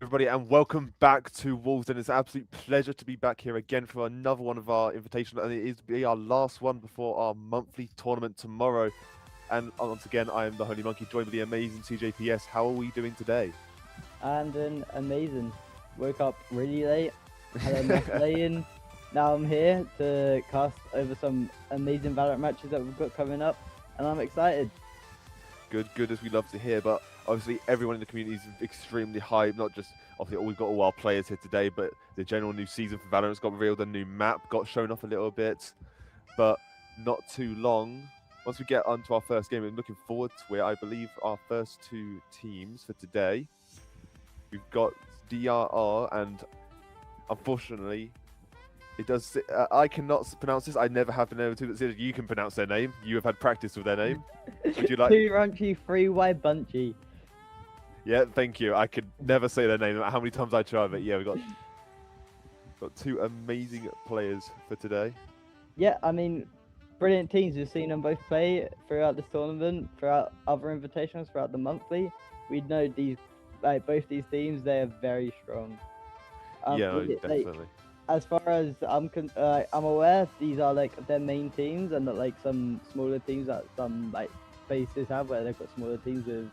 everybody, and welcome back to Wolves. It's an absolute pleasure to be back here again for another one of our invitations, and it is be our last one before our monthly tournament tomorrow. And once again, I am the Holy Monkey, joined by the amazing CJPS. How are we doing today? And then amazing. Woke up really late, had a nice lay-in. Now I'm here to cast over some amazing Valorant matches that we've got coming up, and I'm excited. Good as we love to hear. But obviously, everyone in the community is extremely hyped. Not just obviously we've got all our players here today, but the general new season for Valorant's got revealed. A new map got shown off a little bit, but not too long. Once we get onto our first game, I'm looking forward to it. I believe our first two teams for today, we've got DRR, and unfortunately, it does. I cannot pronounce this. I never have been able to. But you can pronounce their name. You have had practice with their name. Would you like? 2 Runchy, 3 Wide Bunchy. Yeah, thank you. I could never say their name, no matter how many times I try. But yeah, we got two amazing players for today. Yeah, I mean, brilliant teams. We've seen them both play throughout this tournament, throughout other invitations, throughout the monthly. We know both these teams, they're very strong. Yeah, no, Like, definitely. as far as I'm aware, these are like their main teams, and not like some smaller teams that some like places have where they've got smaller teams with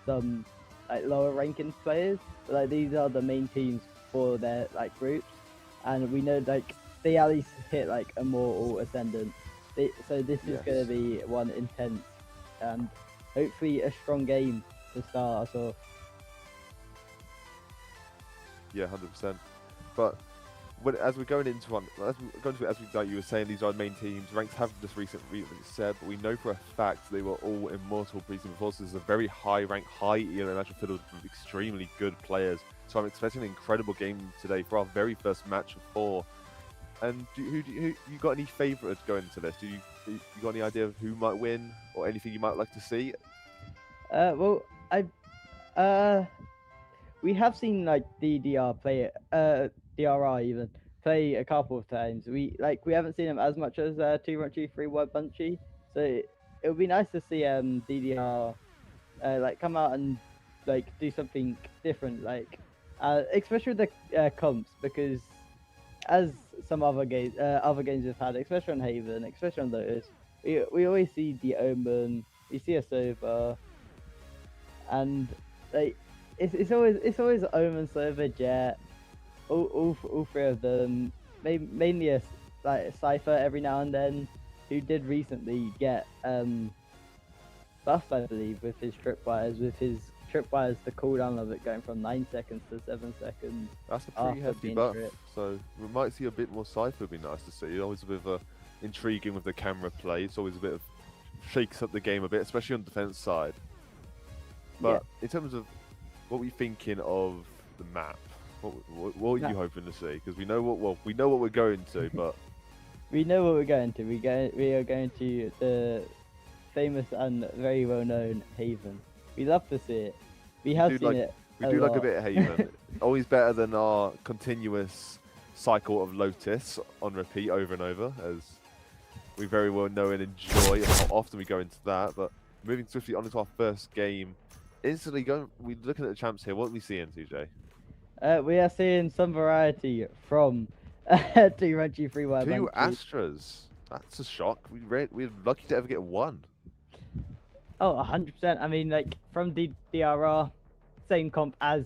some like lower ranking players. But like these are the main teams for their like groups, and we know like they at least hit like Immortal Ascendant. So this is going to be one intense and hopefully a strong game to start us off. Yeah, 100%. But as we're going into one, like you were saying, these are main teams. Ranks have just recently said, but we know for a fact they were all immortal preseason before. So this is a very high rank, high ELO match filled with extremely good players. So I'm expecting an incredible game today for our very first match of four. And you got any favourites going into this? You got any idea of who might win or anything you might like to see? Well, uh we have seen like DDR play DRI even play a couple of times. We haven't seen him as much as 2 Runchy, 3 Wide Bunchy. So it would be nice to see DDR like come out and like do something different, like especially with the comps, because as some other games we've had, especially on Haven, especially on Lotus, we always see the Omen, we see a Sova, and like it's always Omen, Sova, Jet, all three of them. Mainly like a Cypher every now and then, who did recently get buffed, I believe, with his tripwires, the cooldown of it going from 9 seconds to 7 seconds. That's a pretty hefty buff. So we might see a bit more Cypher. Would be nice to see. Always a bit of intriguing with the camera play. It's always a bit of shakes up the game a bit, especially on the defense side. But in terms of what we're thinking of the map, what are you hoping to see? Because we know what we're going to, but we know what we're going to. We are going to the famous and very well known Haven. We love to see it. We have seen it. We do like a bit of Haven. Always better than our continuous cycle of Lotus on repeat over and over, as we very well know and enjoy, and how often we go into that. But moving swiftly on into our first game, instantly we're looking at the champs here. What are we seeing, TJ? We are seeing some variety from 2 3 Wide Two Astras. That's a shock. We're lucky to ever get one. Oh, 100%. I mean, like, from the DRR, same comp as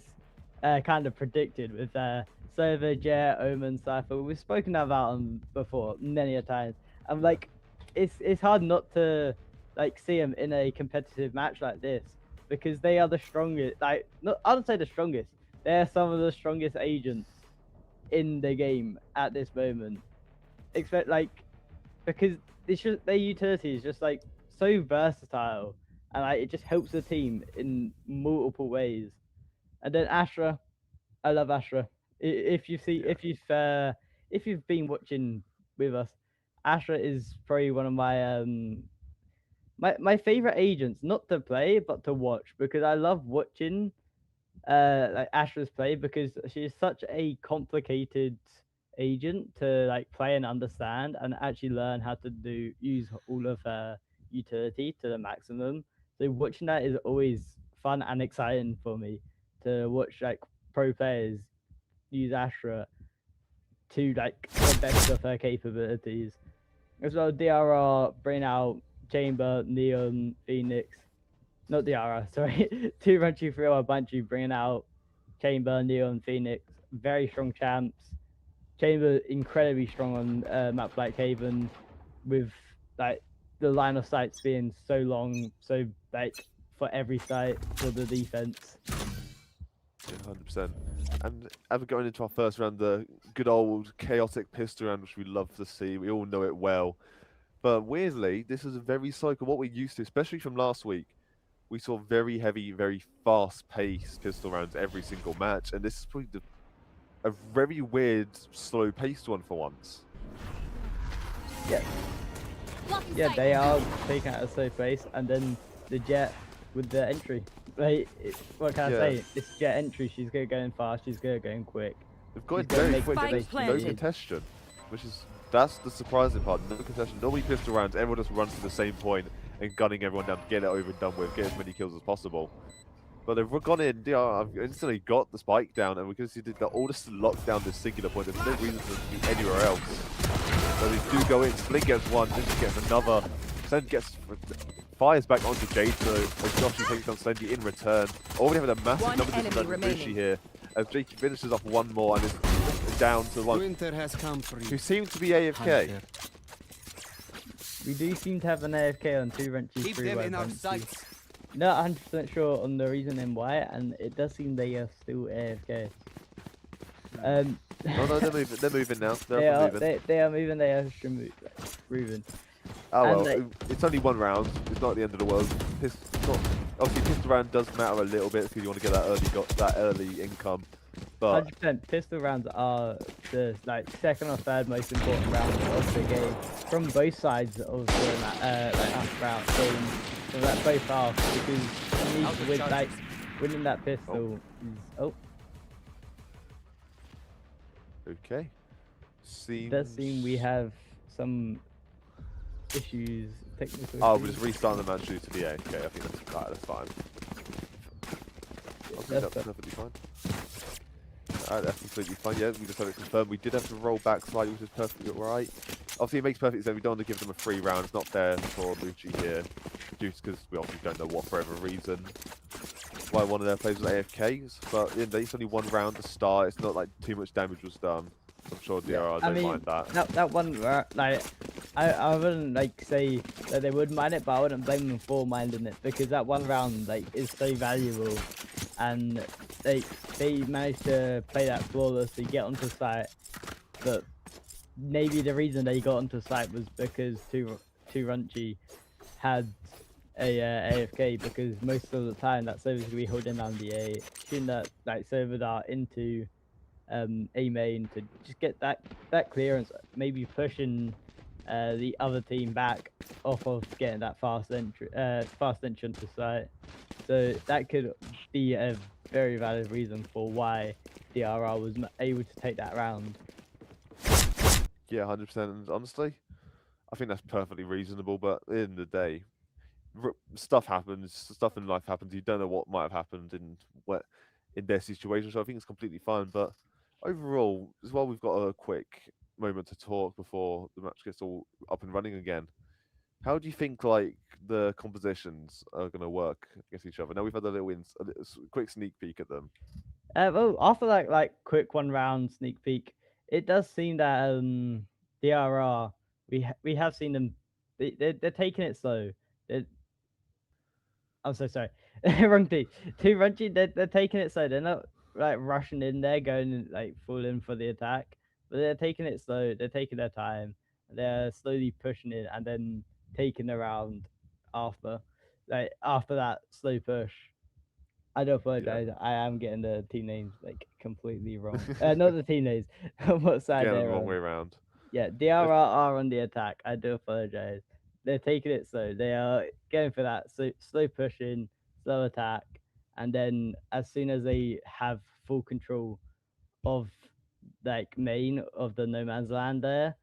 kind of predicted with Sova, Jet, Omen, Cypher. We've spoken about them before many a times. I'm like, it's hard not to like see them in a competitive match like this, because they are the strongest. Like, not, I don't say the strongest. They're some of the strongest agents in the game at this moment. Expect like, because their utility is just like so versatile, and like it just helps the team in multiple ways. And then Astra, I love Astra. If you've been watching with us, Astra is probably one of my favorite agents, not to play but to watch, because I love watching like Astra's play, because she is such a complicated agent to like play and understand, and actually learn how to use all of her utility to the maximum. So watching that is always fun and exciting for me to watch, like pro players use Astra to like the best of her capabilities. As well, DRR bring out Chamber, Neon, Phoenix. Not DRR, sorry. 2-1, 2-3 Banshee bringing out Chamber, Neon, Phoenix. Very strong champs. Chamber incredibly strong on map like Haven, with like the line of sights being so long, so like for every site for the defense. Yeah, 100%. And as we're going into our first round, the good old chaotic pistol round, which we love to see. We all know it well. But weirdly, this is a very cycle what we're used to, especially from last week. We saw very heavy, very fast-paced pistol rounds every single match, and this is probably a very weird, slow-paced one for once. Yeah, they are taking out a slow pace, and then the Jet with the entry. Like, what can I say? This Jet entry, she's gonna go in fast, she's gonna go in quick. They've got it very quick, and there's no contestation, that's the surprising part. No contestation, nobody pistol rounds, everyone just runs to the same point and gunning everyone down to get it over and done with, get as many kills as possible. But they've gone in, I've instantly got the spike down, and we can see that they're all just locked down this singular point. There's no reason to do anywhere else. So they do go in, Sling gets one, Ninja gets another, Send fires back onto Jade, so as Joshy takes down Slendy in return. Already having a massive number of Rishi here, as Jake finishes off one more and is down to one who seems to be AFK. We do seem to have an AFK on 2-1, 2-3. Not 100% sure on the reasoning why, and it does seem they are still AFK. No, they're moving now. They are moving. They are moving. Oh well, it's only one round. It's not the end of the world. Obviously, pistol round does matter a little bit because you want to get that early income. But 100% pistol rounds are the second or third most important round of the game from both sides of the round game. So that's both half because you need to winning that pistol is okay. It does seem we have some issues, technical Oh, issues. we're just restarting the match due to the AFK. I think that's fine. I think that's perfectly fine. That's completely fine. Yeah, we just had it confirmed. We did have to roll back slightly, which is perfectly alright. Obviously, it makes perfect sense. We don't want to give them a free round. It's not fair for Lucci here, because we obviously don't know what, for whatever reason, why one of their players was AFKs. But yeah, it's only one round to start. It's not like too much damage was done. I'm sure DRR don't mind that. That one, I wouldn't say that they would mind it, but I wouldn't blame them for minding it because that one round is so valuable, and they managed to play that flawlessly, get onto site. But maybe the reason they got onto site was because 2-Runchy had a AFK, because most of the time that server's gonna be holding down the A, shooting that server dart into A main to just get that clearance, maybe pushing the other team back off of getting that fast entry onto site. So that could be a very valid reason for why DRR was able to take that round. Yeah, 100%. And honestly, I think that's perfectly reasonable. But at the end of the day, stuff happens. Stuff in life happens. You don't know what might have happened in their situation. So I think it's completely fine. But overall, as well, we've got a quick moment to talk before the match gets all up and running again. How do you think the compositions are going to work against each other? Now we've had a quick sneak peek at them. Well, after that quick one round sneak peek, it does seem that DRR we have seen them. They're taking it slow. I'm so sorry. Wrong team. 2-Runchy, they're taking it slow. They're not rushing in there, going full in for the attack. But they're taking it slow. They're taking their time. They're slowly pushing it and then taking the round after. After that slow push. I do apologize. Yeah. I am getting the team names completely wrong. Not the team names. What side they're the wrong way around. Yeah, DRR are on the attack. I do apologize. They're taking it slow. They are going for that slow pushing, slow attack, and then as soon as they have full control of main of the no man's land there,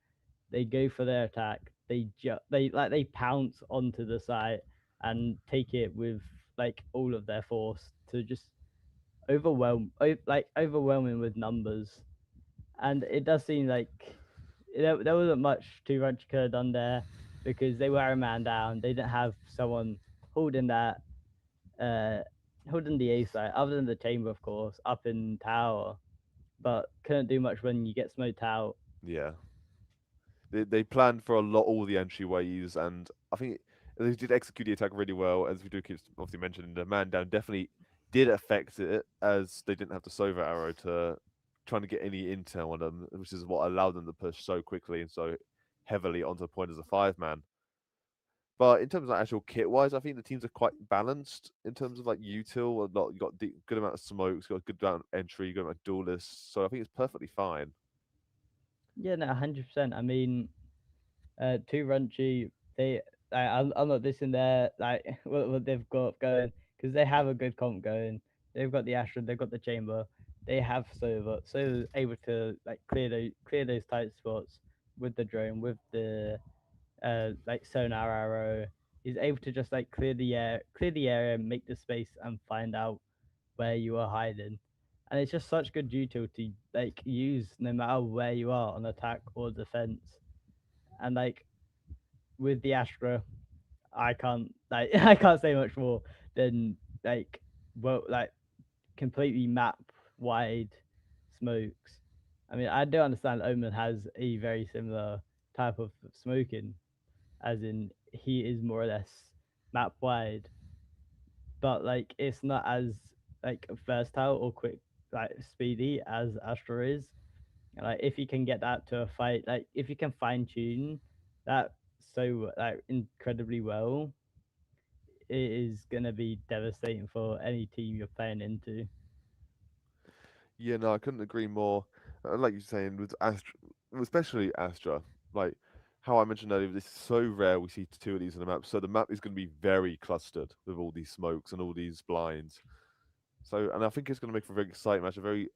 they go for their attack. They pounce onto the site and take it with all of their force to just overwhelming with numbers, and it does seem like there wasn't much Two Ranch could have done there because they were a man down. They didn't have someone holding that uh holding the A site other than the chamber, of course, up in tower, but couldn't do much when you get smoked out. Yeah. They planned for all the entryways, and I think they did execute the attack really well. As we do keep obviously mentioning, the man down definitely did affect it, as they didn't have the Sova arrow to trying to get any intel on them, which is what allowed them to push so quickly and so heavily onto the point as a 5-man. But in terms of actual kit wise, I think the teams are quite balanced in terms of like util. A lot, you got good amount of smokes, got a good amount of entry, good amount of duelists. So I think it's perfectly fine. Yeah, no, 100%. I mean, Two Runchy, I'm not dissing their like what they've got going because they have a good comp going. They've got the Astra, they've got the Chamber, they have Sova, so able to like clear those tight spots with the drone, with the like sonar arrow. He's able to just like clear the area, make the space, and find out where you are hiding. And it's just such good utility like use no matter where you are on attack or defense. And like with the Astra, I can't like I can't say much more than like like completely map wide smokes. I mean, I do understand Omen has a very similar type of smoking, as in he is more or less map wide, but like it's not as like versatile or quick like speedy as Astra is. And like if you can get that to a fight, like if you can fine tune that so like incredibly well, it is gonna be devastating for any team you're playing into. Yeah, no, I couldn't agree more. Like you're saying, with Astra, especially Astra, like how I mentioned earlier, this is so rare we see two of these on the map. So the map is going to be very clustered with all these smokes and all these blinds. So, and I think it's going to make for a very exciting match, a very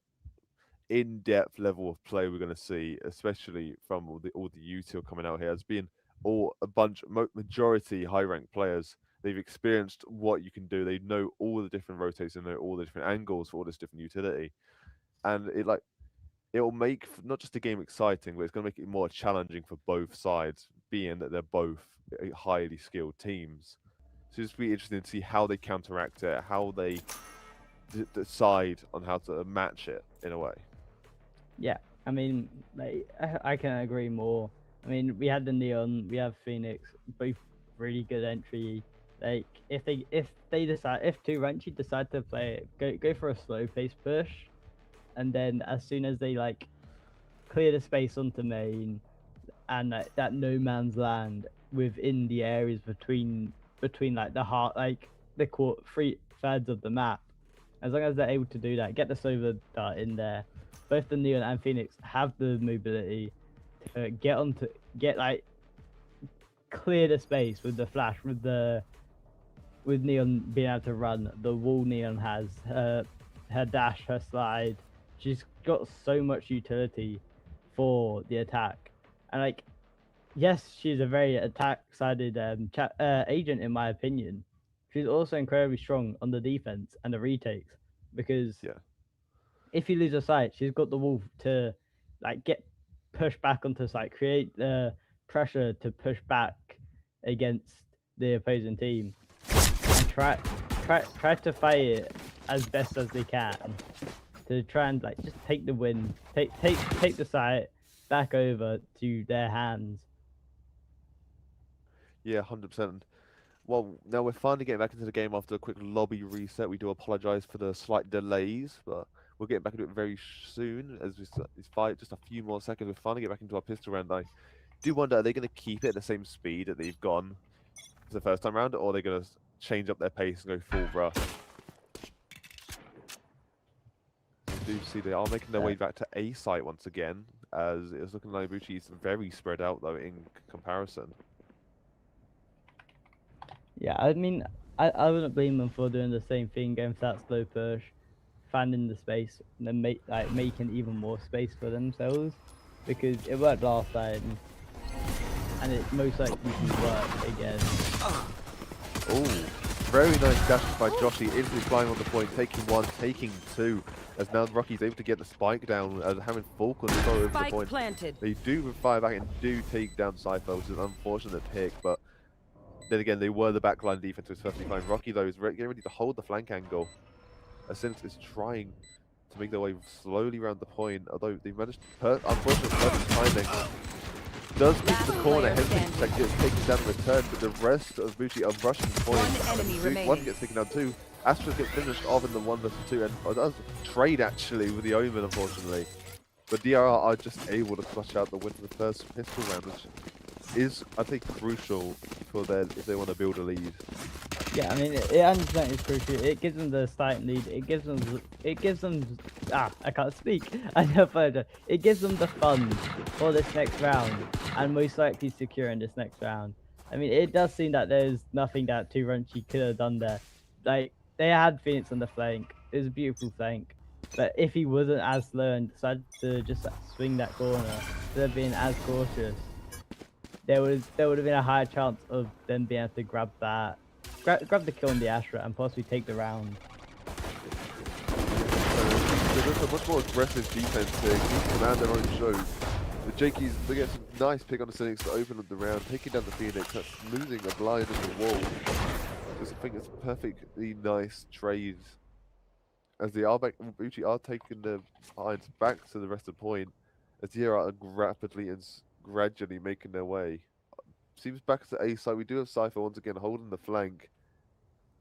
in-depth level of play we're going to see, especially from all the util coming out here as being all a majority high-ranked players. They've experienced what you can do. They know all the different rotates, they know all the different angles for all this different utility, and it'll make not just the game exciting, but it's going to make it more challenging for both sides, being that they're both highly skilled teams. So it's be interesting to see how they counteract it, how they decide on how to match it in a way. Yeah, I mean, like I can agree more. I mean, we had the Neon, we have Phoenix, both really good entry. Like if Two Ranchy decide to play it, go for a slow pace push, and then as soon as they like clear the space onto main and that no man's land within the areas between like the heart like the 3/3 of the map, as long as they're able to do that, get the Sova dart in there, both the Neon and Phoenix have the mobility to get like clear the space with the flash, with Neon being able to run the wall. Neon has her dash, her slide. She's got so much utility for the attack, and like yes, she's a very attack-sided agent in my opinion. She's also incredibly strong on the defense and the retakes, because if you lose a site, she's got the wolf to like get pushed back onto site, create the pressure to push back against the opposing team, and try to fight it as best as they can to try and like just take the win, take the site back over to their hands. Yeah, 100%. Well, now we're finally getting back into the game after a quick lobby reset. We do apologise for the slight delays, but we'll get back into it very soon. As it's just a few more seconds, we'll finally get back into our pistol round. I do wonder, are they going to keep it at the same speed that they've gone for the first time round, or are they going to change up their pace and go full rush? We do see they are making their way back to A site once again, as it's looking like Bucci is very spread out though in comparison. Yeah, I mean, I wouldn't blame them for doing the same thing, going for that slow push, finding the space, and then making even more space for themselves, because it worked last time, and it most likely can work again. Oh, very nice dash by Joshy, instantly flying on the point, taking one, taking two, as now Rocky's able to get the spike down, having full control over the point. Planted. They do fire back and do take down Cypher, which is an unfortunate pick, but then again, they were the backline defense, which was perfectly fine. Rocky, though, is getting ready to hold the flank angle. Ascent is trying to make their way slowly around the point, although they managed to, unfortunately, perfect timing. Does pick the corner, hesitates to gets taken down in return, but the rest of Bucci are rushing the point. One enemy remaining. One gets taken down too. Astros gets finished off in the 1 versus 2, and does trade actually with the Omen, unfortunately. But DRR are just able to clutch out the win for the first pistol round, which is, I think, crucial for their if they want to build a lead. Yeah, I mean, it 100% is crucial. It gives them the starting lead. It gives them, I can't speak. I know further. It gives them the funds for this next round, and most likely securing this next round. I mean, it does seem that there's nothing that 2Runchy could have done there. Like, they had Phoenix on the flank. It was a beautiful flank. But if he wasn't as slow and decided to just swing that corner, instead of being as cautious, there would have been a higher chance of them being able to grab the kill on the Astra and possibly take the round. There's a much more aggressive defense here, keep command their own show. The Jakey's, they get some nice pick on the Cynics to open up the round, taking down the Phoenix, that's losing a blind in the wall. Just I think it's a perfectly nice trade. As the Arbeck and Bucci are taking the lines back to the rest of the point, as the are rapidly and gradually making their way. Seems back to A side, we do have Cypher once again holding the flank.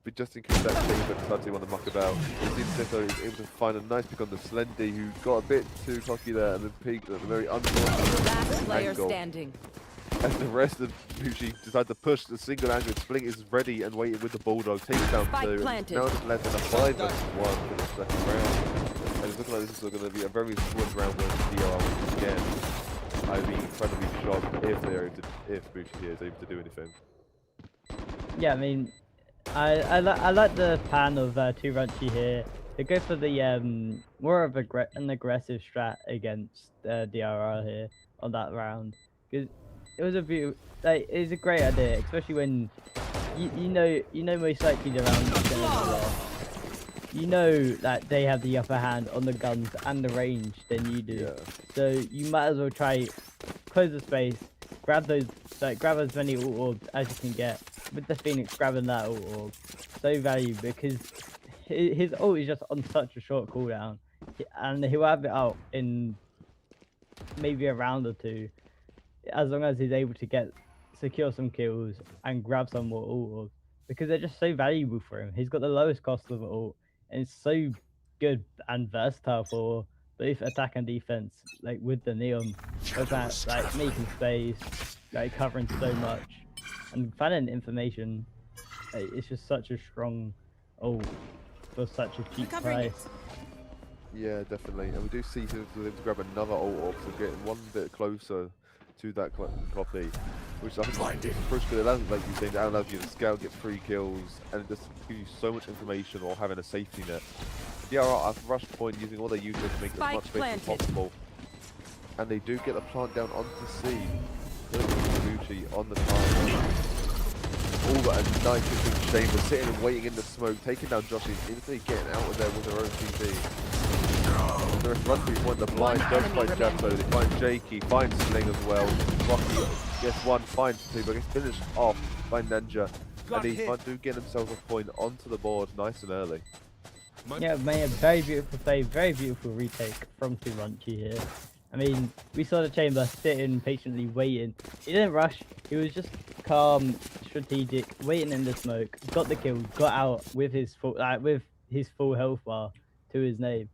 But just in case that Chamber decides they want to muck about, it seems Sitho is able to find a nice pick on the Slendy, who got a bit too cocky there and then peaked at a very unfortunate Last player angle. standing. As the rest of Bucci decide to push, the single angle Spling is ready and waiting with the Bulldog, takes down Spike two. planted. Now just left in a 5 versus 1 for the second round. And it's looking like this is going to be a very swift round where DR once again. I'd be incredibly shocked if Bucci is able to do anything. Yeah, I mean, I like the plan of 2Runchy here. They go for the more of an aggressive strat against DRR here on that round, because it was a great idea, especially when you know most likely the round is going to lost. You know that they have the upper hand on the guns and the range than you do. Yeah. So you might as well try close the space, grab as many ult orbs as you can get. With the Phoenix grabbing that ult orb, so valuable because his ult is just on such a short cooldown, and he'll have it out in maybe a round or two, as long as he's able to secure some kills and grab some more ult orbs, because they're just so valuable for him. He's got the lowest cost of ult, and it's so good and versatile for both attack and defense. Like with the Neon, like making space, like covering so much, and finding information. Like, it's just such a strong ult for such a cheap price. Yeah, definitely. And we do see him able to grab another ult orb, so getting one bit closer to that copy, which I think is crucial. It allows, like you saying, that allows you to scale, get 3 kills, and it just gives you so much information or having a safety net. DRR at rush point using all their uses to make as much space as possible. And they do get the plant down onto C. Bucci on the time. All but a nice big Chamber sitting and waiting in the smoke, taking down Joshy, instantly getting out of there with their own TP. The rest run through point, the blind does find Jato, they find Jakey, find Sling as well. Rocky gets one, finds two, but gets finished off by Ninja. And they do get themselves a point onto the board nice and early. Yeah, man, very beautiful play, very beautiful retake from 2Runchy here. I mean, we saw the Chamber sitting patiently waiting. He didn't rush, he was just calm, strategic, waiting in the smoke, got the kill, got out with his full health bar to his name.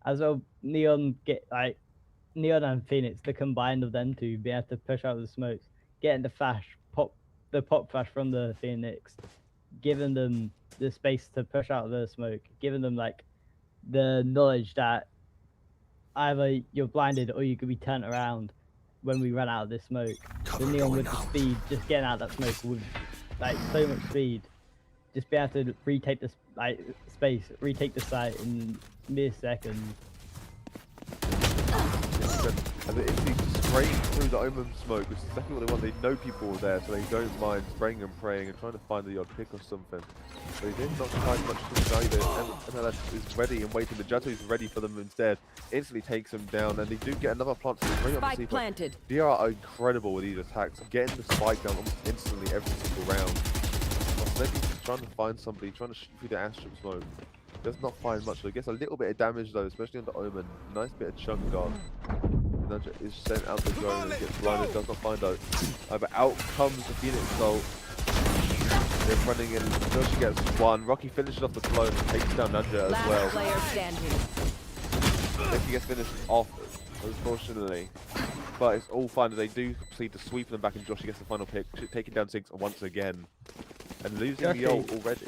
As well, Neon and Phoenix, the combined of them two, be able to push out the smokes, getting the flash, pop flash from the Phoenix, giving them the space to push out the smoke, giving them like the knowledge that either you're blinded or you could be turned around when we run out of this smoke. The Neon with the speed, just getting out of that smoke with like so much speed, just be able to retake the space, retake the site in mere seconds. And the instantly spraying through the Omen smoke, which is exactly what they want. They know people are there, so they don't mind spraying and praying and trying to find the odd pick or something. They did not find much to either. MLS is ready and waiting. The Jato is ready for them instead. Instantly takes them down, and they do get another plant. So Spike planted. DR are incredible with these attacks, getting the spike down almost instantly every single round. Maybe just trying to find somebody, trying to shoot through the Astrum smoke. Does not find much, so he gets a little bit of damage though, especially on the Omen. Nice bit of chunk guard. Nudge is sent out the zone and gets blinded, does not find out. But out comes the Phoenix Bolt. They're running in until she gets one. Rocky finishes off the clone and takes down Nudger as well. Player standing. If he gets finished off, unfortunately. But it's all fine. They do complete the sweep them back, and Joshi gets the final pick, taking down Sinks once again. And losing the ult already.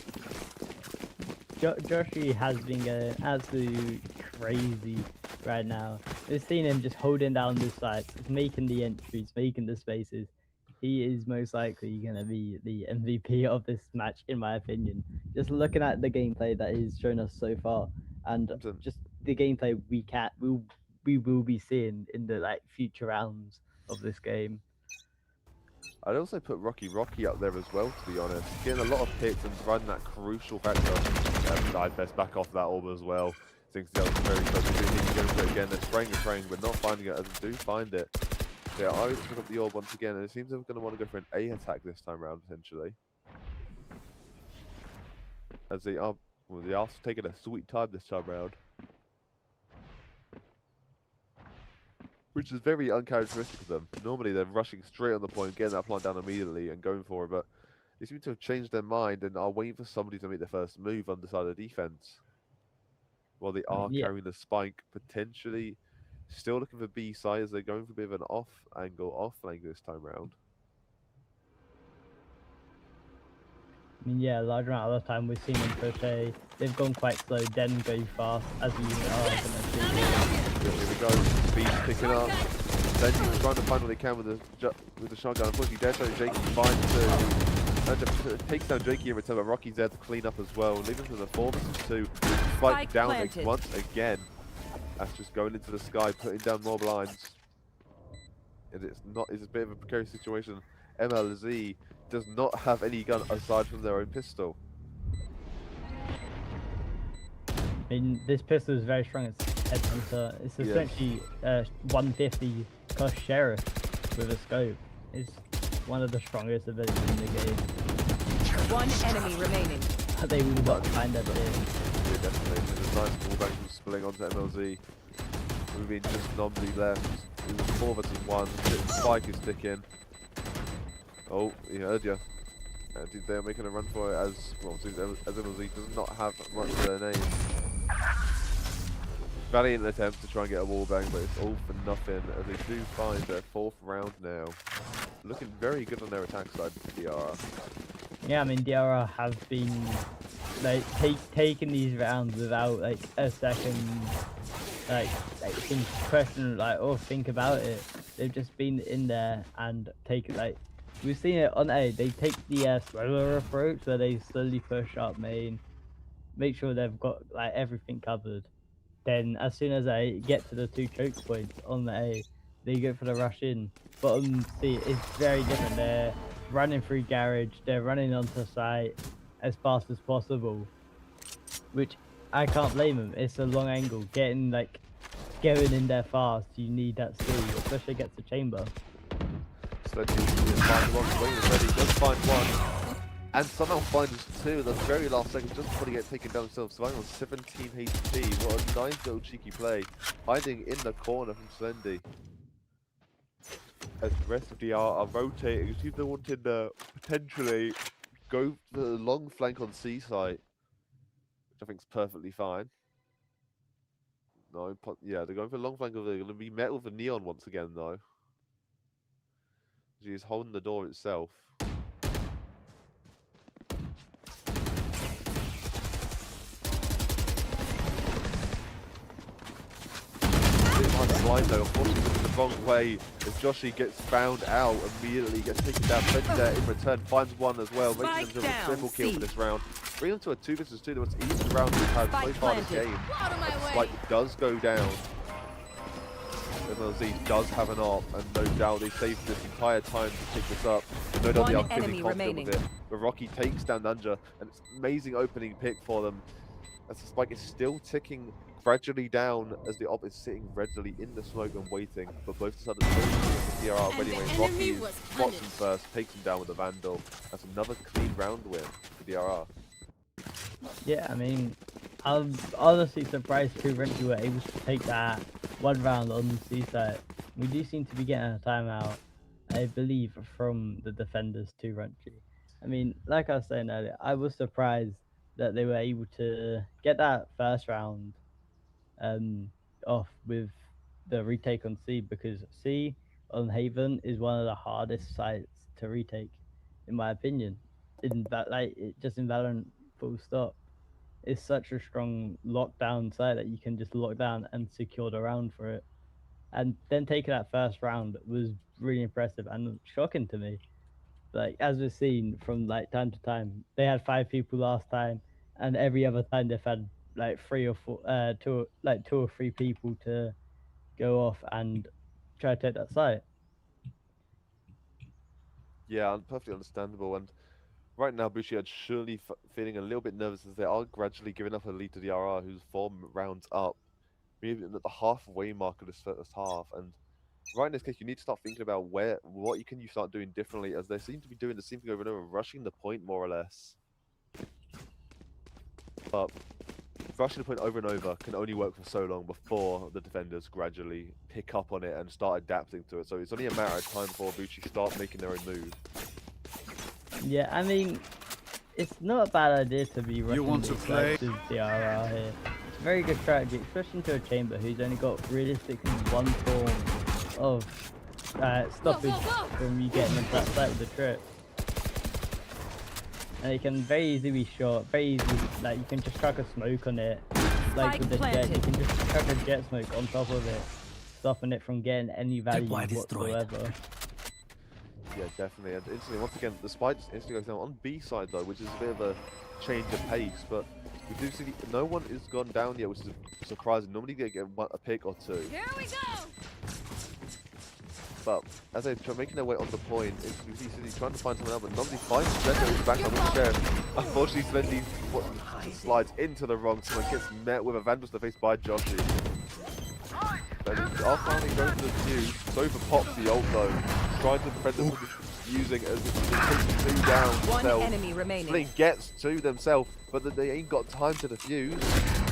Joshi has been going absolutely crazy right now. We've seen him just holding down the sites, making the entries, making the spaces. He is most likely going to be the MVP of this match, in my opinion. Just looking at the gameplay that he's shown us so far, and just the gameplay we will be seeing in the future rounds of this game. I'd also put Rocky up there as well, to be honest. Getting a lot of picks and running that crucial factor. I'd best back off that orb as well. Since that was very close to doing it again. Again, they're spraying and spraying, but not finding it as they do find it. They are able to pick up the orb once again, and it seems they're going to want to go for an A attack this time round, potentially. As they are taking a sweet time this time round. Which is very uncharacteristic of them. Normally they're rushing straight on the point, getting that plant down immediately and going for it, but they seem to have changed their mind and are waiting for somebody to make their first move on the side of defense. While they are carrying the spike, potentially still looking for B side as they're going for a bit of an off flank this time round. I mean, yeah, a large amount of the time we've seen them push A. They've gone quite slow, then go fast, as we are going to see. Here we go, speed's picking up. Then he's trying to find what they can with the shotgun. Unfortunately, Jakey takes down Jakey in return, but Rocky's there to clean up as well, leaving to the 4 versus 2. Spike down once again. That's just going into the sky, putting down more blinds. And it's a bit of a precarious situation. MLZ does not have any gun aside from their own pistol. I mean, this pistol is very strong. It's Headhunter. It's essentially 150 cost Sheriff with a scope. It's one of the strongest abilities in the game. One enemy remaining. They will not find that here. Yeah, definitely. There's a nice ballback from spilling onto MLZ. Moving just nominally left. It was 4 versus 1. Spike is ticking. Oh, he heard you. And they're making a run for it as MLZ does not have much of their name. Valiant attempt to try and get a wallbang, but it's all for nothing as they do find their 4th round now. Looking very good on their attack side for DRR. Yeah, I mean, DRR have been taking these rounds without a second question or think about it. They've just been in there and taken we've seen it on A. They take the slower approach where they slowly push up main, make sure they've got everything covered. Then as soon as they get to the 2 choke points on the A, they go for the rush in. Bottom C is very different. They're running through garage, they're running onto site as fast as possible, which I can't blame them. It's a long angle. Getting going in there fast, you need that speed, especially against the chamber. Sledgy finds one, waiting ready, does find one. And somehow finds 2 at the very last second, just before he gets taken down himself. Surviving on 17 HP. What a nice little cheeky play. Hiding in the corner from Slendy. As the rest of the are rotating, see if they wanted to potentially go for the long flank on C site, which I think is perfectly fine. No, yeah, they're going for a long flank. They're going to be met with a neon once again, though. She is holding the door itself. Blind though, unfortunately looking the wrong way as Joshi gets found out, immediately gets taken down. Fenty there in return finds one as well, making him a triple kill for this round. Bring him to a 2 versus 2, the most easiest round we've had so far this game. Spike does go down. MLZ does have an op, and no doubt they saved this entire time to pick this up. But no doubt they are One feeling enemy confident with it. remaining. But Rocky takes down Nanja, and it's an amazing opening pick for them. As the spike is still ticking gradually down as the op is sitting readily in the smoke and waiting. But both sides of the DRR are ready when Rocky spots him first, takes him down with a Vandal. That's another clean round win for DRR. Yeah, I mean, I'm honestly surprised Renchi were able to take that one round on the C side. We do seem to be getting a timeout, I believe, from the defenders to Renchi. I mean, like I was saying earlier, I was surprised that they were able to get that first round off with the retake on C, because C on Haven is one of the hardest sites to retake, in my opinion. In that, like, just in Valorant, full stop. It's such a strong lockdown site that you can just lock down and secure the round for it. And then taking that first round was really impressive and shocking to me. Like, as we've seen from like time to time, they had 5 people last time, and every other time they've had like 3 or 4, 2 or 3 people to go off and try to take that site. Yeah, perfectly understandable. And right now, Bushi are surely feeling a little bit nervous as they are gradually giving up a lead to DRR, who's 4 rounds up, maybe at the halfway mark of this first half. And right in this case, you need to start thinking about what can you start doing differently, as they seem to be doing the same thing over and over, rushing the point more or less. But rushing the point over and over can only work for so long before the defenders gradually pick up on it and start adapting to it. So it's only a matter of time before Bucci start making their own move. Yeah, I mean, it's not a bad idea to be rushing want to play? to DRR here. It's a very good strategy, especially into a chamber who's only got realistically one form of stoppage from you getting into that site with the trip. And it can very easily be shot, very easily, like you can just chuck a smoke on it, like with the jet, you can just chuck a jet smoke on top of it, stopping it from getting any value whatsoever. Yeah, definitely. And instantly, once again, the spike just instantly goes down on B side though, which is a bit of a change of pace. But we do see no one is gone down yet, which is surprising. Normally they get a pick or two. Here we go. But as they're making their way on the point, you see Sydney trying to find someone else, but nobody finds Splendid back on the chair. Unfortunately, Splendid slides into the wrong someone, gets met with a Vandal to the face by Joshi. And are finally going to the fuse. Sofa pops the ult though, trying to prevent them from using it as it takes 2 down. One enemy remaining. Splendid gets 2 themselves, but they ain't got time to defuse.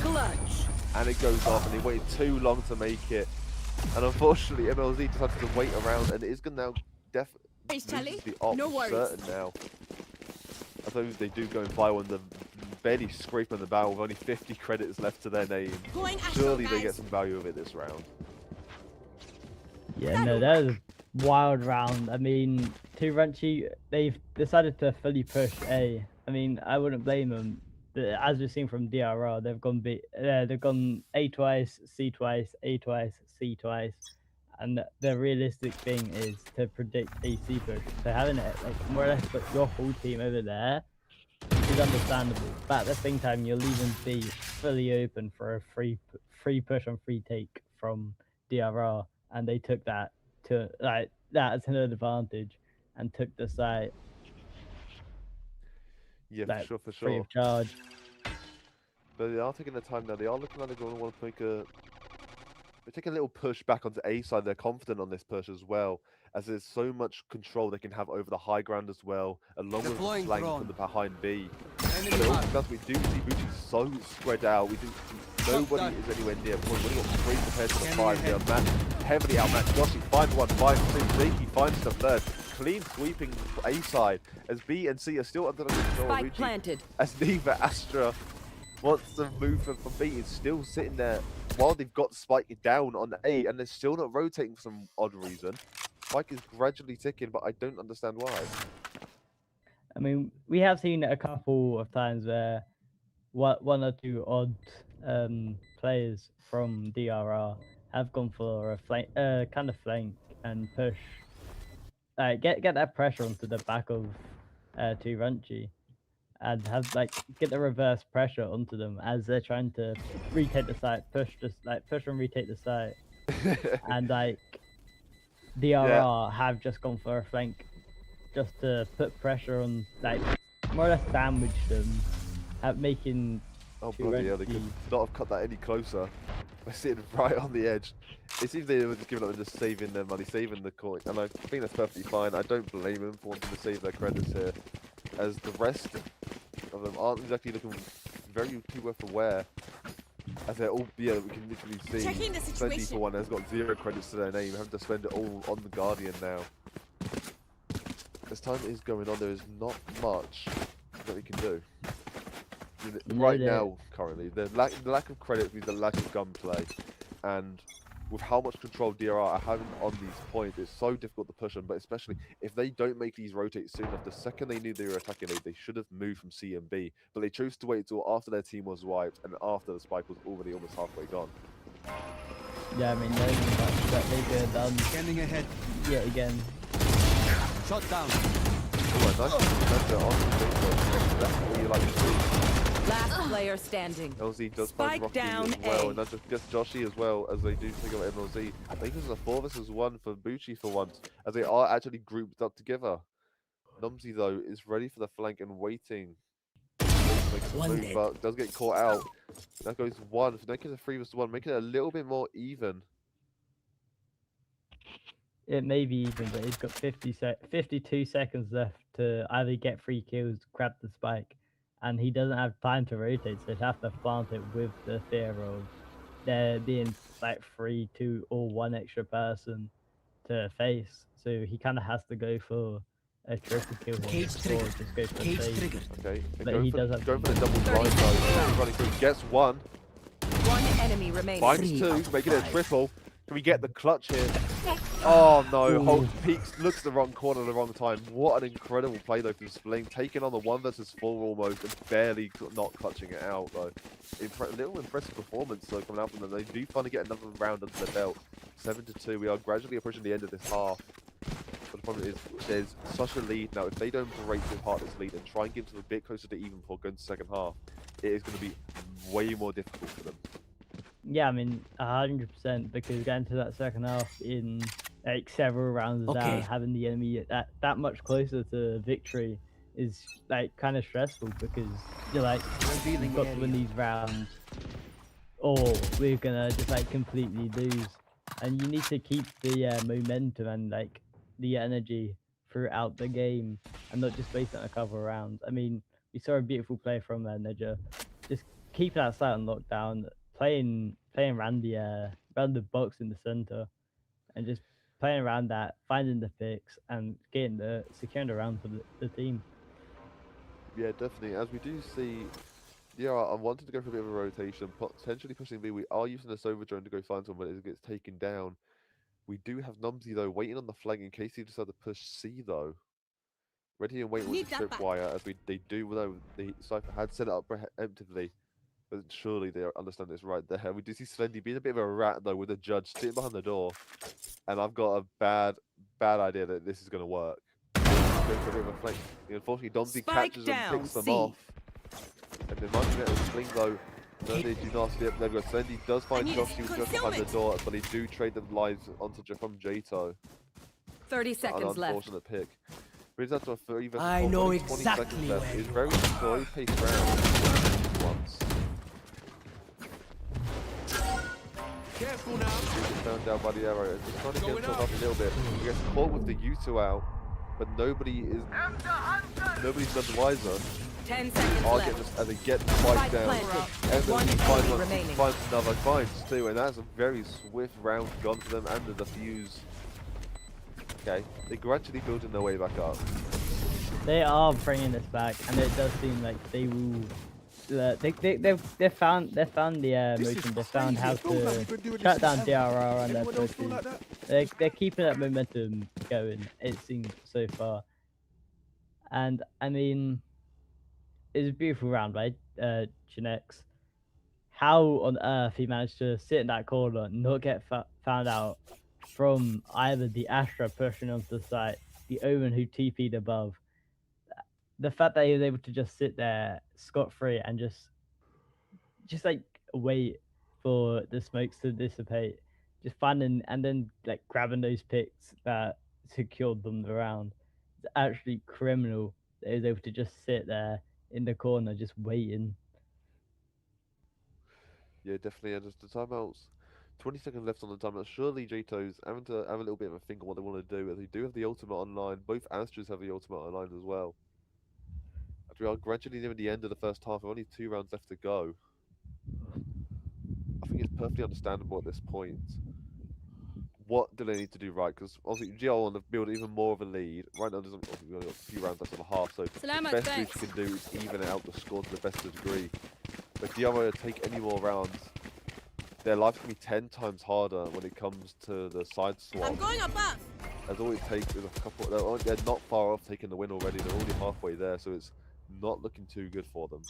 Clutch. And it goes off, and they waited too long to make it. And unfortunately, MLZ decided to wait around, and it is going to now definitely the op certain now. I suppose they do go and buy one, the barely scrape on the barrel with only 50 credits left to their name. Surely they get some value of it this round. Yeah, no, that was a wild round. I mean, Renchi, they've decided to fully push A. I mean, I wouldn't blame them. As we've seen from DRR, they've gone A twice, C twice, A twice, C twice, and the realistic thing is to predict a C push. So having it like more or less put your whole team over there is understandable, but at the same time you're leaving B fully open for a free push and free take from DRR, and they took that to like that as an advantage and took the site. Yeah, like, for sure. Free of charge. But they are taking their time now. They are looking like they're going to want to make a... They take a little push back onto A side. They're confident on this push as well, as there's so much control they can have over the high ground as well, along with the flank from the behind B. But it also does, we do see Bucci so spread out. We do nobody is anywhere near point. We've got 3 compared to the 5 here. Heavily outmatched. Joshi finds 1, 5-2. Zeki finds the 3rd. Clean sweeping A side as B and C are still under the control of Bucci. As neither Astra wants to move from B, is still sitting there while they've got Spike down on A, and they're still not rotating for some odd reason. Spike is gradually ticking, but I don't understand why. I mean, we have seen a couple of times where 1 or 2 odd players from DRR have gone for a flank, kind of flank and push, get that pressure onto the back of Renchi, and have get the reverse pressure onto them as they're trying to retake the site, push and retake the site. and like DRR have just gone for a flank just to put pressure on, like more or less sandwich them, at making Oh Too bloody hell! They could empty. not have cut that any closer. They're sitting right on the edge. It seems they were just giving up and just saving their money, saving the coin, and I think that's perfectly fine. I don't blame them for wanting to save their credits here, as the rest of them aren't exactly looking very too worth aware. As they're all, yeah, we can literally see Checking the 20 for situation. one has got 0 credits to their name, having to spend it all on the Guardian now. As time is going on, there is not much that we can do. I mean, No, right there- now, currently, the lack of credit means the lack of gunplay, and with how much control DRR are having on these points, it's so difficult to push them. But especially if they don't make these rotate soon enough, the second they knew they were attacking, they should have moved from C and B. But they chose to wait until after their team was wiped and after the spike was already almost halfway gone. Yeah, I mean, no much that they could have done Scanning ahead. yet again. Shot down. Oh, nice. That's what you like to see. Last player standing. LZ does Spike find Rocky down as well, A. and that just gets Joshi as well, as they do take over MLZ. I think this is a 4 versus 1 for Bucci for once, as they are actually grouped up together. Numsy, though, is ready for the flank and waiting. Makes a move, but does get caught out. That goes 1, making it a 3 versus 1, making it a little bit more even. It may be even, but he's got 52 seconds left to either get 3 kills, grab the spike, and he doesn't have time to rotate, so he'd have to plant it with the fear of there being like 3, 2, or 1 extra person to face. So he kind of has to go for a triple kill here, Cage or triggered. just go for a Cage save. triggered. Okay, and But going he for, does have going for to- the double 30 blind, seconds though. left. Running through, gets 1, One enemy remaining. finds Three 2, of making it a 5. triple. Can we get the clutch here? Oh no, Ooh. Holt peeks, looks at the wrong corner at the wrong time. What an incredible play though from Spling, taking on the 1 versus 4 almost and barely not clutching it out though. Little impressive performance though coming out from them. They do finally get another round under the belt. 7-2, we are gradually approaching the end of this half. But the problem is, there's such a lead now. If they don't break apart this lead and try and get to a bit closer to even before going to second half, it is going to be way more difficult for them. Yeah, I mean, 100%, because getting to that second half in like several rounds down, Okay. having the enemy that much closer to victory is like kind of stressful, because you're like, Revealing we've got to win area. these rounds, or we're gonna just like completely lose. And you need to keep the momentum and like the energy throughout the game, and not just waste it on a couple of rounds. I mean, we saw a beautiful play from Ninja. Just keep that site on lockdown, playing around the box in the center, and just playing around that, finding the picks, and getting the securing the round for the team. Yeah, definitely. As we do see, yeah, I wanted to go for a bit of a rotation, potentially pushing B. We are using the Sova drone to go find someone as it gets taken down. We do have Numsy though waiting on the flank in case he decides to push C though. Ready and waiting with Need the that back. tripwire as they do know the Cypher had set it up preemptively. But surely they understand this right there. We do see Slendy being a bit of a rat though with the judge sitting behind the door. And I've got a bad idea that this is going to work. Going for a bit of a flank. Unfortunately, Domsy Spike catches them, down, picks them C. off. And they might get a sling though. No, they do not slip. There we go. Slendy does find need Josh just behind the concealment. door, but they do trade them lives onto from Jato. 30 An seconds left. unfortunate pick. Brings that to a 3 versus I 4, know only 20 seconds exactly left. where It's you very are. slow paced round. Once. Careful now. Gets found out by the arrow. And just trying to get himself up a little bit. He gets caught with the U2 out, but nobody's none the wiser. 10 seconds Are left. getting this as they get the spike Spike down. planted. And then One he enemy finds one, remaining. finds another, finds 2, and that's a very swift round gone for them and the defuse. Okay, they're gradually building their way back up. They are bringing this back, and it does seem like they will. They found the motion. They found how to shut down DRR and their pushes. They're keeping that momentum going. It seems so far, and I mean, it's a beautiful round, right? Chinex. How on earth he managed to sit in that corner and not get found out from either the Astra pushing onto the site, the Omen who TP'd above. The fact that he was able to just sit there scot-free and just like wait for the smokes to dissipate just finding and then like grabbing those picks that secured them the round. It's actually criminal that he was able to just sit there in the corner just waiting. Yeah, definitely. And just the timeouts. 20 seconds left on the timeout. Surely Jito's having to have a little bit of a think on what they want to do. As they do have the ultimate online. Both Astros have the ultimate online as well. As we are gradually nearing the end of the first half, with only 2 rounds left to go. I think it's perfectly understandable at this point. What do they need to do right? Because obviously GL want to build even more of a lead. Right now, we've only got a few rounds left of the half, so the Salamat, best thanks. Bucci can do is even out the score to the best degree. But if DRO take any more rounds, their life can be 10 times harder when it comes to the side swap. I'm going above. As all it takes is a couple. They're not far off taking the win already. They're already halfway there, so it's not looking too good for them.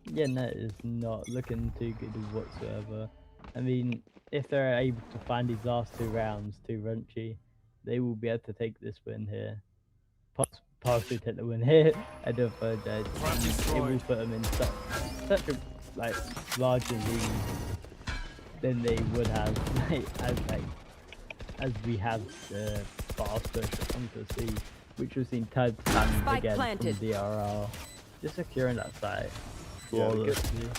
Yeah, no, it's not looking too good whatsoever. I mean, if they're able to find these last 2 rounds too runchy, they will be able to take this win here. Partially take the win here. I do apologize. It will put them in such a like larger lead than they would have as we have the fast push onto C, which we've seen time and time Spike again planted. from DRR. Just securing that site. Yeah, Flawlessly.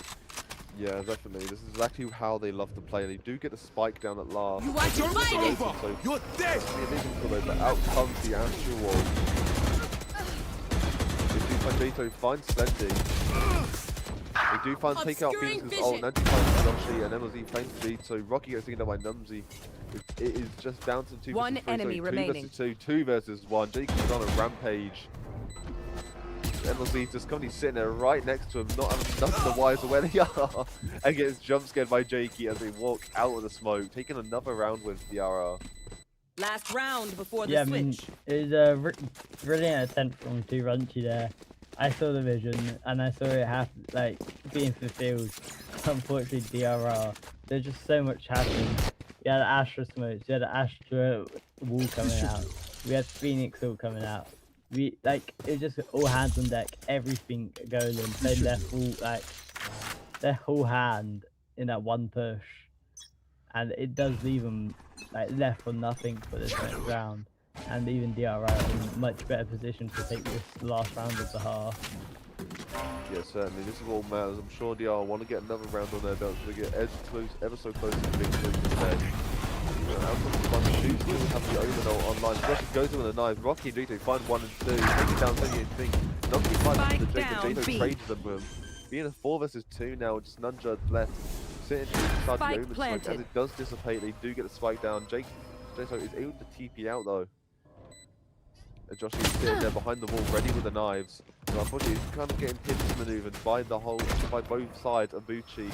Yeah, definitely. This is exactly how they love to play. They do get the spike down at last. You want to Your fight it? over. So You're dead. but out comes the Astral Wall. They do find Jito, finds Slendy. They do find take out Obscuring Phoenix's ult, vision. Nancy finds Yoshi, and MLZ finds Jito. Rocky gets taken out by Numsy. It is just down to 2 One versus 3, enemy so 2 remaining. versus 2, 2 versus 1. Jake is on a rampage. MLZ just currently sitting there right next to him, not having none of the wires of where they are, and gets jump scared by Jakey as they walk out of the smoke, taking another round with DRR. Last round before the Yeah, I mean, switch. it was a brilliant attempt from Too Runchy there. I saw the vision and I saw it happen, like being fulfilled. Unfortunately, DRR, there's just so much happening. We had Astra smokes, we had Astra wall coming out, we had Phoenix all coming out. We like it was just all hands on deck, everything going. They left all like their whole hand in that one push, and it does leave them like left for nothing for this next round. And even DRI are in much better position to take this last round of the half. Yeah, certainly. This is what matters. I'm sure DR want to get another round on their belt so they get ever so close to victory instead. Two still have the Omen online. Josh goes in with a knife. Rocky and Jito find 1 and 2. Take it down, take it think. Numpty finds the Jake and Jito trades them with him. Being a 4 versus 2 now, with just Nunja left. Sitting inside the Spike Omen smoke. planted. As it does dissipate, they do get the spike down. Jito is able to TP out though. And Josh is sitting there behind the wall, ready with the knives. So unfortunately, he's kind of getting pinch maneuvered by by both sides of Bucci.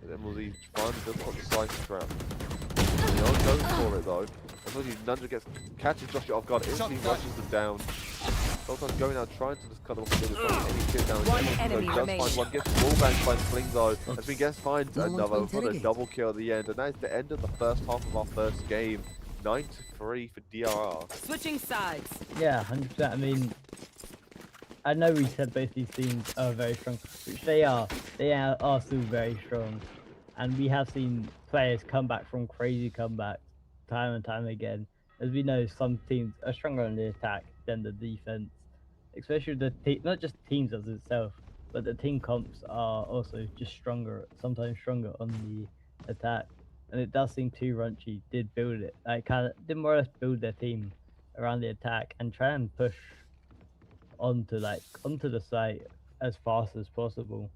And MLZ finally does put the cycle trap. He only goes for it though. Unfortunately, Nunja catches Josh off guard, instantly rushes them down. Sometimes going out trying to just cut them off the middle, any kid down. One MLZ enemy does remaining. find one, gets wall bang by Sling though. As we guess finds No one's another been for the interrogated. double kill at the end. And that is the end of the first half of our first game. 9-3 for DRR. Switching sides. Yeah, 100%. I mean, I know we said both these teams are very strong, which they are. They are still very strong. And we have seen players come back from crazy comebacks time and time again. As we know, some teams are stronger on the attack than the defense. Especially not just teams as itself, but the team comps are also just stronger, sometimes stronger on the attack. And it does seem Too Runchy did build it, like did more or less build their team around the attack and try and push onto the site as fast as possible,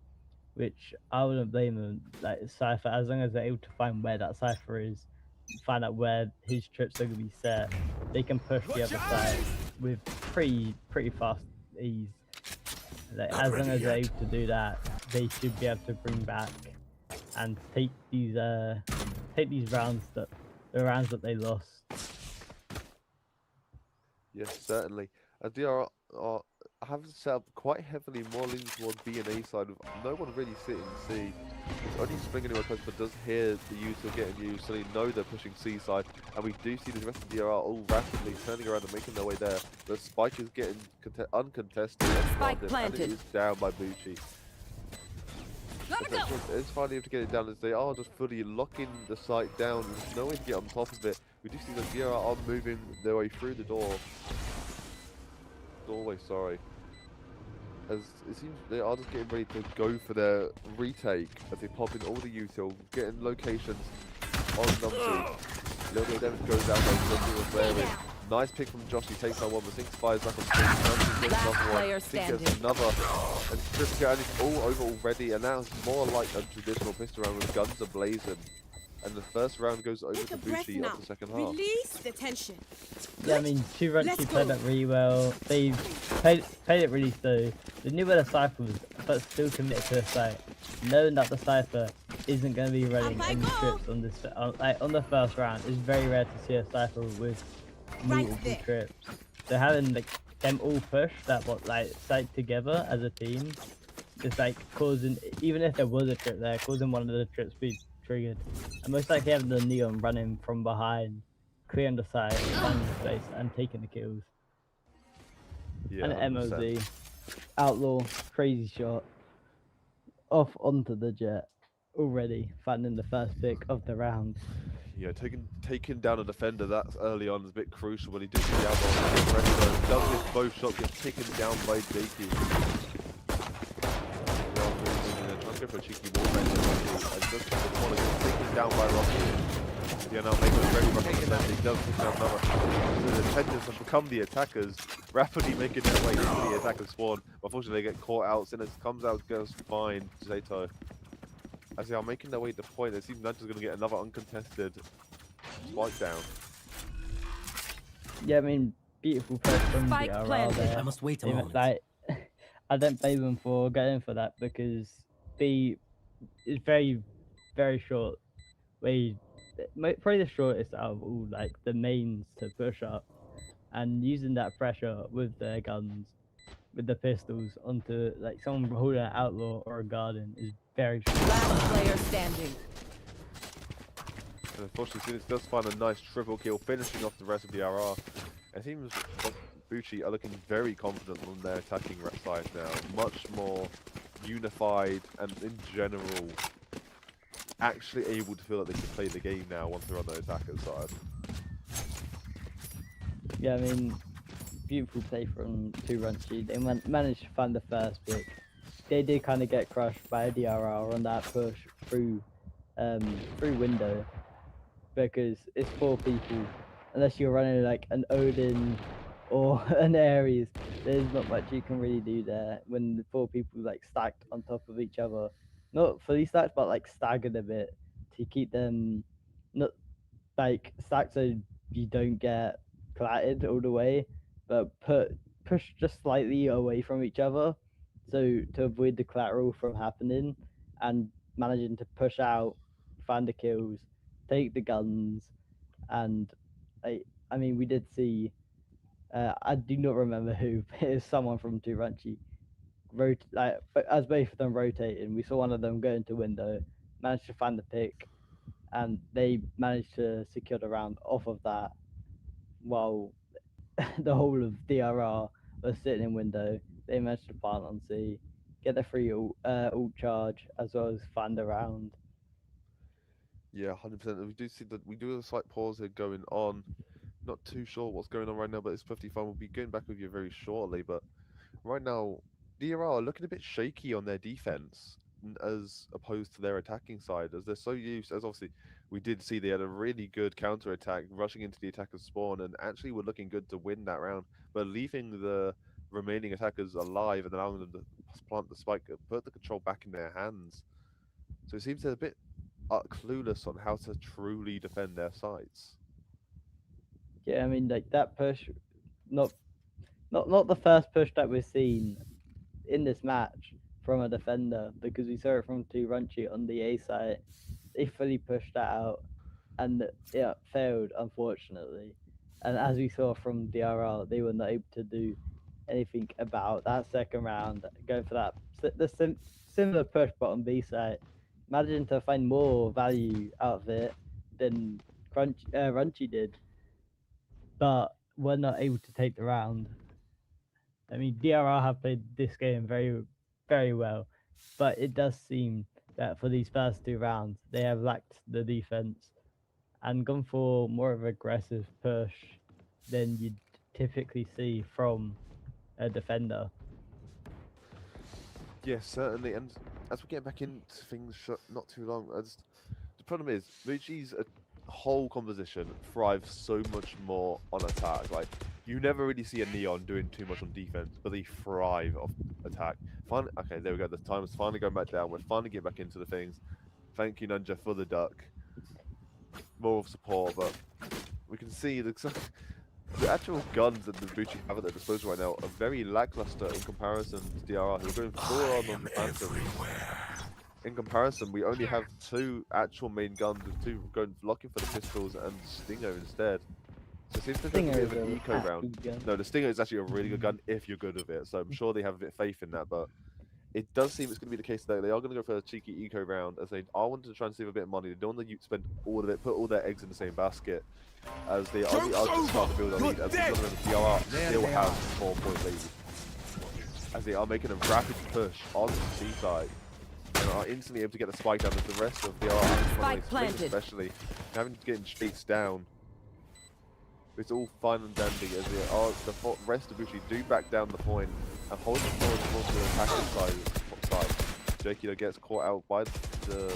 which I wouldn't blame them. Like Cypher, as long as they're able to find where that Cypher is, find out where his trips are gonna be set, they can push the other side with pretty fast ease. Like, as long as they're able to do that, they should be able to bring back and take these rounds the rounds that they lost. Yes, certainly. As DR have set up quite heavily more leaning towards B and A side with no one really sitting C. It's only Spring anywhere close, but does hear the user getting used, so they know they're pushing C side. And we do see the rest of DRR all rapidly turning around and making their way there. The spike is getting uncontested, Spike and it planted. is down by Bucci. Gotta go. It's finally able to get it down as they are just fully locking the site down. There's no way to get on top of it. We do see that DRR are moving their way through the doorway, sorry. As it seems they are just getting ready to go for their retake as they pop in all the util, getting locations on number 2. A little bit of damage goes down by nice pick from Josh, he takes that one, but Sink fires back on 3. Last player Sink gets standing. another, and Trippica, and it's all over already, and now it's more like a traditional pistol round with guns ablazing. And the first round goes over Take to a breath Bucci now. of the second half. Release the tension. Yeah, I mean, two runs Let's played go. that really well. They played it really slow. They knew where the Cypher was, but still committed to the site, knowing that the Cypher isn't going to be running Up I any go. trips on this. On the first round, it's very rare to see a Cypher with Right multiple there. trips. So having like them all push that site together as a team is like causing, even if there was a trip there, causing one of the trips to be triggered. And most likely having the Neon running from behind, clearing the site, finding the space, and taking the kills. Yeah, And 100%. MOZ, Outlaw, crazy shot, off onto the jet, already finding the first pick of the round. Yeah, taking down a defender that early on is a bit crucial when he does the outbound. Does miss both shots, gets taken down by Jakey. Trying to go for a cheeky wall and just the corner gets taken down by Rocky. Yeah, now Mako is very Rocky defender. He does pick down another. The defenders have become the attackers, rapidly making their way into the attacker spawn. Unfortunately, they get caught out. Sinners comes out, goes fine. Zato. As they are making their way to the point, it seems Nudge is going to get another uncontested spike down. Yeah, I mean, beautiful push from Spike DRL planted. there. I must wait a Even, moment. like, I don't blame them for going for that because B is very, very short. Probably the shortest out of all like the mains to push up, and using that pressure with their guns, with the pistols onto like someone holding an outlaw or a garden is very short. Last player standing. And unfortunately, Phoenix does find a nice triple kill, finishing off the rest of the RR. It seems like Bucci are looking very confident on their attacking side now, much more unified and in general actually able to feel that they can play the game now once they're on the attacker side. Yeah, I mean, beautiful play from Two Runchy. They managed to find the first pick. They did kind of get crushed by a DRR on that push through window because it's 4 people. Unless you're running like an Odin or an Ares, there's not much you can really do there when the 4 people like stacked on top of each other. Not fully stacked, but like staggered a bit to keep them not like stacked so you don't get clatted all the way, but push just slightly away from each other, so to avoid the collateral from happening, and managing to push out, find the kills, take the guns, and I mean we did see. I do not remember who, but it was someone from Turanchi. As both of them rotating, we saw one of them go into window, managed to find the pick, and they managed to secure the round off of that, while the whole of DRR was sitting in window. They managed to plant on C, get the free ult charge, as well as find the round. Yeah, 100%. We do see that we do have a slight pause here going on. Not too sure what's going on right now, but it's perfectly fine. We'll be getting back with you very shortly. But right now, DRR are looking a bit shaky on their defense as opposed to their attacking side, as they're so used. As obviously, we did see they had a really good counter attack, rushing into the attacker's spawn, and actually were looking good to win that round. But leaving the remaining attackers alive and allowing them to plant the spike, put the control back in their hands. So it seems they're a bit clueless on how to truly defend their sites. Yeah, I mean like that push, not the first push that we've seen in this match from a defender, because we saw it from Turanchi on the A side. They fully pushed that out, and it failed unfortunately. And as we saw from DRL, they were not able to do anything about that second round, going for that similar push but on B side, managing to find more value out of it than Runchy did, but were not able to take the round. I mean, DRR have played this game very, very well, but it does seem that for these first 2 rounds they have lacked the defense and gone for more of an aggressive push than you'd typically see from a defender. Yes, certainly. And as we get back into things not too long, the problem is Muji's whole composition thrives so much more on attack. Like, you never really see a Neon doing too much on defense, but they thrive off attack. Okay, there we go. The time is finally going back down. We're finally getting back into the things. Thank you, Ninja, for the duck. More of support, but we can see the actual guns that the Bucci have at their disposal right now are very lackluster in comparison to DRR, who are going full on the Phantom. In comparison, we only have 2 actual main guns, with 2 going locking for the pistols and Stinger instead. So it seems to be a bit of an eco round. No, the Stinger is actually a really good gun if you're good with it, so I'm sure they have a bit of faith in that, but it does seem it's going to be the case that they are going to go for a cheeky eco round, as they are wanting to try and save a bit of money. They don't want to spend all of it, put all their eggs in the same basket, as they are just starting to build a lead, as the DRR still have 4-point lead. As they are making a rapid push on the C side, and are instantly able to get the spike down, as the rest of the DRR, especially, having to get chased down. It's all fine and dandy as the rest of Bucci do back down the point and hold the forward towards the attacking side. Jakey gets caught out by the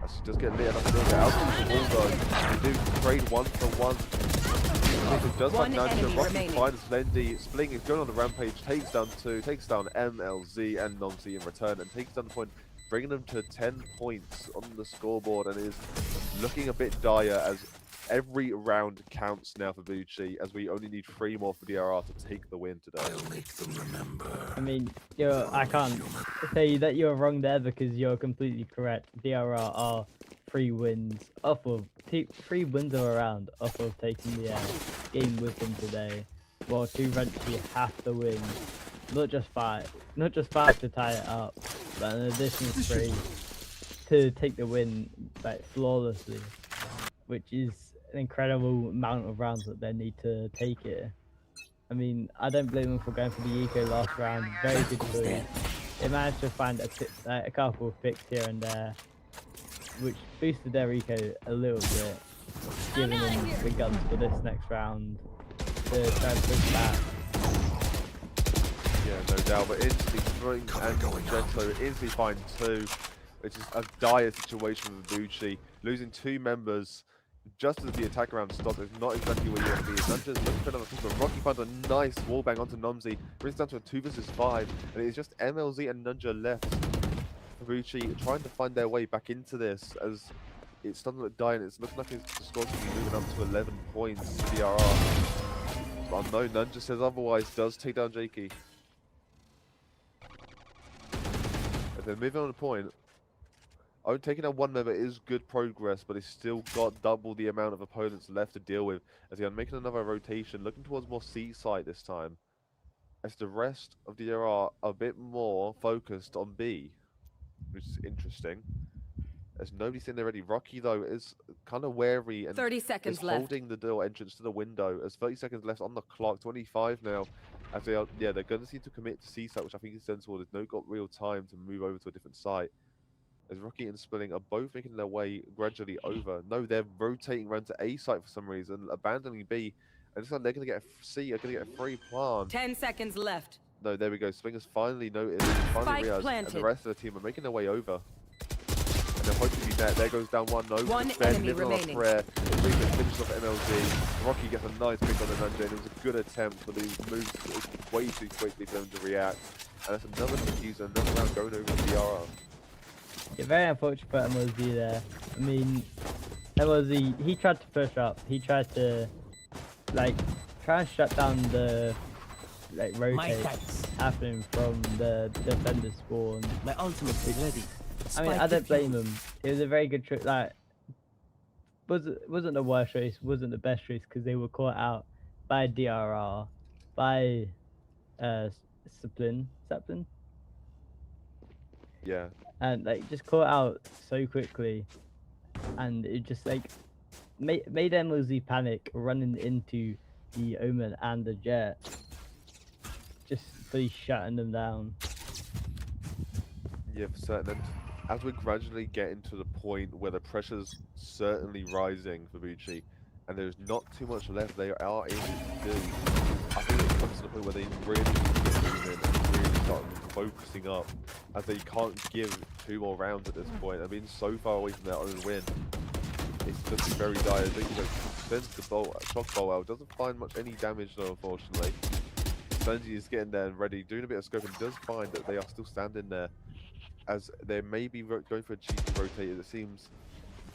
as she does get lit up a little bit out of the wall though. They do trade 1-for-1. It does find Ninja. Rocky finds Lendy. Spling is going on the rampage, takes down 2, takes down MLZ and Nomzy in return, and takes down the point, bringing them to 10 points on the scoreboard, and is looking a bit dire as every round counts now for Bucci, as we only need 3 more for DRR to take the win today. I'll make them remember. I mean, I can't say that you're wrong there, because you're completely correct. DRR are 3 wins off of 3 wins of a round off of taking the game with them today. While 2 eventually have to win, not just 5 to tie it up, but an additional 3 to take the win like flawlessly, which is an incredible amount of rounds that they need to take it. I mean, I don't blame them for going for the eco last round. Very good choice. They managed to find a couple of picks here and there, which boosted their eco a little bit, giving them the guns for this next round to try and push back. Yeah, no doubt, but instantly Spring and Gento instantly find 2, which is a dire situation for Bucci. Losing 2 members just as the attack round stopped is not exactly where you want to be. Ninja's looking for another pick, but Rocky finds a nice wallbang onto Nomzy, brings it down to a 2 versus 5, and it's just MLZ and Ninja left. Bucci trying to find their way back into this, as it's starting to look dire, and it's looking like the score's going to be moving up to 11 points to DRR. But no, Ninja says otherwise, does take down Jakey. And then moving on to point, taking out 1 member is good progress, but he's still got double the amount of opponents left to deal with, as he are making another rotation, looking towards more C side this time, as the rest of the DRR are a bit more focused on B, which is interesting, as nobody's in there already. Rocky, though, is kind of wary and 30 seconds is left. holding the door entrance to the window, as 30 seconds left on the clock, 25 now, as they are, they're going to need to commit to C site, which I think is sensible. There's no got real time to move over to a different site, as Rocky and Spilling are both making their way gradually over. No, they're rotating around to A site for some reason, abandoning B, and this time they're going to get a C, they're going to get a free plant. 10 seconds left. No, there we go. Splinger's finally noticed, finally realized, and the rest of the team are making their way over. And then hopefully there goes down 1. No, 1 Ben enemy living on a remaining. prayer. Finishes off MLZ. Rocky gets a nice pick on the Ninja, and it was a good attempt, but he moves way too quickly for them to react. And that's another diffuser, another round going over the DRR. Yeah, very unfortunate for MLZ there. I mean, MLZ, he tried to push up. He tried to, try and shut down the, rotate happening from the defender spawn. My ultimate is ready. I mean, I don't blame him. It was a very good choice. Wasn't the worst choice, wasn't the best choice, because they were caught out by DRR, by Zeppelin. Yeah. And just caught out so quickly, and it just made MLZ panic, running into the Omen and the Jet, just fully shutting them down. Yeah, for certain. And as we're gradually getting to the point where the pressure's certainly rising for Bucci, and there's not too much left they are able to do, I think it comes to the point where they really need to get moving and really start focusing up, as they can't give 2 more rounds at this point. I mean, so far away from their own win. It's looking very dire. They sends the bolt, shock bolt out. Doesn't find much any damage though, unfortunately. Slendy is getting there and ready, doing a bit of scope, and does find that they are still standing there, as they may be going for a cheeky rotator. It seems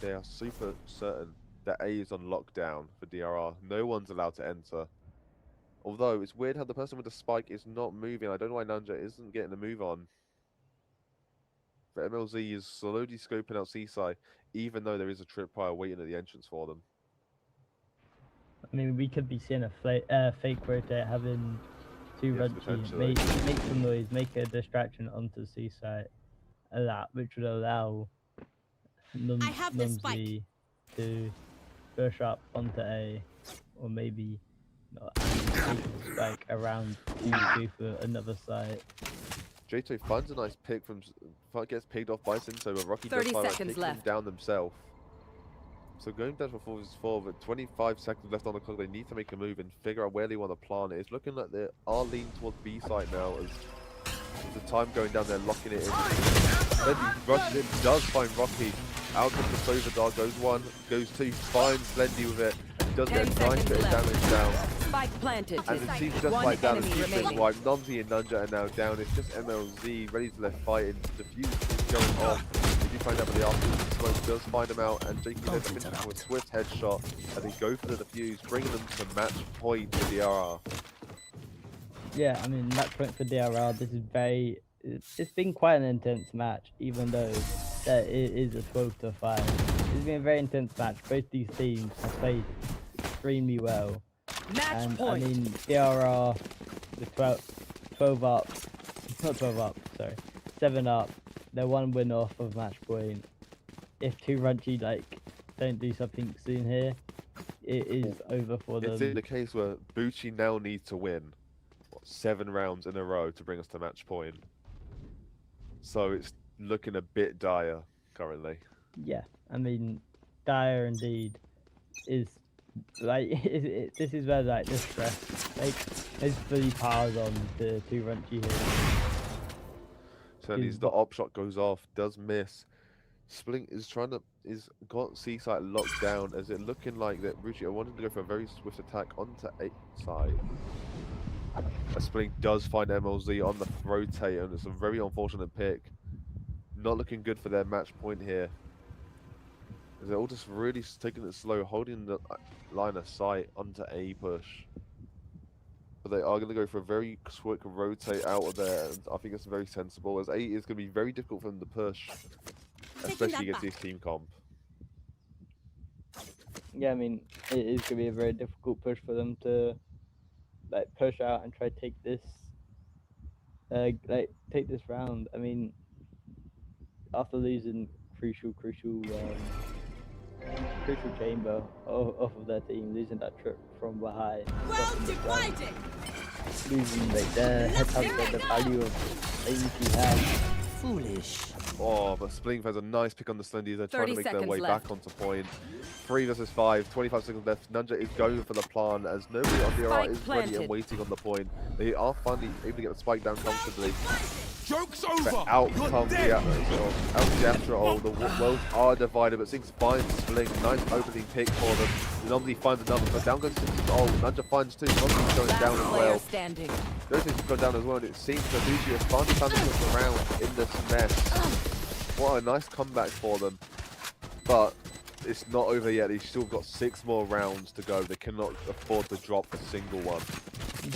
they are super certain that A is on lockdown for DRR. No one's allowed to enter. Although it's weird how the person with the spike is not moving. I don't know why Nanja isn't getting a move on. But MLZ is slowly scoping out Seaside, even though there is a tripwire waiting at the entrance for them. I mean, we could be seeing a fake rotate, having 2 Yes, Runchy potentially. make some noise, make a distraction onto Seaside, which would allow I have the spike. Numsy to push up onto A, or maybe not, take the spike around to go for another site. Jato finds a nice pick from, gets picked off by Sinto, but Rocky does 30 find seconds taking him left. down themselves. So going down for 4 vs 4, with 25 seconds left on the clock, they need to make a move and figure out where they want to plant it. It's looking like they are leaning towards B site now, as the time going down there, locking it in. Then he rushes in, does find Rocky. Out comes the Sova Dart, goes 1, goes 2, finds Slendy with it, and does get 10 a nice seconds bit of left. damage down. Spike planted. And it seems just One like that, enemy the team's been remaining. wiped. Nomsy and Nanja are now down. It's just MLZ ready to left fighting. The fuse is going off. If you find out where the afterwards, Smoke does find him out, and JQ then finishes him with a swift headshot as they go for the defuse, bringing them to match point for DRR. Yeah, I mean, match point for DRR. This is very. It's been quite an intense match, even though that it is a 12-5. It's been a very intense match. Both these teams have played extremely well. Match And point. I mean, DRR, the 12 up, not 12 up, sorry, 7 up. They're 1 win off of match point. If 2 Runchy don't do something soon here, it is over for them. It's in the case where Bucci now needs to win 7 rounds in a row to bring us to match point. So it's looking a bit dire currently. Yeah, I mean, dire indeed is this is where the stress is fully piles on the 2 Runchy here. So the op shot goes off, does miss. Splink is got Seaside locked down, as it looking like that Bucci wanted to go for a very swift attack onto A side. Splink does find MLZ on the rotate, and it's a very unfortunate pick. Not looking good for their match point here. As they're all just really taking it slow, holding the line of sight onto A push. But they are going to go for a very quick rotate out of there, and I think it's very sensible, as A is going to be very difficult for them to push, especially against this team comp. Yeah, I mean, it is going to be a very difficult push for them to push out and try to take this take this round. I mean, after losing crucial chamber off of their team, losing that trip from behind, Well divided. losing their headhunter, the value of AET have. Foolish. Oh, but Splink has a nice pick on the Slendies. They're trying to 30 make their seconds way left. back onto point. 3 vs 5, 25 seconds left. Nanja is going for the plan, as nobody on DRR Spike is ready planted. and waiting on the point. They are finally able to get the spike down comfortably. Joke's But over. out You're comes the dead. After all, the worlds are divided, but Six finds Splink. Nice opening pick for them. Nomsy finds another, but down goes Six. Oh, Nanja finds 2. Nomsy's going down as Last player well. standing. Joseph's gone down as well, and it seems that Bucci has finally found themselves around in this mess. What a nice comeback for them. But it's not over yet. They've still got 6 more rounds to go. They cannot afford to drop a single one.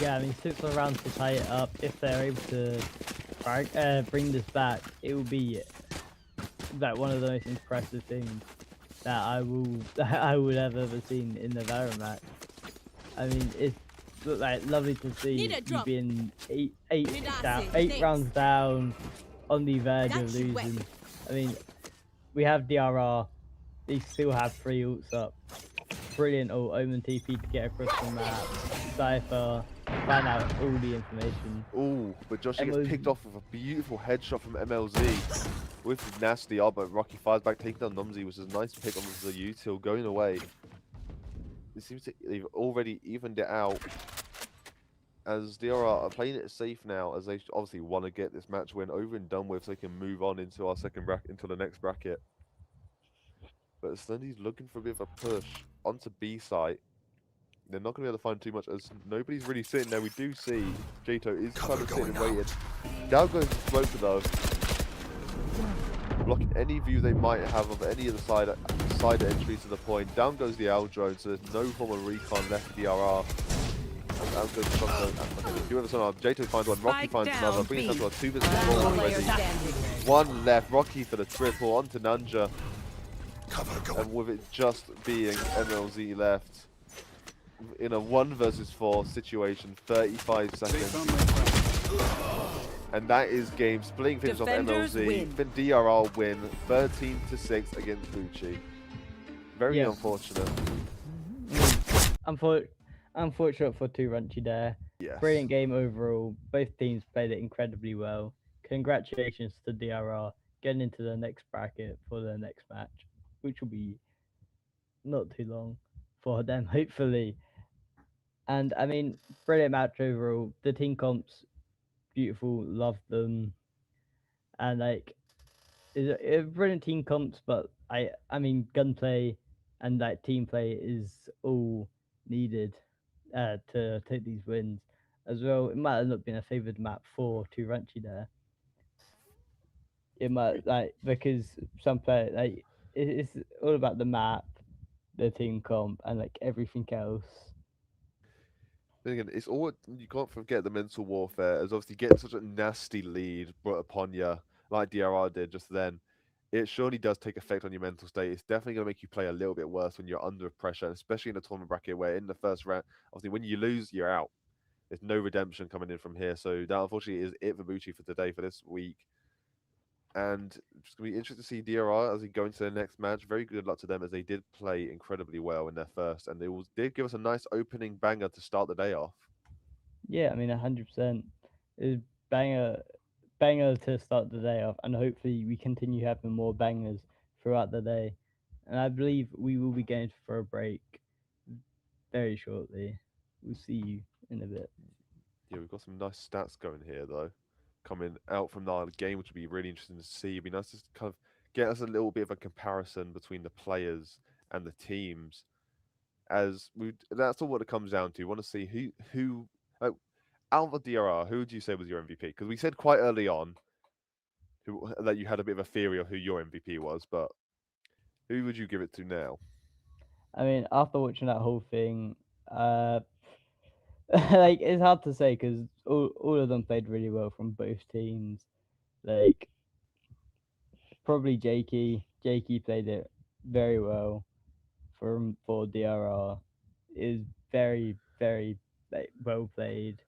Yeah, I mean, 6 more rounds to tie it up. If they're able to bring this back, it will be one of the most impressive things that I would have ever seen in the Valorant match. I mean, it's lovely to see Need a you drop. being Need assist. 8 rounds down, on the verge of That's wet. losing. I mean, we have DRR. They still have 3 ults up. Brilliant ult. Omen TP to get across the map. Cypher find out all the information. Ooh, but Josh gets MLZ. picked off with a beautiful headshot from MLZ. With nasty up, but Rocky fires back, taking down Nomzy, which is a nice pick on the util, going away. It seems to they've already evened it out. As DRR are playing it safe now, as they obviously want to get this match win over and done with, so they can move on into our second bracket, into the next bracket. But Slendy's looking for a bit of a push onto B site. They're not going to be able to find too much, as nobody's really sitting there. We do see Jato is kind of sitting and waiting. Down goes the smoke though, blocking any view they might have of any of the side entries to the point. Down goes the L drone, so there's no form of recon left for DRR. And down goes the shotgun. Okay, they do have a son. Jato finds one, Rocky Spike finds down, another, bringing us B. to our 2 versus 4 Player already. standing. One left, Rocky for the triple onto Nanja, Cover going. and with it just being MLZ left in a 1 versus 4 situation, 35 They seconds. found my friend. And that is game splitting finish off Defenders MLZ. win. Then DRR win 13-6 against Bucci. Very Yes. unfortunate. Unfortunate for Turanchi there. Yes. Brilliant game overall. Both teams played it incredibly well. Congratulations to DRR getting into the next bracket for the next match, which will be not too long for them, hopefully. And I mean, brilliant match overall. The team comps, beautiful, love them. And like, it's brilliant team comps, but I mean, gunplay and like team play is all needed to take these wins as well. It might have not been a favored map for Turanchi there. It might like because some player like it's all about the map, the team comp, and like everything else. Then again, it's all you can't forget the mental warfare. As obviously getting such a nasty lead brought upon you, like DRR did just then. It surely does take effect on your mental state. It's definitely going to make you play a little bit worse when you're under pressure, and especially in a tournament bracket where in the first round, obviously when you lose, you're out. There's no redemption coming in from here. So that unfortunately is it for Bucci for today, for this week. And it's going to be interesting to see DRR as they go into the next match. Very good luck to them, as they did play incredibly well in their first, and they did give us a nice opening banger to start the day off. Yeah, I mean 100%. Is banger to start the day off, and hopefully we continue having more bangers throughout the day. And I believe we will be going for a break very shortly. We'll see you in a bit. Yeah, we've got some nice stats going here, though, coming out from the game, which would be really interesting to see. It'd be nice to kind of get us a little bit of a comparison between the players and the teams, as that's all what it comes down to. We want to see who out of the DRR, who would you say was your MVP? Because we said quite early on that you had a bit of a theory of who your MVP was, but who would you give it to now? I mean, after watching that whole thing, like it's hard to say because all of them played really well from both teams. Like probably Jakey. Jakey played it very well for DRR. Is very like, well played.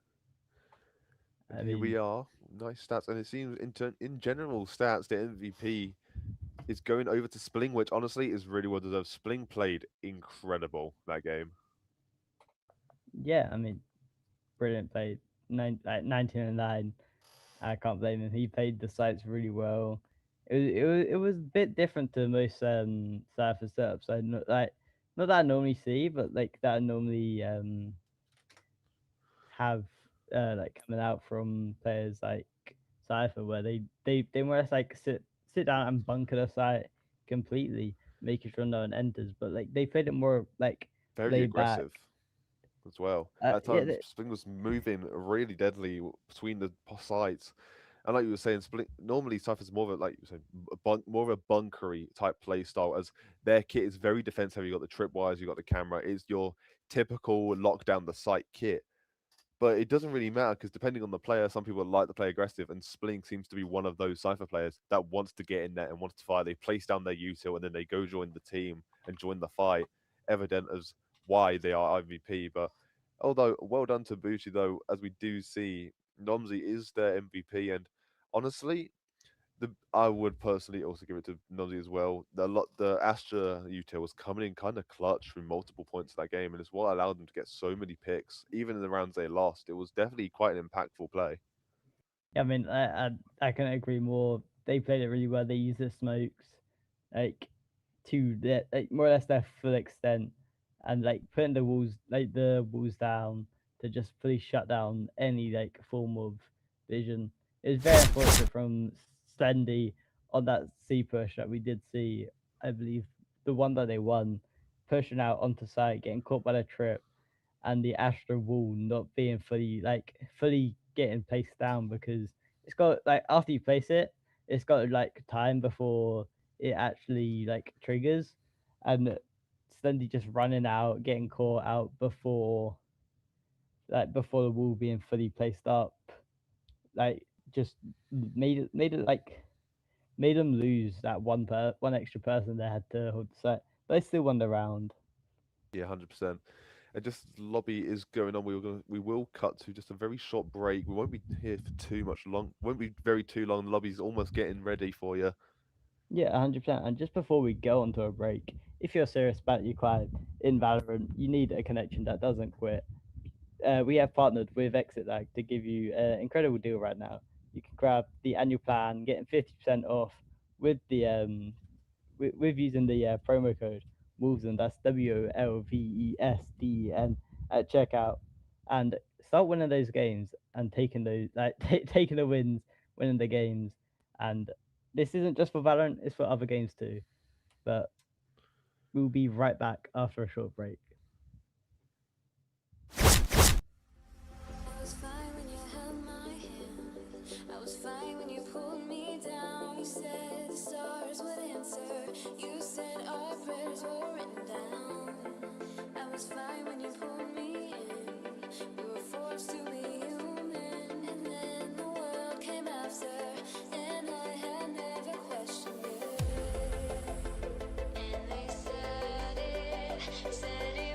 I Here we mean, are, nice stats, and it seems in general stats the MVP is going over to Spling, which honestly is really well deserved. Spling played incredible that game. yeah, I mean, brilliant play. 19 and 9. I can't blame him. He played the sites really well. It was a bit different to most Cypher setups. Not that I normally see, but like that I normally have like coming out from players like Cypher, where they more or less like sit down and bunker the site completely, making sure no one enters. But like they played it more like Very laid back. aggressive as well. Uh, At yeah, times, they- Spling was moving really deadly between the sides. And like you were saying, Spling normally Cypher's more of a, like you said, more of a bunkery type play style, as their kit is very defense heavy. You got the tripwires, you got the camera. It's your typical lock down the site kit. But it doesn't really matter, because depending on the player, some people like to play aggressive, and Spling seems to be one of those Cypher players that wants to get in there and wants to fight. They place down their util and then they go join the team and join the fight, evident as why they are MVP. But although well done to Bucci, though, as we do see Nomzy is their MVP, and honestly, I would personally also give it to Nozzy as well. The Astra util was coming in kind of clutch through multiple points of that game, and it's what allowed them to get so many picks, even in the rounds they lost. It was definitely quite an impactful play. I mean, I couldn't agree more. They played it really well. They used the smokes, like to their like more or less their full extent, and like putting the walls down to just fully shut down any like form of vision. It was very unfortunate from Slendy on that C push that we did see. I believe the one that they won, pushing out onto site, getting caught by the trip, and the Astra wall not being fully getting placed down because it's got like after you place it, it's got like time before it actually like triggers, and Slendy just running out, getting caught out before the wall being fully placed up, like just made them lose that one extra person they had to hold the set, but they still won the round. Yeah, 100%. And just lobby is going on. We will cut to just a very short break. We won't be here for too much long. Won't be very too long. The lobby's almost getting ready for you. Yeah, 100%. And just before we go onto a break, if you're serious about your climb in Valorant, you need a connection that doesn't quit. We have partnered with Exit Lag to give you an incredible deal right now. You can grab the annual plan, getting 50% off with the with using the promo code Wolvesden. That's WOLVESDEN at checkout, and start winning those games and taking those taking the wins, winning the games. And this isn't just for Valorant; it's for other games too. But we'll be right back after a short break. I was fine when you held my hand. I was fine when you pulled me down. You said the stars would answer. You said our prayers were written down. I was fine when you pulled me in. We were forced to be human. And then the world came after. And I had never questioned it. And they said it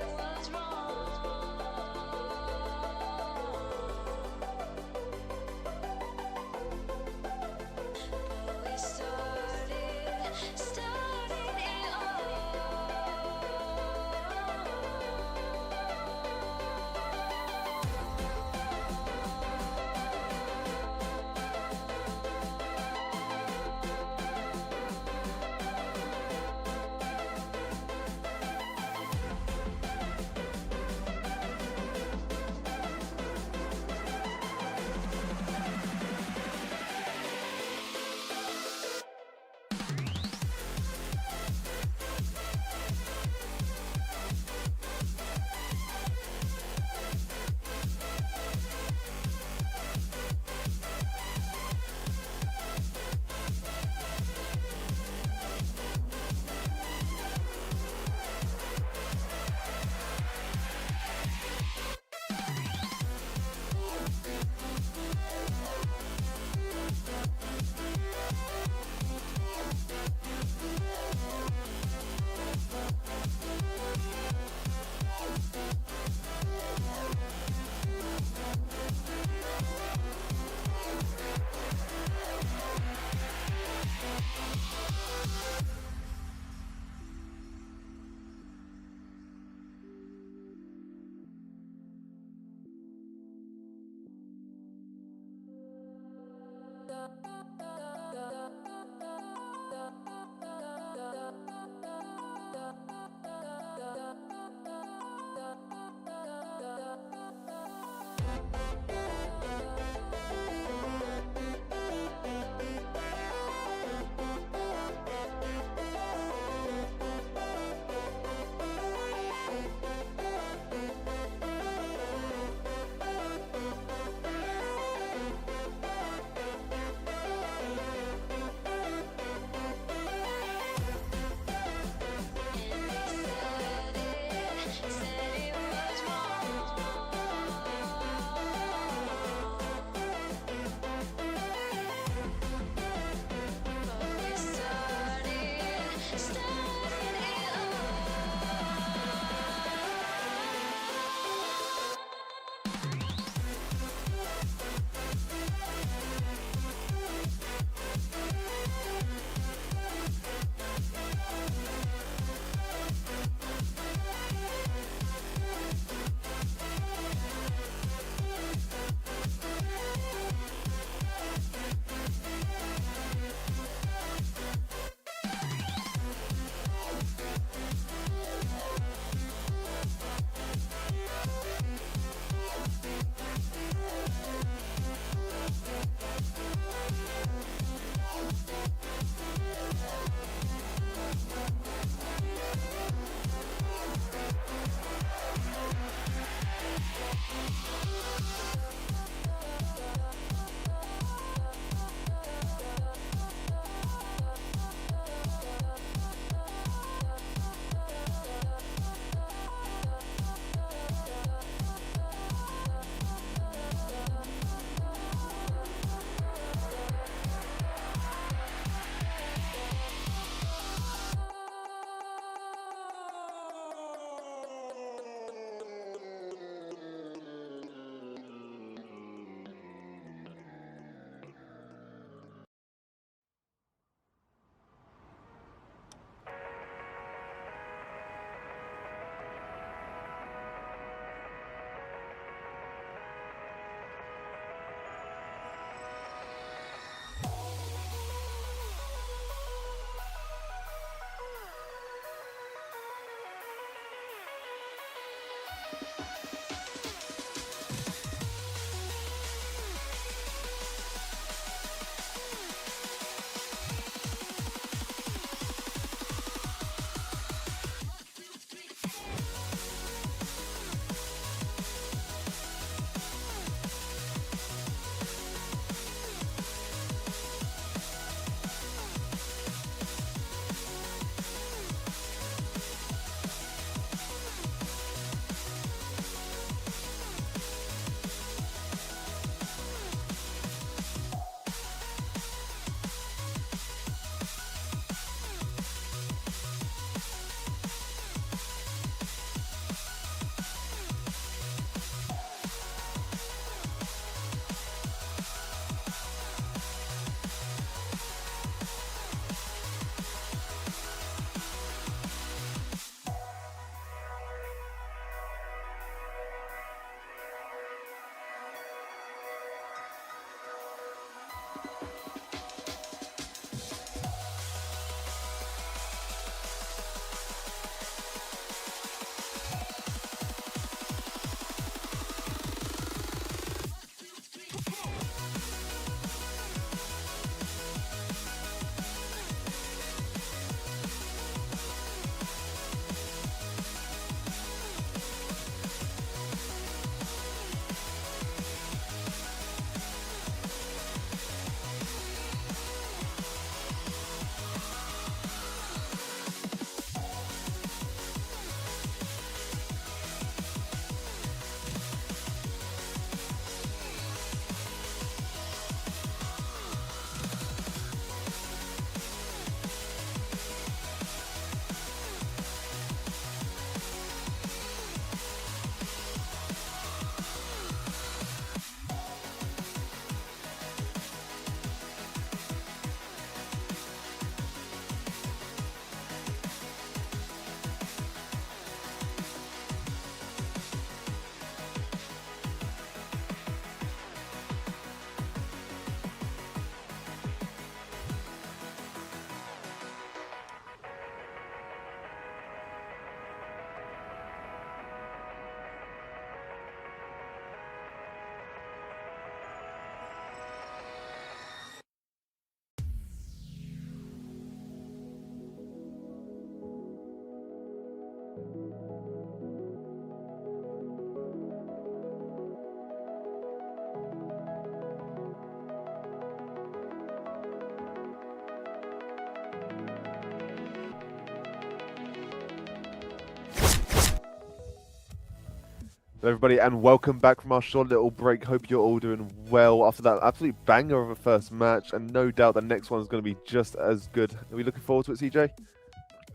Hello everybody, and welcome back from our short little break. Hope you're all doing well after that absolute banger of a first match, and no doubt the next one's going to be just as good. Are we looking forward to it, CJ?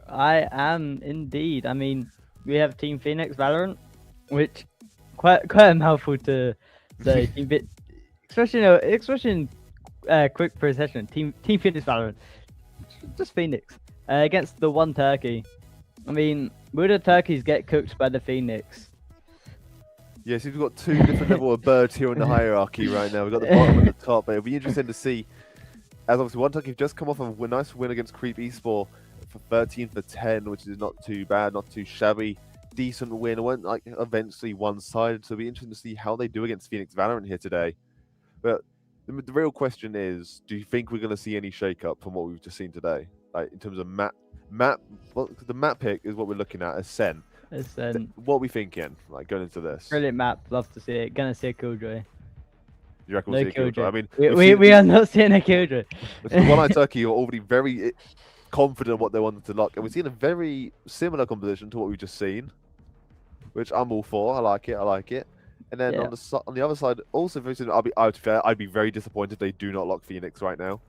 I am indeed. I mean, we have Team Phoenix Valorant, which quite a mouthful to say. especially in quick precision. Team Phoenix Valorant, just Phoenix against the one Turkey. I mean, will the Turkeys get cooked by the Phoenix? Yes, we've got two different level of birds here in the hierarchy right now. We've got the bottom and the top. But it'll be interesting to see, as obviously one Turkey just come off of a nice win against Creep Esport for 13 for 10, which is not too bad, not too shabby. Decent win. It went like eventually one-sided, so it'll be interesting to see how they do against Phoenix Valorant here today. But the real question is, do you think we're going to see any shake-up from what we've just seen today? Like in terms of map, well, the map pick is what we're looking at as Sen. What are we thinking, like going into this? Brilliant map. Love to see it. Gonna see a Killjoy. You reckon we'll see a Killjoy? I mean, we are not seeing a Killjoy. The One-Eye Turkey are already very confident in what they wanted to lock, and we've seen a very similar composition to what we've just seen, which I'm all for. I like it. And then on the other side, also very similar. I'd be very disappointed if they do not lock Phoenix right now.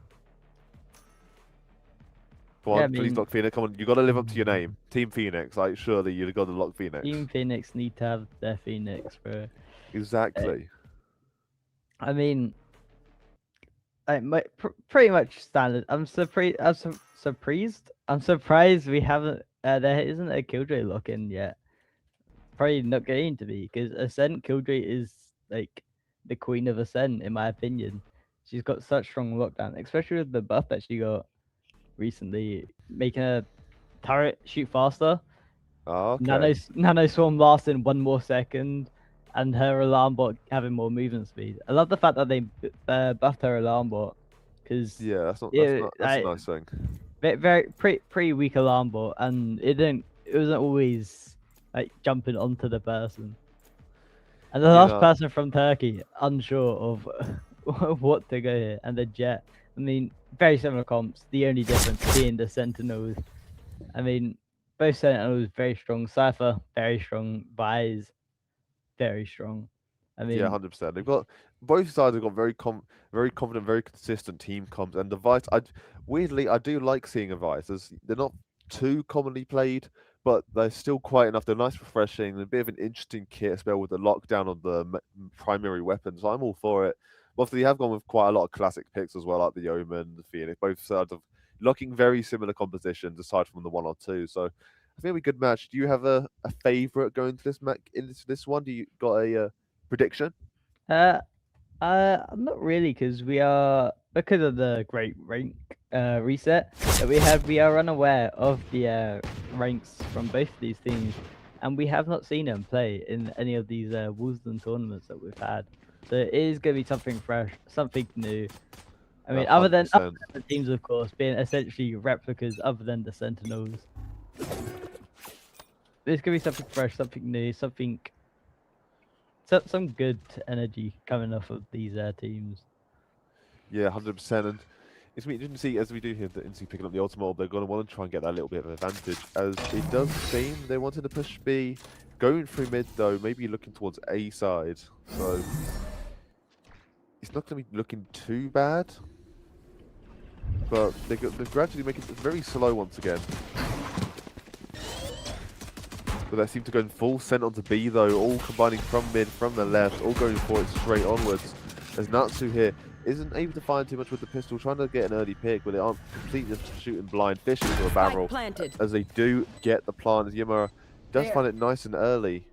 Come on, please lock Phoenix. Come on, you got to live up to your name. Team Phoenix. Like, surely you've got to lock Phoenix. Team Phoenix need to have their Phoenix, bro. Exactly. I mean, pretty much standard. I'm surprised. I'm surprised we haven't. There isn't a Killjoy lock-in yet. Probably not going to be, because Ascent Killjoy is like the queen of Ascent, in my opinion. She's got such strong lockdown, especially with the buff that she got recently, making a turret shoot faster. Oh, okay. Nano Swarm lasting 1 more second, and her alarm bot having more movement speed. I love the fact that they buffed her alarm bot, because that's a nice thing. Very pretty weak alarm bot, and it wasn't always like jumping onto the person. And the last person from Turkey unsure of what to go here, and the Jet. I mean, very similar comps. The only difference being the Sentinels. I mean, both Sentinels very strong. Cypher very strong. Vise very strong. I mean, 100%. They've got both sides have got very confident, very consistent team comps. And the Vice, weirdly, I do like seeing a Vice. They're not too commonly played, but they're still quite enough. They're nice, refreshing, a bit of an interesting kit spell with the lockdown of the primary weapons. So I'm all for it. Obviously, they have gone with quite a lot of classic picks as well, like the Omen, the Phoenix. Both sides of looking very similar compositions, aside from the 1 or 2. So I think it'll be a good match. Do you have a favorite going to this match? Into this one, do you got a prediction? not really, because because of the great rank reset that we are unaware of the ranks from both of these teams, and we have not seen them play in any of these Wolselden tournaments that we've had. So it is going to be something fresh, something new. I mean, other than the teams, of course, being essentially replicas other than the Sentinels. There's going to be something fresh, something new, some good energy coming off of these teams. Yeah, 100%. And it's going to be interesting to see, as we do here, the NC picking up the ultimate orb, they're going to want to try and get that little bit of advantage, as it does seem they wanted to push B. Going through mid, though, maybe looking towards A side. So it's not going to be looking too bad. But they're gradually making it very slow once again. But they seem to go in full sent onto B, though, all combining from mid, from the left, all going for it straight onwards. As Natsu here isn't able to find too much with the pistol, trying to get an early pick, but they aren't completely just shooting blind fish into a barrel. As they do get the plant, as Yamura does find it nice and early.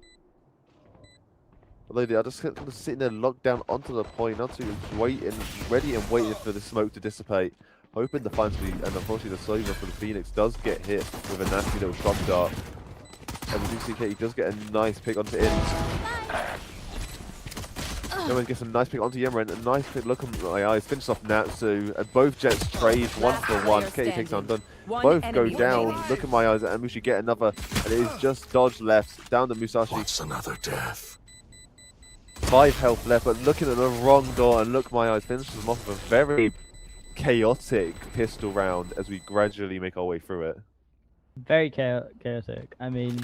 Although they are just kind of sitting there locked down onto the point, Natsu is waiting, ready and waiting for the smoke to dissipate. Hoping to find somebody, and unfortunately the Sova for the Phoenix does get hit with a nasty little shock dart. And we do see Katie does get a nice pick onto Inns. Yamura gets a nice pick onto Yamura, and a nice pick, look at my eyes, finishes off Natsu, and both Jets trade 1 for 1. Katie takes undone. Both go down, look at my eyes, and Mushi get another, and it is just dodge left, down to Musashi. What's another death? 5 health left, but looking at the wrong door, and look my eyes, finishes them off with a very chaotic pistol round as we gradually make our way through it. Very chaotic. I mean,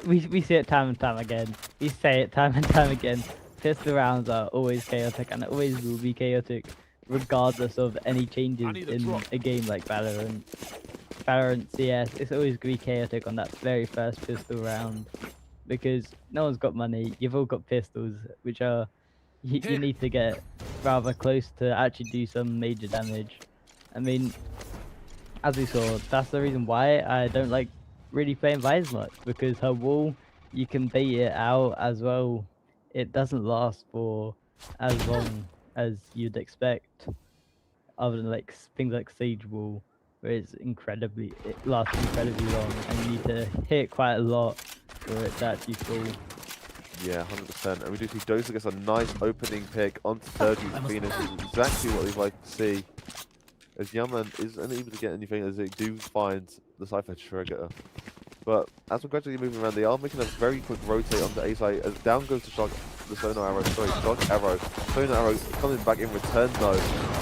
we see it time and time again. We say it time and time again. Pistol rounds are always chaotic and always will be chaotic, regardless of any changes in a game like Valorant. Valorant CS, it's always gonna be chaotic on that very first pistol round, because no one's got money. You've all got pistols, which are you need to get rather close to actually do some major damage. I mean, as we saw, that's the reason why I don't like really playing Vi as much, because her wall, you can bait it out as well. It doesn't last for as long as you'd expect, other than like things like Sage wall, where it lasts incredibly long, and you need to hit quite a lot for it to actually fall. Yeah, 100%. And we do see Dosa gets a nice opening pick onto Turkey's Phoenix, which is exactly what we'd like to see. As Yaman isn't able to get anything as they do find the Cypher trigger. But as we're gradually moving around, they are making a very quick rotate onto A side as down goes the Sonar Arrow. Sorry, Shock Arrow. Sonar Arrow coming back in return though.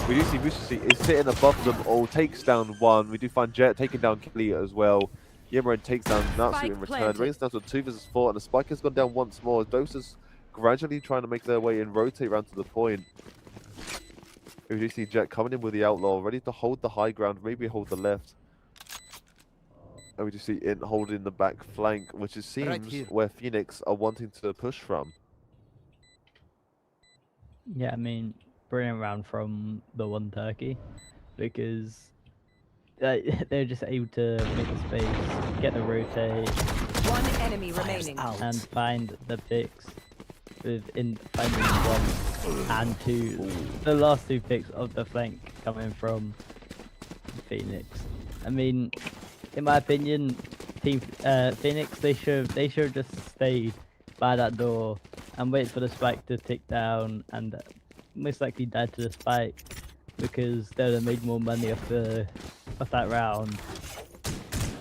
We do see Musashi is sitting above them all, takes down one. We do find Jet taking down Kelly as well. Yimmerin takes down Natsu in return, brings us down to a 2 versus 4, and the spike has gone down once more. Dosa's gradually trying to make their way and rotate around to the point. We do see Jet coming in with the Outlaw, ready to hold the high ground, maybe hold the left. And we just see Int holding the back flank, which it seems where Phoenix are wanting to push from. Yeah, I mean, brilliant round from the one Turkey, because they're just able to make the space, get the rotate, One enemy remaining. and find the picks within finding one and two. The last two picks of the flank coming from Phoenix. I mean, in my opinion, Team Phoenix, they should have just stayed by that door and wait for the spike to tick down, and most likely died to the spike, because they would have made more money off that round.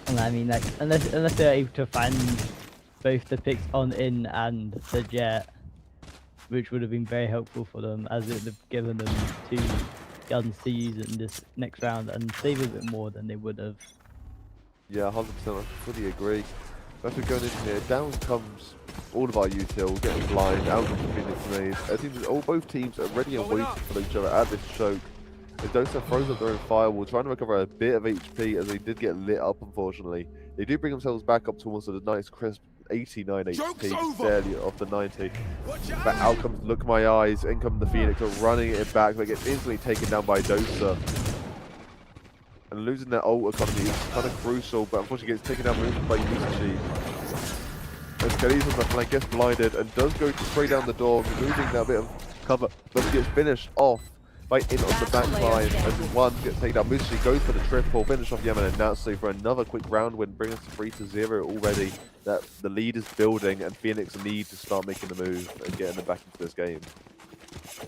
And I mean, like, unless they're able to find both the picks on In and the Jet, which would have been very helpful for them, as it would have given them 2 guns to use in this next round and save a bit more than they would have. Yeah, 100%, I fully agree. As we're going in here, down comes all of our util, getting blind, out comes the Phoenix nades. It seems both teams are ready and waiting for each other at this choke. As Dosa throws up their own firewall, trying to recover a bit of HP as they did get lit up, unfortunately. They do bring themselves back up to almost a nice crisp 89 HP, barely off the 90. But out comes Look My Eyes, in come the Phoenix, are running it back, they get instantly taken down by Dosa. And losing their ult economy is kind of crucial, but unfortunately gets taken down by Musashi. As Kelly's on the flank, gets blinded and does go straight down the door, losing that bit of cover, but he gets finished off by In on the back line as one gets taken down. Musashi goes for the triple, finish off Yaman and Natsu for another quick round win, bringing us to 3-0 already. That the lead is building and Phoenix need to start making the move and getting them back into this game.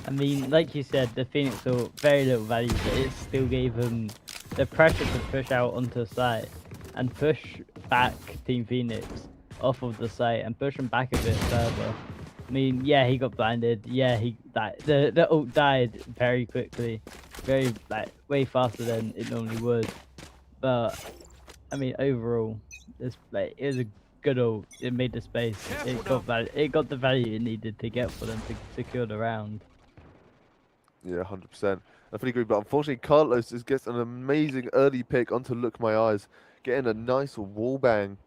I mean, like you said, the Phoenix saw very little value, but it still gave them the pressure to push out onto the site and push back Team Phoenix off of the site and push them back a bit further. I mean, yeah, he got blinded. Yeah, he died. The ult died very quickly, way faster than it normally would. But I mean, overall, it was a good ult. It made the space. It got the value it needed to get for them to secure the round. Yeah, 100%. I fully agree, but unfortunately Carlos just gets an amazing early pick onto Look My Eyes, getting a nice wall bang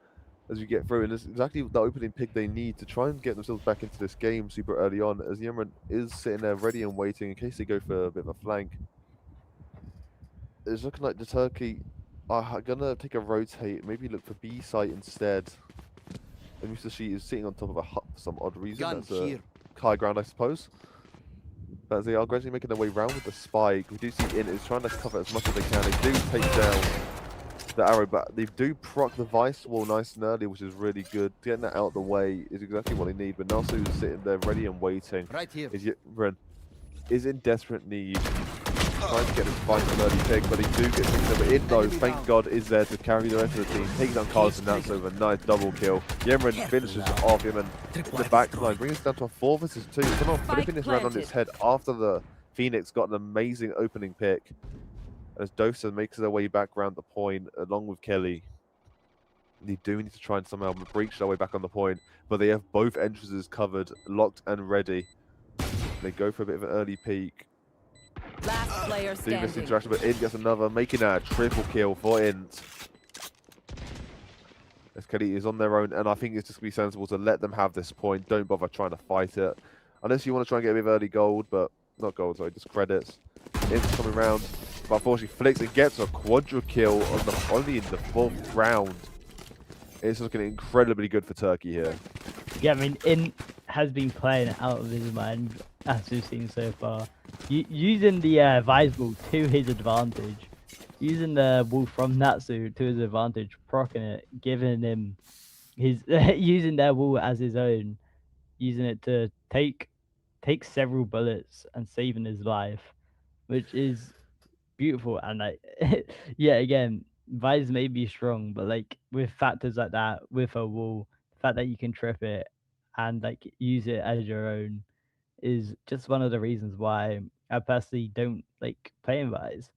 as you get through, and it's exactly the opening pick they need to try and get themselves back into this game super early on, as Yimmerin is sitting there ready and waiting in case they go for a bit of a flank. It's looking like the Turkey are gonna take a rotate, maybe look for B site instead. And Musashi is sitting on top of a hut for some odd reason. That's a high ground, I suppose. But as they are gradually making their way round with the spike, we do see In is trying to cover as much as they can. They do take down the arrow, but they do proc the Vice wall nice and early, which is really good. Getting that out of the way is exactly what they need. But Nasu is sitting there ready and waiting. Right here. Is in desperate need. Trying to get this fight an early pick, but they do get things over. In though, thank God, is there to carry the rest of the team. Takes down Carlos and Natsu with a nice double kill. Yimmerin finishes off Yimmerin in the back line, bringing us down to a 4 versus 2. Somehow flipping this round on its head after the Phoenix got an amazing opening pick. As Dosa makes their way back around the point, along with Kelly. They do need to try and somehow breach their way back on the point, but they have both entrances covered, locked and ready. They go for a bit of an early peek. Last player Do miss standing. interaction, but Int gets another, making that a triple kill for Int. As Kelly is on their own, and I think it's just going to be sensible to let them have this point. Don't bother trying to fight it. Unless you want to try and get a bit of early gold, but not gold, sorry, just credits. Int's coming round, but unfortunately Flix and gets a quadra kill on only in the 4th round. It's looking incredibly good for Turkey here. Yeah, I mean, Int has been playing it out of his mind, as we've seen so far. Using the Vise Wall to his advantage. Using the wall from Natsu to his advantage, proccing it, giving him his... using their wall as his own. Using it to take several bullets and saving his life. Which is beautiful. And, like, yeah, again, Vise may be strong, but, like, with factors like that, with a wall, the fact that you can trip it and, like, use it as your own is just one of the reasons why I personally don't like playing Vise,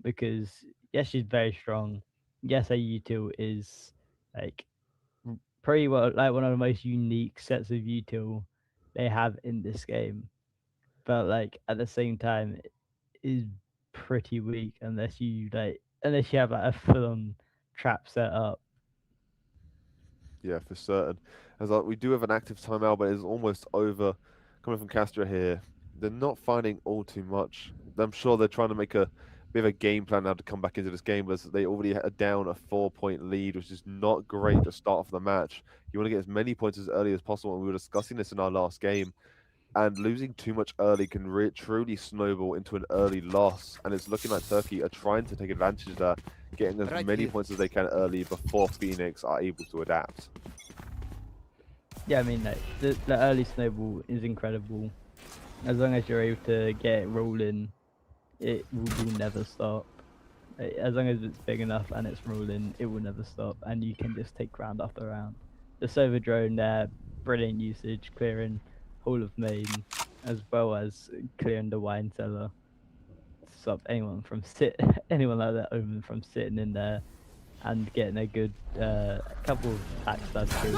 because yes, she's very strong. Yes, her util is like pretty well like one of the most unique sets of util they have in this game, but like at the same time, it is pretty weak unless you have like a full-on trap set up. Yeah, for certain. As we do have an active timeout, but it's almost over. Coming from Castra here, they're not finding all too much. I'm sure they're trying to make a bit of a game plan now to come back into this game, but they already are down a 4-point lead, which is not great to start off the match. You want to get as many points as early as possible, and we were discussing this in our last game. And losing too much early can truly snowball into an early loss. And it's looking like Turkey are trying to take advantage of that, getting as many points as they can early before Phoenix are able to adapt. Yeah, I mean, like, the early snowball is incredible. As long as you're able to get it rolling, it will never stop. Like, as long as it's big enough and it's rolling, it will never stop, and you can just take round after round. The Sova drone there, brilliant usage, clearing Hall of Main, as well as clearing the wine cellar. Stop anyone like that Omen from sitting in there and getting a good couple of backstab kills.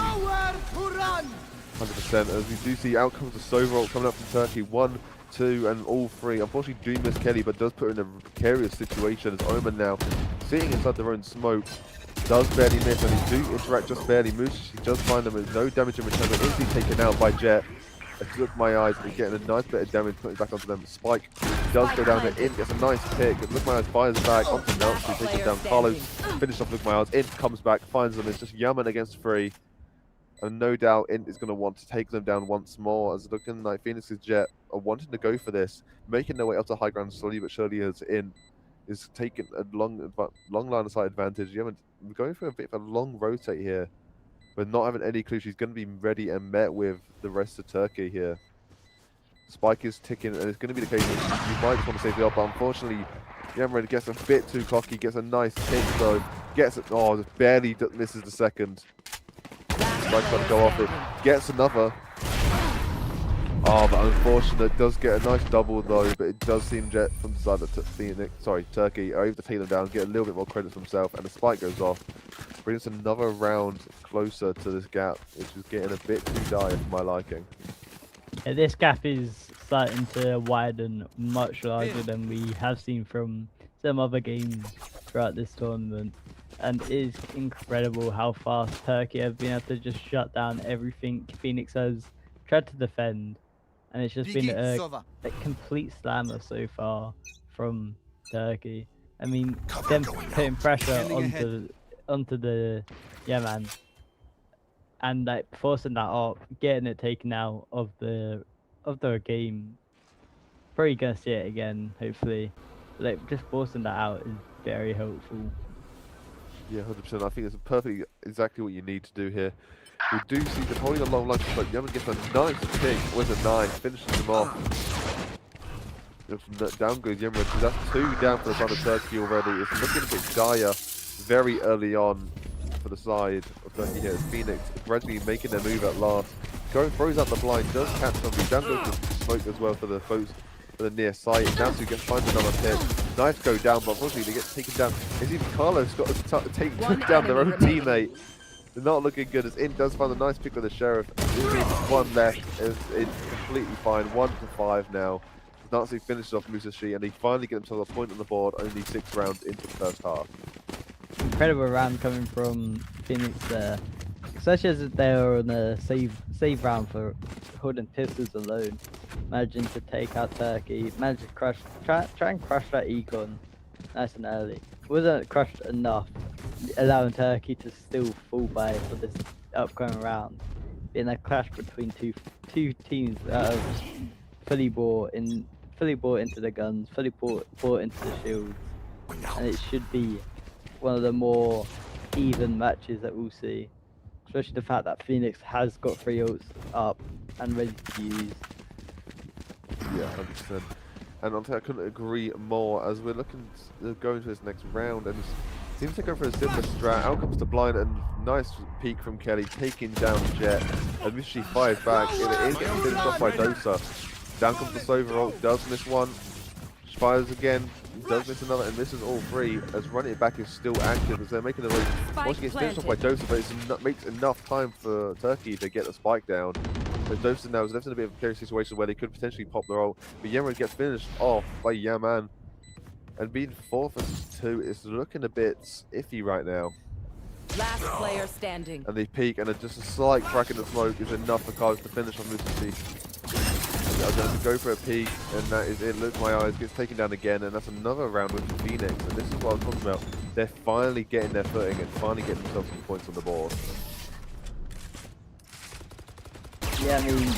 100%. As we do see outcomes of Sova coming up from Turkey, 1, 2, and all 3. Unfortunately, do miss Kelly, but does put her in a precarious situation as Omen now sitting inside their own smoke. Does barely miss, and they do interact just barely. Moves, she does find them with no damage in return, but instantly taken out by Jet. Look my eyes, and getting a nice bit of damage putting back onto them. Spike does go down there. Int gets a nice pick. Look my eyes fires back onto Natsu, taking down Carlos. Finish off Look my eyes. Int comes back, finds them. It's just Yaman against 3. And no doubt Int is going to want to take them down once more, as looking like Phoenix's Jet are wanting to go for this, making their way up to high ground slowly but surely, as Int is taking a long line of sight advantage. Yaman going for a bit of a long rotate here, but not having any clue. She's going to be ready and met with the rest of Turkey here. Spike is ticking, and it's going to be the case that you might just want to save the up, but unfortunately, Yaman gets a bit too cocky, gets a nice pick though, gets it, oh, just barely misses the second. Spike's trying to go off it, gets another. Oh, but unfortunate, does get a nice double though, but it does seem Jet from the side of Turkey are able to take them down, get a little bit more credit for himself, and the spike goes off. Brings us another round closer to this gap, which is getting a bit too dire for my liking. Yeah, this gap is starting to widen much larger than we have seen from some other games throughout this tournament. And it is incredible how fast Turkey have been able to just shut down everything Phoenix has tried to defend. And it's just been a complete slammer so far from Turkey. I mean, them putting pressure onto the Yaman and like forcing that up, getting it taken out of the game. Probably gonna see it again, hopefully. Like, just forcing that out is very helpful. Yeah, 100%. I think it's perfectly exactly what you need to do here. We do see them holding a long line, but Yaman gets a nice pick with a 9, finishes them off. Down goes Yaman, so that's 2 down for the side of Turkey already. It's looking a bit dire very early on for the side of Turkey here. Phoenix gradually making their move at last. Throws out the blind, does catch somebody. Down goes the smoke as well for the folks for the near site. Natsu finds another hit. Knives go down, but unfortunately they get taken down. It's even Carlos got to take down their own teammate. They're not looking good as In does find a nice pick with the Sheriff. One left. It's completely fine. 1-5 now. Nazi finishes off Musashi and he finally gets himself a point on the board only 6 rounds into the first half. Incredible round coming from Phoenix there. Especially as they were on a save round for holding pistols alone. Managing to take out Turkey, managed to try and crush that Econ nice and early. Wasn't crushed enough, allowing Turkey to still fall by for this upcoming round. Being a clash between two teams that have fully bought into the guns, fully bought into the shields, and it should be one of the more even matches that we'll see. Especially the fact that Phoenix has got 3 ults up and ready to use. Yeah, 100%. And honestly, I couldn't agree more as we're looking to go into this next round and it seems to go for a similar strat. Out comes the blind and nice peek from Kelly, taking down Jet. And Mishi fires back. It is getting finished off by Dosa. Down comes the Sova ult, does miss one. Fires again, does miss another, and misses all 3 as running it back is still active as they're making the way. Once it gets finished off by Dosa, but it makes enough time for Turkey to get the spike down. So Dosa now is left in a bit of a precarious situation where they could potentially pop their ult, but Yemen gets finished off by Yaman. And being 4 versus 2 is looking a bit iffy right now. Last player standing. And they peek, and just a slight crack in the smoke is enough for Carlos to finish on Musashi. I'm going to go for a peek, and that is it. Look, my eyes gets taken down again, and that's another round with Phoenix. And this is what I'm talking about. They're finally getting their footing and finally getting themselves some points on the board. Yeah, I mean,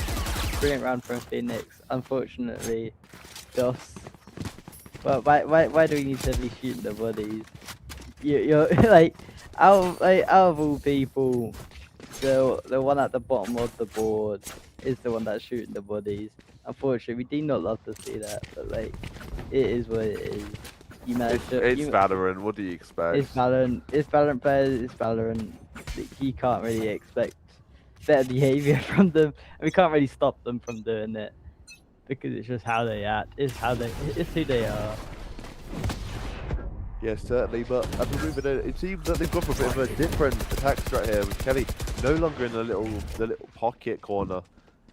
brilliant round from Phoenix. Unfortunately, DOS. Well, why do we need to be shooting the bodies? You're like, out of all people, the one at the bottom of the board is the one that's shooting the bodies. Unfortunately, we do not love to see that, but like, it is what it is. You managed It's Valorant. What do you expect? It's Valorant. It's Valorant players. It's Valorant. You can't really expect better behavior from them, and we can't really stop them from doing it because it's just how they act. It's who they are. Yes, certainly, but as we're moving in, it seems that they've gone for a bit of a different attack strat here with Kelly no longer in the little pocket corner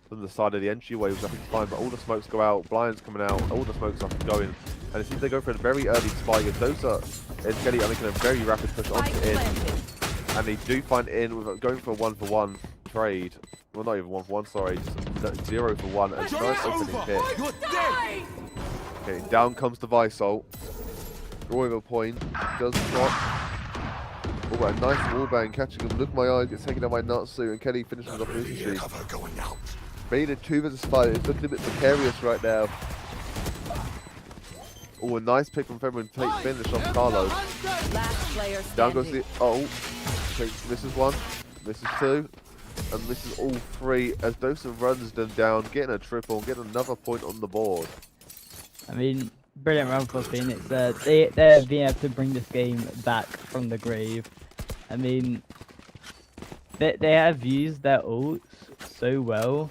from the side of the entryway, which I think is fine, but all the smokes go out, blinds coming out, all the smokes are going, and it seems they go for a very early spike, and Dosa and Kelly are making a very rapid push onto In, and they do find In with going for a 1-for-1 trade. Well, not even 1-for-1, sorry, just 0-for-1, and nice opening hit. Okay, down comes the Visol. Drawing a point, does drop. Oh, a nice wallbang catching him. Look at my eyes, gets taken down by Natsu, and Kelly finishes off Musashi. Cover going out. Made it 2 versus 5. It's looking a bit precarious right now. Oh, a nice pick from Femin to take finish off Carlos. Last player standing. Down goes the okay, misses 1, misses 2, and misses all 3 as Dosa runs them down, getting a triple, and getting another point on the board. I mean, brilliant round for Phoenix. They're being able to bring this game back from the grave. I mean, they have used their ults so well,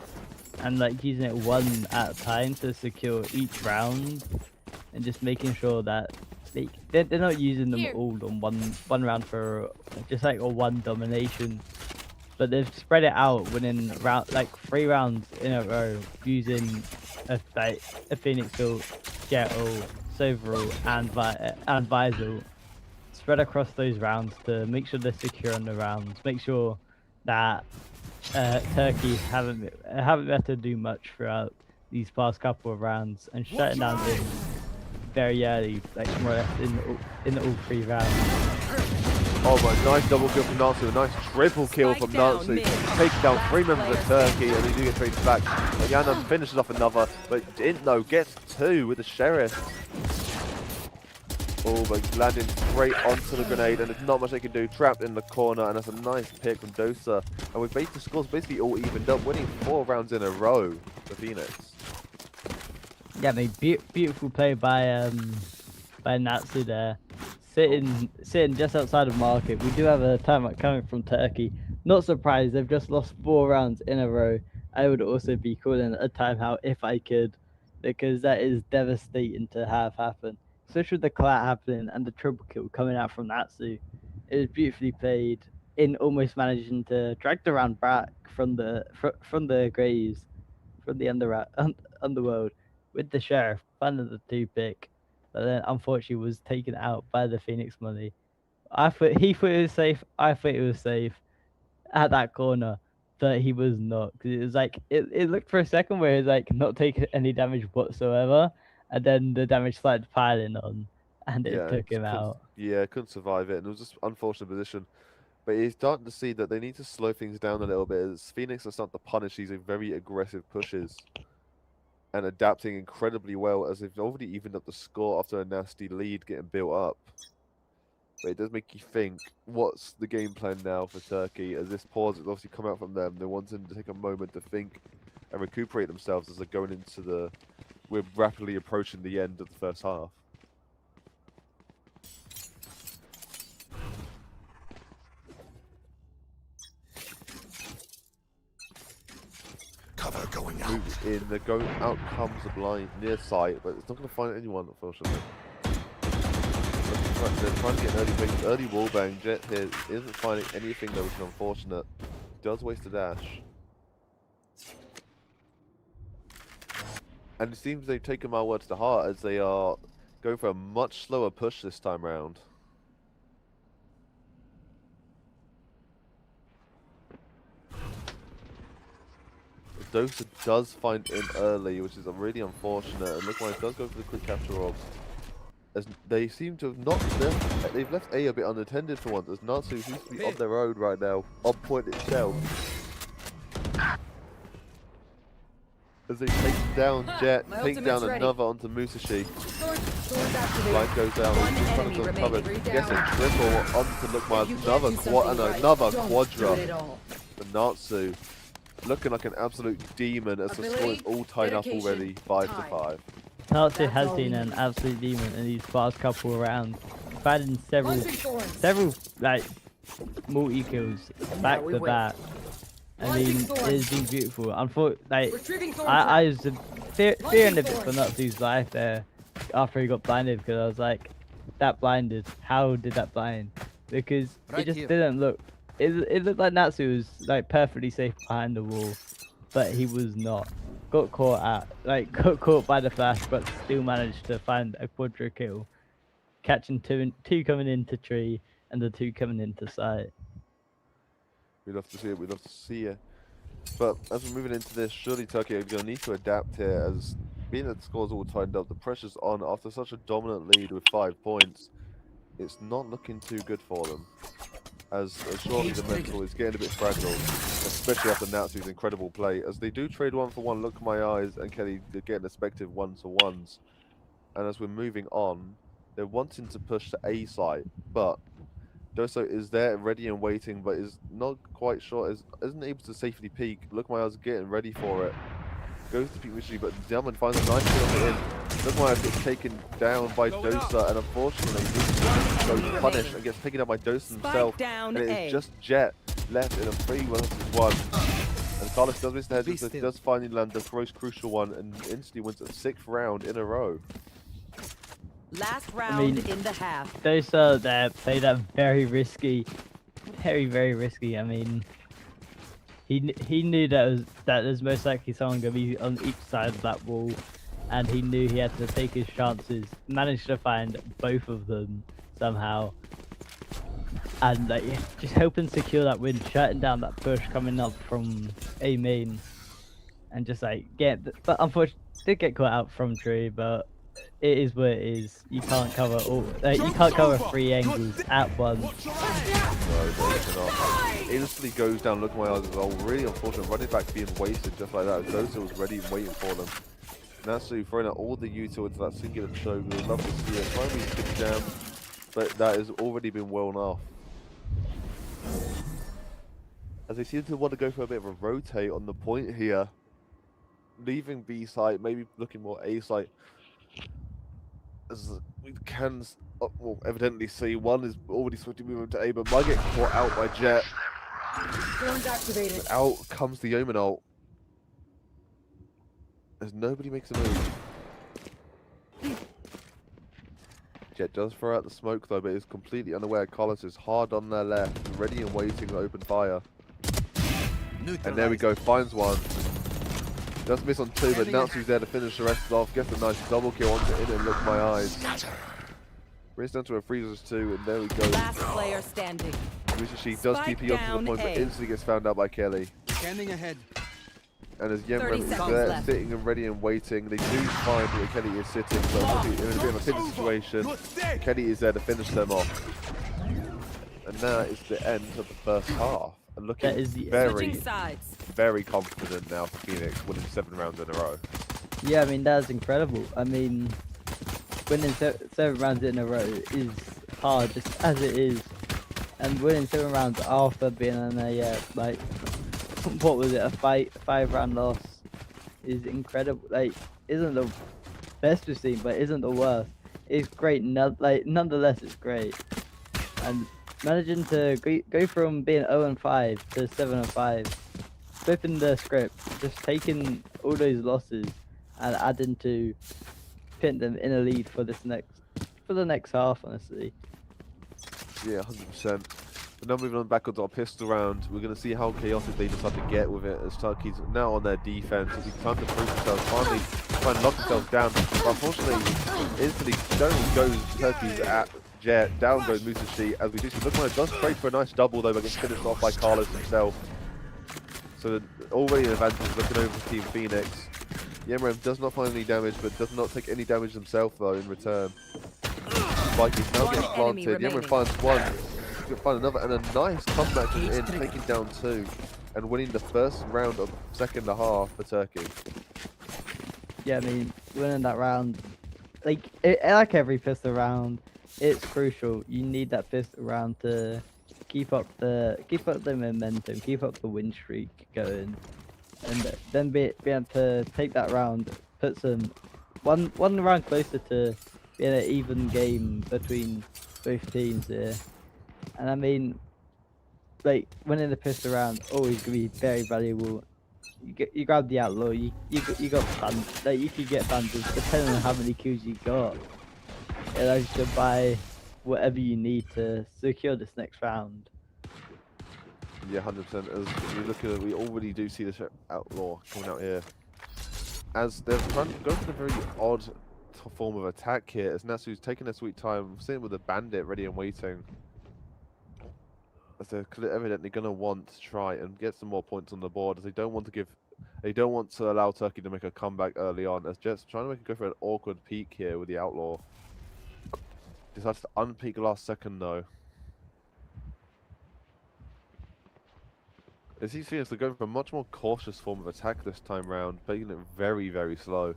and like using it one at a time to secure each round, and just making sure that they're not using them all on one round for just like a one domination, but they've spread it out, winning round like 3 rounds in a row using a Phoenix ult, Jet ult, Sova ult, and Visor spread across those rounds to make sure they're secure on the rounds, make sure that Turkey haven't been able to do much throughout these past couple of rounds, and shutting down in very early, like more or less in all 3 rounds. Oh my, nice double kill from Natsu, a nice triple kill from Natsu, taking down 3 members of Turkey, and they do get traded back. But Yanan finishes off another, but Intno gets 2 with the Sheriff. Oh, but landing straight onto the grenade, and there's not much they can do. Trapped in the corner, and that's a nice pick from Dosa. And with the scores basically all evened up, winning 4 rounds in a row for Phoenix. Yeah, I mean, beautiful play by Natsu there. Sitting just outside of market. We do have a timeout coming from Turkey. Not surprised, they've just lost 4 rounds in a row. I would also be calling a timeout if I could, because that is devastating to have happen. Especially with the collat happening and the triple kill coming out from Natsu. It was beautifully played in almost managing to drag the round back from the graves, from the underworld, with the sheriff, finding the 2 pick, but then unfortunately was taken out by the Phoenix money. He thought it was safe. I thought it was safe at that corner, but he was not, because it was like it looked for a second where he was like not taking any damage whatsoever, and then the damage started piling on, and it took him out. Yeah, couldn't survive it, and it was just unfortunate position. But he's starting to see that they need to slow things down a little bit, as Phoenix are starting to punish these very aggressive pushes and adapting incredibly well, as they've already evened up the score after a nasty lead getting built up. But it does make you think, what's the game plan now for Turkey? As this pause has obviously come out from them, they want them to take a moment to think and recuperate themselves as they're going into the... We're rapidly approaching the end of the first half. Cover going out. Move in, they're going out comes the blind near sight, but it's not going to find anyone, unfortunately. They're trying to get an early wall bang. Jet here isn't finding anything though, which is unfortunate. Does waste a dash. And it seems they've taken my words to heart, as they are going for a much slower push this time round. Dosa does find in early, which is really unfortunate. And look, it does go for the quick capture of. As they seem to have not left, they've left A a bit unattended for once, as Natsu seems to be on their own right now, on point itself. As they take down Jet, take down another onto Musashi. Blind goes down, he's trying to cover. Gets a triple onto Lookmire, another quadra for Natsu. Looking like an absolute demon, as the score is all tied up already, 5-5. Natsu has been an absolute demon in these past couple of rounds, finding several like multi kills back to back. I mean, it's been beautiful. Unfortunately, I was fearing a bit for Natsu's life there after he got blinded, because I was like, that blinded. How did that blind? Because it just didn't look. It looked like Natsu was like perfectly safe behind the wall, but he was not. Got caught by the flash, but still managed to find a quadra kill, catching two coming into tree and the 2 coming into sight. We'd love to see it. We'd love to see it. But as we're moving into this, surely Turkey are going to need to adapt here, as being that the score's all tightened up, the pressure's on after such a dominant lead with 5 points. It's not looking too good for them. As surely the mental is getting a bit fragile, especially after Natsu's incredible play. As they do trade 1-for-1, Look My Eyes and Kelly, they're getting respective 1-to-1s. And as we're moving on, they're wanting to push the A side, but Doso is there ready and waiting, but is not quite sure, isn't able to safely peek. Look My Eyes getting ready for it. Goes to peek Musashi, but Diamond finds a nice kill in. Look My Eyes gets taken down by Dosa, and unfortunately goes punished and gets taken down by Dosa himself. And it is just Jet left in a 3-1-1. And Carlos does miss the head, does finally land the most crucial one, and instantly wins a 6th round in a row. Last round in the half. Dosa there played that very risky, very risky. I mean, he knew that there's most likely someone gonna be on each side of that wall, and he knew he had to take his chances. Managed to find both of them somehow, and like just hoping to secure that win, shutting down that push coming up from A main, and just like but unfortunately did get caught out from tree, but it is what it is. You can't cover all. You can't cover 3 angles at once. Instantly goes down. Look, My Eyes as well. Really unfortunate. Running back being wasted just like that. Dosa was ready and waiting for them. Natsu throwing out all the util into that singular choke. We would love to see it. Trying to be skip jam, but that has already been well off. As they seem to want to go for a bit of a rotate on the point here, leaving B site, maybe looking more A site. As we can evidently see, one is already swiftly moving to A, but might get caught out by Jet. Out comes the Omen ult. As nobody makes a move. Jet does throw out the smoke though, but is completely unaware. Carlos is hard on their left, ready and waiting to open fire. And there we go, finds one. Does miss on 2, but Natsu's there to finish the rest off. Gets a nice double kill onto In and Look My Eyes. Brings down to a freezers 2, and there we go. Last player standing. She does Spike TP onto down the point, but A. instantly gets found out by Kelly. Scanning ahead. And as 30 Yemrem is seconds there, left. sitting and ready and waiting, they do find where Kelly is sitting, so obviously in a bit of a pinch situation. Kelly is there to finish them off. And that is the end of the first half. And looking That is the very, Switching sides. very confident now for Phoenix, winning 7 rounds in a row. Yeah, I mean, that's incredible. I mean, winning 7 rounds in a row is hard, just as it is. And winning 7 rounds after being on a, like, what was it, a 5-round loss is incredible. Like, isn't the best we've seen, but isn't the worst. It's great, nonetheless, it's great. And managing to go from being 0-5 to 7-5, flipping the script, just taking all those losses and adding to putting them in a lead for the next half, honestly. Yeah, 100%. But now moving on back onto our pistol round, we're going to see how chaotic they decide to get with it, as Turkey's now on their defense. It's time to prove themselves, finally try and lock themselves down. But unfortunately, instantly down goes Turkey's at Jet, down goes Musashi, as we do see Look My Eyes does trade for a nice double though, but gets finished off by Carlos himself. So already an advantage looking over for Team Phoenix. Yemrem does not find any damage, but does not take any damage himself though in return. Spikey's now One getting enemy planted. Yemrem remaining. finds one, he's going to find another, and a nice comeback from In, taking down 2, and winning the first round of second half for Turkey. Yeah, I mean, winning that round, like every pistol round, it's crucial. You need that pistol round to keep up the momentum, keep up the win streak going, and then be able to take that round, put some one round closer to being an even game between both teams here. And I mean, like winning the pistol round always gonna be very valuable. You grab the outlaw, you got fun, like you could get bandits depending on how many kills you got. It allows you to buy whatever you need to secure this next round. Yeah, 100%. As we look at it, we already do see this outlaw coming out here. As they're trying to go for a very odd form of attack here, as Natsu's taking their sweet time, sitting with a bandit ready and waiting. As they're evidently going to want to try and get some more points on the board, as they don't want to allow Turkey to make a comeback early on. As Jet's trying to go for an awkward peek here with the outlaw. Decides to unpeek last second though. As he's Phoenix, they're going for a much more cautious form of attack this time round, making it very, very slow.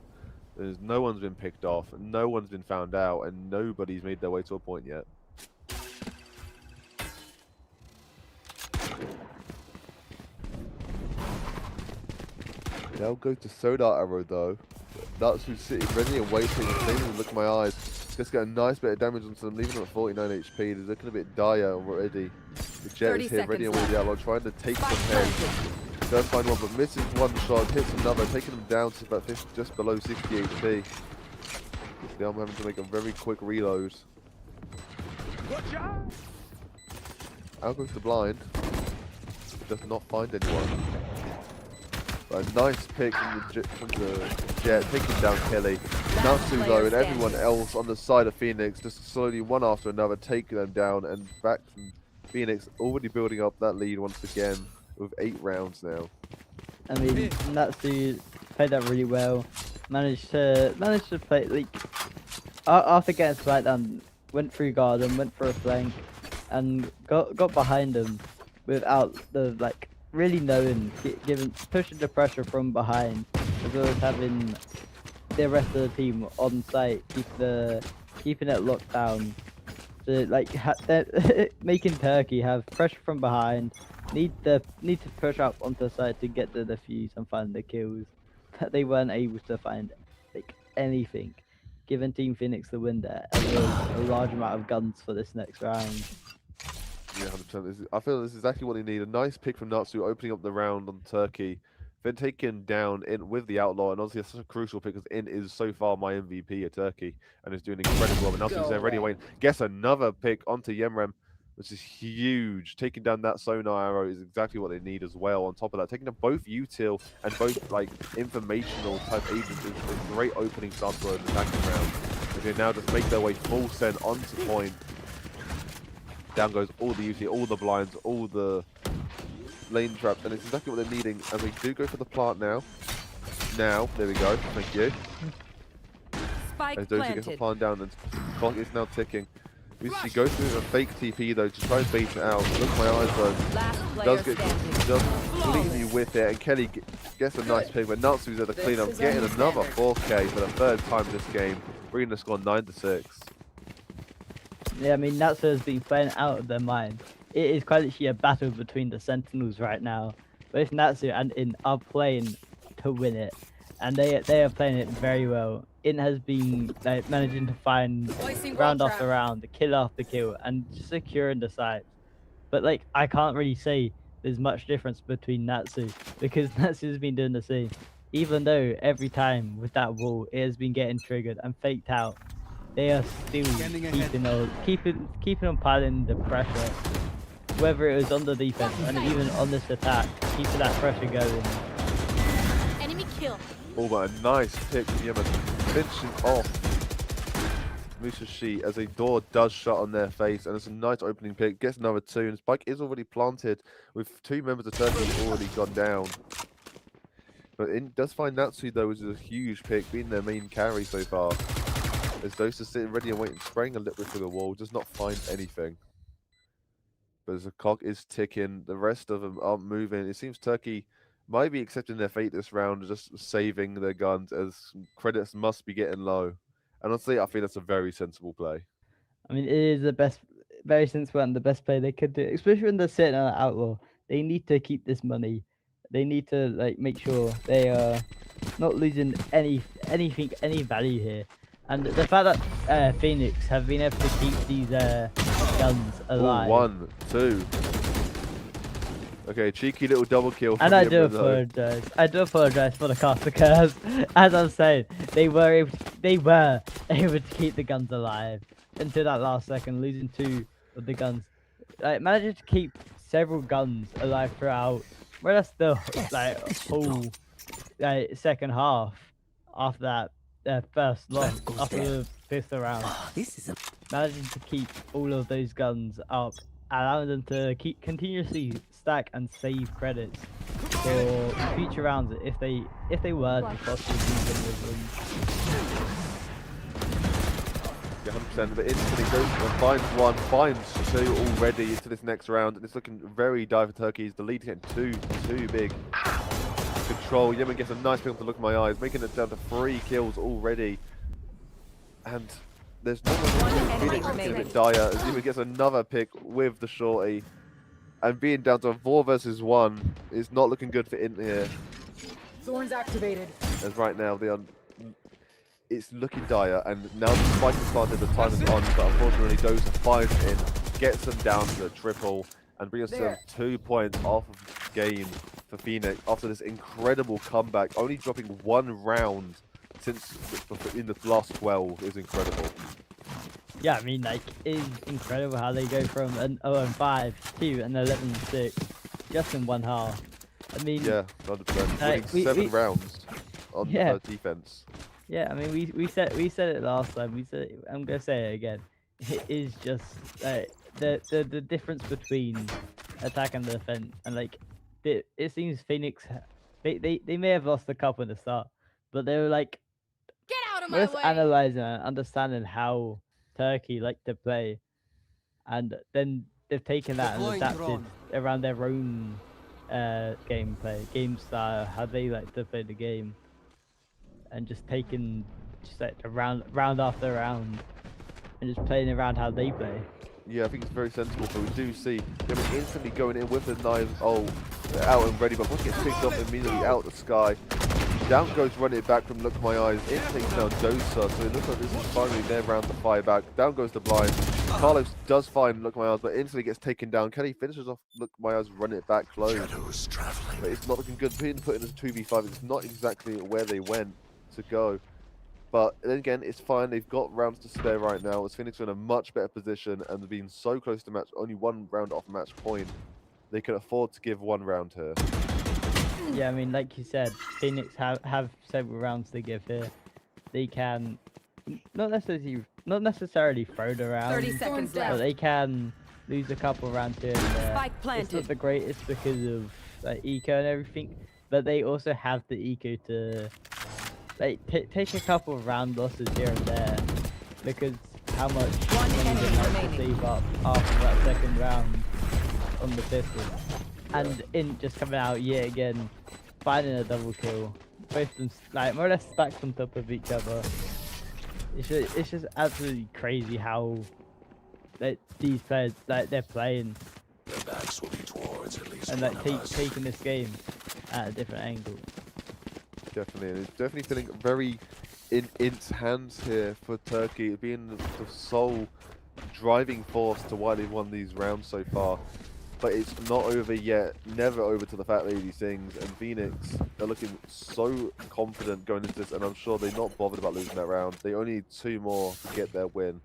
No one's been picked off, no one's been found out, and nobody's made their way to a point yet. Now go to Soda Arrow though. That's who's sitting ready and waiting, and saving Look My Eyes. Just get a nice bit of damage onto them, leaving them at 49 HP. They're looking a bit dire already. The Jet is here, ready and waiting out, trying to take some heads. Does find one, but misses one shot, hits another, taking them down to about 50, just below 60 HP. Now I'm having to make a very quick reload. Out goes the blind. Does not find anyone. But a nice pick from the Jet, taking down Kelly. Natsu though, and everyone else on the side of Phoenix, just slowly one after another, taking them down, and back from Phoenix already building up that lead once again with 8 rounds now. I mean, Natsu played that really well. Managed to play, like, after getting spiked down, went through garden, went for a flank, and got behind him without the, like, really knowing, pushing the pressure from behind, as well as having the rest of the team on site, keeping it locked down. So, like, making Turkey have pressure from behind, need to push up onto the side to get the defuse and find the kills. That they weren't able to find, like, anything, giving Team Phoenix the win there, and there was a large amount of guns for this next round. Yeah, 100%. I feel this is exactly what they need. A nice pick from Natsu, opening up the round on Turkey. been taken down in with the Outlaw, and obviously it's such a crucial pick because In is so far my MVP at Turkey and is doing incredible. And Natsu's there ready away. Gets another pick onto Yemrem, which is huge. Taking down that sonar arrow is exactly what they need as well. On top of that, taking down both util and both like informational type agents is a great opening start for an attacking round. They now just make their way full send onto point. Down goes all the util, all the blinds, all the lane traps, and it's exactly what they're needing. And they do go for the plant now. Now, there we go. Thank you. Spike As Dosa gets the planted. plant down, and the clock is now ticking. She goes through a fake TP though to try and bait it out. Look at my eyes though. Last player Does get standing. just completely with it, and Kelly gets a nice pick, but Natsu's at the cleanup, getting another 4K for the third time this game, bringing the score 9-6. Yeah, I mean, Natsu has been playing out of their mind. It is quite literally a battle between the Sentinels right now. Both Natsu and In are playing to win it, and they are playing it very well. In has been like managing to find round after round, kill after kill, and securing the site. But like, I can't really say there's much difference between Natsu because Natsu's been doing the same. Even though every time with that wall, it has been getting triggered and faked out. They are still keeping on piling the pressure, whether it was on the defense and even on this attack, keeping that pressure going. Enemy kill. Oh, but a nice pick from Yemen, finishing off Musashi as a door does shut on their face, and it's a nice opening pick. Gets another 2, and Spike is already planted with 2 members of Turkey have already gone down. But In does find Natsu though, which is a huge pick, being their main carry so far. As Dosa sitting ready and waiting, spraying a little bit through the wall, does not find anything. But as the clock is ticking, the rest of them aren't moving. It seems Turkey might be accepting their fate this round, just saving their guns, as credits must be getting low. And honestly, I think that's a very sensible play. I mean, it is the best, very sensible and the best play they could do, especially when they're sitting on Outlaw. They need to keep this money. They need to like make sure they are not losing any value here. And the fact that Phoenix have been able to keep these guns alive. Ooh, 1, 2. Okay, cheeky little double kill. And I do apologize. I do apologize for the cast because, as I'm saying, they were able to keep the guns alive until that last second, losing 2 of the guns. Like managing to keep several guns alive throughout. Well, that's the like whole second half after that first loss after the 5th round. Managing to keep all of those guns up, allowing them to continuously stack and save credits for future rounds if they were to possibly use them with them. Yeah, 100%, but instantly goes and finds 1, finds 2 already into this next round, and it's looking very dire for Turkey. The lead getting too big. Control. Yemen gets a nice pick to look in my eyes, making it down to 3 kills already. And there's no one Phoenix looking a bit dire as Yemen gets another pick with the shorty. And being down to 4 versus 1 is not looking good for In here. Thorns activated. As right now it's looking dire, and now the spike has started, the time is on, but unfortunately Dosa finds In, gets them down to a triple, and brings us to 2 points off of game for Phoenix after this incredible comeback. Only dropping 1 round since in the last 12 is incredible. Yeah, I mean, like, it is incredible how they go from an 0-5 to an 11-6 just in 1 half. I mean, Yeah, 100%. Winning 7 rounds on defense. Yeah, I mean, we said it last time. We said it, I'm gonna say it again. It is just the difference between attack and defense, and like it seems Phoenix they may have lost a couple in the start, but they were like Get out of my just way. analyzing and understanding how Turkey like to play, and then they've taken that and adapted around their own gameplay, game style, how they like to play the game. And just taking like round after round, and just playing around how they play. Yeah, I think it's very sensible, but we do see them instantly going in with the knives. Oh, they're out and ready, but once it gets picked off immediately out the sky. Down goes running it back from Look My Eyes. It takes down Dosa, so it looks like this is finally their round to fire back. Down goes the blind. Carlos does find Look My Eyes, but instantly gets taken down. Kelly finishes off Look My Eyes, run it back close. Shadows traveling. But it's not looking good. Being put in as 2v5, it's not exactly where they went to go. But then again, it's fine. They've got rounds to spare right now. As Phoenix are in a much better position and being so close to match, only 1 round off match point, they can afford to give 1 round here. Yeah, I mean, like you said, Phoenix have several rounds to give here. They can not necessarily throw the round, 30 seconds but left. they can lose a couple rounds here and there. Spike It's planted. not the greatest because of like eco and everything, but they also have the eco to like take a couple of round losses here and there because how much One money enemy they have to remaining. save up after that second round on the pistol, and in just coming out yet again, finding a double kill, both of them like more or less stacked on top of each other. It's just absolutely crazy how like these players like they're playing Their backs will be towards at least and one like of us. taking this game at a different angle. Definitely, and it's definitely feeling very in its hands here for Turkey, being the sole driving force to why they've won these rounds so far. But it's not over yet, never over till the fat lady sings, and Phoenix are looking so confident going into this, and I'm sure they're not bothered about losing that round. They only need 2 more to get their win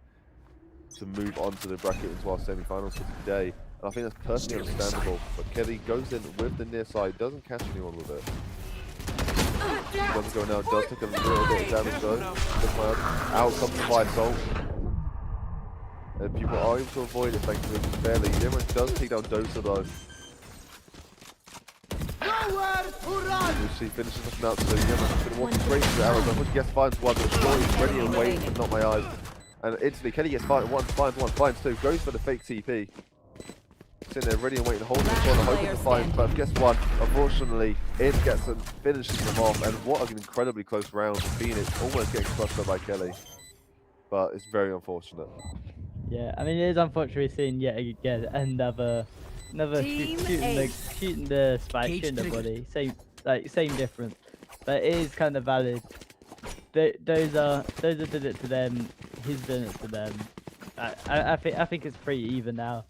to move on to the bracket into our semi-finals for today. And I think that's personally understandable, but Kelly goes in with the near side, doesn't catch anyone with it. Doesn't go now, does take a little bit of damage though. Look My Eyes. Out comes the fire assault. And people are able to avoid it thankfully, just barely. Yimmer does take down Dosa though. Which he finishes off now, so Yimmer's going to walk straight to the arrows. Unfortunately, yes, finds one, but Short is ready and waiting for Not My Eyes. And instantly, Kelly gets finds one, finds 2, goes for the fake TP. Sitting there ready and waiting, holding the corner, hoping to find, but guess what? Unfortunately, it gets and finishes them off, and what an incredibly close round for Phoenix, almost getting crushed up by Kelly. But it's very unfortunate. Yeah, I mean it is unfortunate seeing yet again another Team shooting the spike Cage in the triggered. body. Same difference, but it is kind of valid. Those are did it to them. He's done it to them. I think it's pretty even now.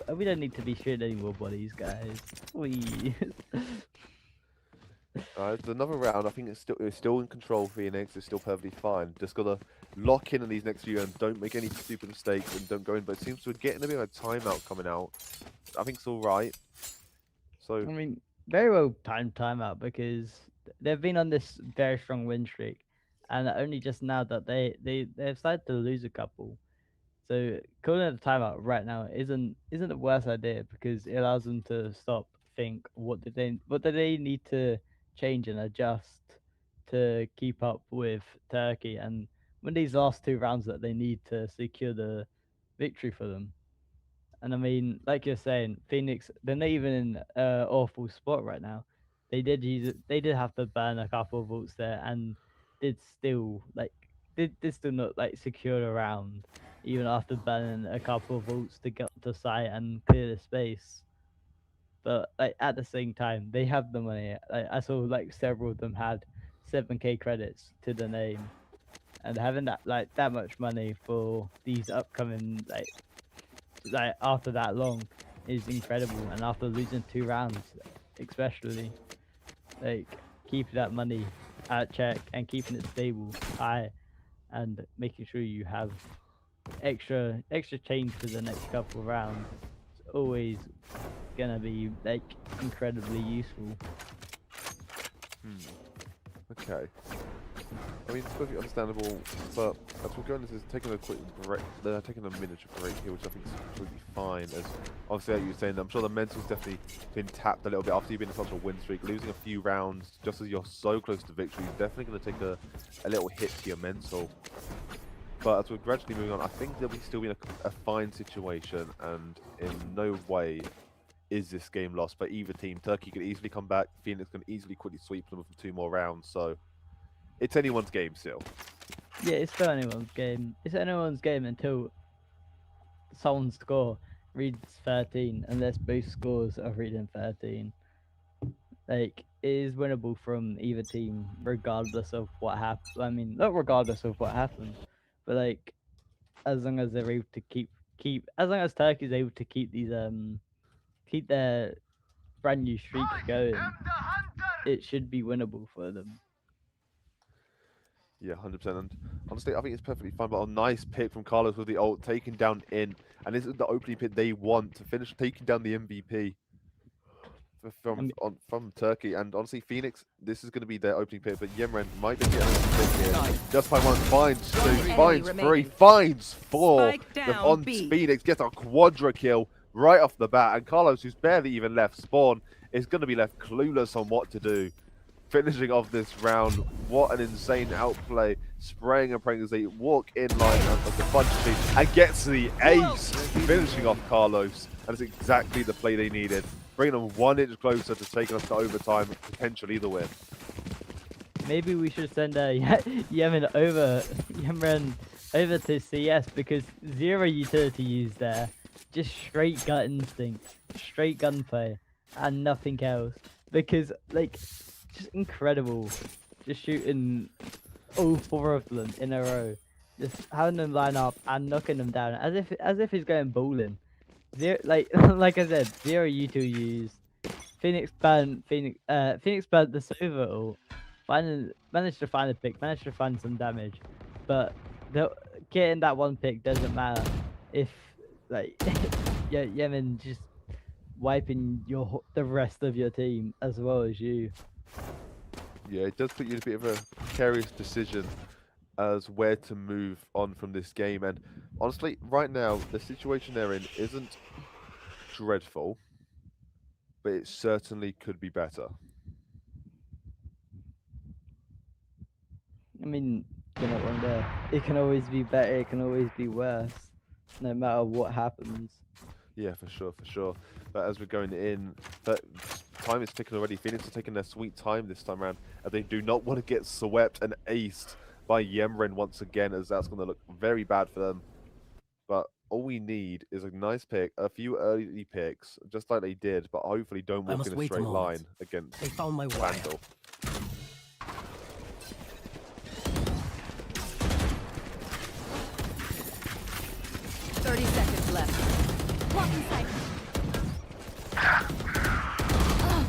We don't need to be shooting any more bodies, guys. We. It's another round. I think it's still in control. Phoenix is still perfectly fine. Just gotta lock in these next few and don't make any stupid mistakes and don't go in. But it seems to be getting a bit of a timeout coming out. I think it's all right. So I mean, very well timed timeout because they've been on this very strong win streak, and only just now that they've started to lose a couple. So calling it a timeout right now isn't the worst idea because it allows them to stop, think what do they need to change and adjust to keep up with Turkey and win these last 2 rounds that they need to secure the victory for them. And I mean, like you're saying, Phoenix, they're not even in an awful spot right now. They did have to burn a couple of votes there and did still not like secure a round even after burning a couple of votes to get to site and clear the space. But like at the same time, they have the money. I saw like several of them had 7K credits to the name, and having that much money for these upcoming like after that long is incredible. And after losing 2 rounds, especially, like keeping that money at check and keeping it stable, high, and making sure you have extra change for the next couple of rounds, it's always gonna be like incredibly useful. okay. I mean, it's perfectly understandable, but as we're going, this is taking a quick break. They're taking a miniature break here, which I think is completely fine. As obviously, like you were saying, I'm sure the mental's definitely been tapped a little bit after you've been in such a win streak. Losing a few rounds just as you're so close to victory is definitely going to take a little hit to your mental. But as we're gradually moving on, I think they'll be still be in a fine situation, and in no way is this game lost by either team. Turkey can easily come back. Phoenix can easily quickly sweep them for 2 more rounds. So it's anyone's game still. Yeah, it's still anyone's game. It's anyone's game until someone score reads 13, unless both scores are reading 13. Like, it is winnable from either team, regardless of what happens. I mean, not regardless of what happens, but like, as long as they're able to keep keep, as long as Turkey's able to keep these keep their brand new streaks going, it should be winnable for them. Yeah, 100%. And honestly, I think it's perfectly fine. But a nice pick from Carlos with the ult, taking down in, and this is the opening pick they want to finish taking down the MVP from Turkey. And honestly, Phoenix, this is going to be their opening pick, but Yemren might just get an opening pick here. Just by one, finds two, enemy finds three, remaining. finds four. Spike down On B. Phoenix gets a quadra kill right off the bat, and Carlos, who's barely even left spawn, is going to be left clueless on what to do. Finishing off this round, what an insane outplay, spraying and praying as they walk in line of the bunch team and gets the ace, finishing off Carlos. And it's exactly the play they needed, bringing them 1 inch closer to taking us to overtime, potentially the win. Maybe we should send Yemren over to CS, because zero utility used there, just straight gut instinct, straight gunplay, and nothing else. Because like, just incredible, just shooting all 4 of them in a row, just having them line up and knocking them down as if he's going bowling. Zero, like like I said, zero U2 used. Phoenix burnt the Sova ult. Managed to find a pick, managed to find some damage, but getting that one pick doesn't matter if like Yemen just wiping the rest of your team as well as you. Yeah, it does put you in a bit of a precarious decision as where to move on from this game. And honestly, right now, the situation they're in isn't dreadful, but it certainly could be better. I mean, you're not wrong there. It can always be better, it can always be worse, no matter what happens. Yeah, for sure, for sure. But as we're going in, that time is ticking already. Phoenix are taking their sweet time this time around, and they do not want to get swept and aced by Yemren once again, as that's going to look very bad for them. But all we need is a nice pick, a few early picks, just like they did, but hopefully don't walk must in a wait a straight moment. line against They found my wire. Vandal. 30 seconds left. Blocking sight.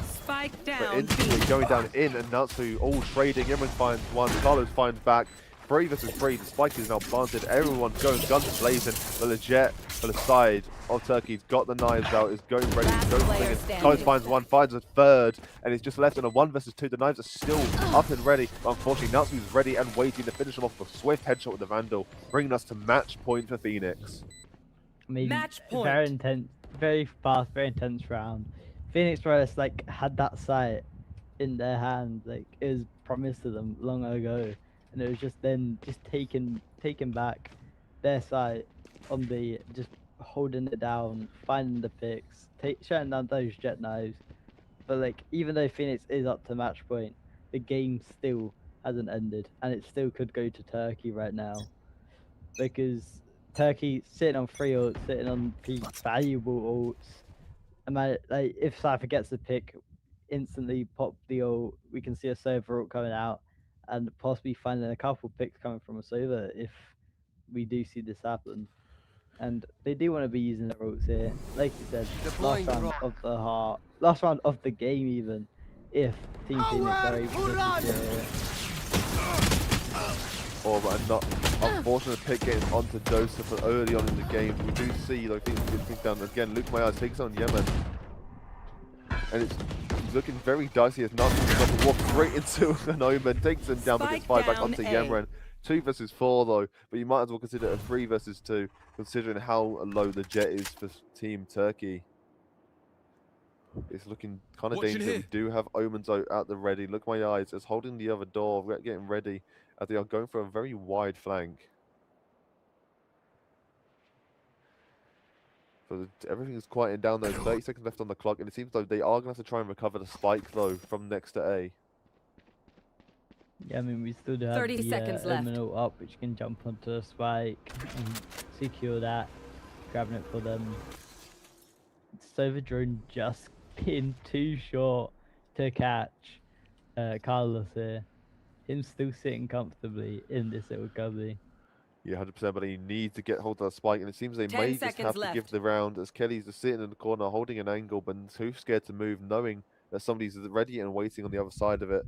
Spike But down instantly B. going down in, and Natsu all trading. Yemren finds one, Carlos finds back. 3 versus 3, the spike is now planted. Everyone's going guns blazing. The legit for the side of Turkey's got the knives out, is going ready, Last going player swinging. standing. Carlos finds one, finds a third, and it's just left in a 1 versus 2. The knives are still up and ready. But unfortunately, Natsu's ready and waiting to finish him off with a swift headshot with the Vandal, bringing us to match point for Phoenix. I mean, Match point. very intense, very fast, very intense round. Phoenix Royals like had that sight in their hand, like it was promised to them long ago, and it was just then just taken back their sight on the just holding it down, finding the picks, shutting down those jet knives. But like, even though Phoenix is up to match point, the game still hasn't ended, and it still could go to Turkey right now, because Turkey sitting on 3 ults, sitting on 3 valuable ults. And like, if Cypher gets the pick, instantly pop the ult, we can see a Sova ult coming out, and possibly finding a couple picks coming from a Sova if we do see this happen. And they do want to be using their ults here, like you said, last round of the heart, last round of the game even, if Team Phoenix are able to secure it. Or not unfortunate pick getting onto Joseph early on in the game. We do see like things get things down again. Luke Mayar takes on Yemen, and it's looking very dicey as Natsu got to walk straight into an Omen, takes him down, but gets Spike fired back down onto A. Yemen. 2 versus 4 though, but you might as well consider it a 3 versus 2, considering how low the jet is for Team Turkey. It's looking kind of Watching dangerous. here. We do have Omens out at the ready. Look my eyes, it's holding the other door, we're getting ready as they are going for a very wide flank. So everything is quieting down though. 30 seconds left on the clock, and it seems like they are going to have to try and recover the spike though from next to A. Yeah, I mean, we still do have 30 the seconds left. Omen ult up, which can jump onto the spike and secure that, grabbing it for them. Sova drone just being too short to catch Carlos here. Him still sitting comfortably in this little cubby. Yeah, 100%. But he needs to get hold of that spike, and it seems they 10 may just seconds have to give left. the round as Kelly's just sitting in the corner holding an angle, but too scared to move, knowing that somebody's ready and waiting on the other side of it.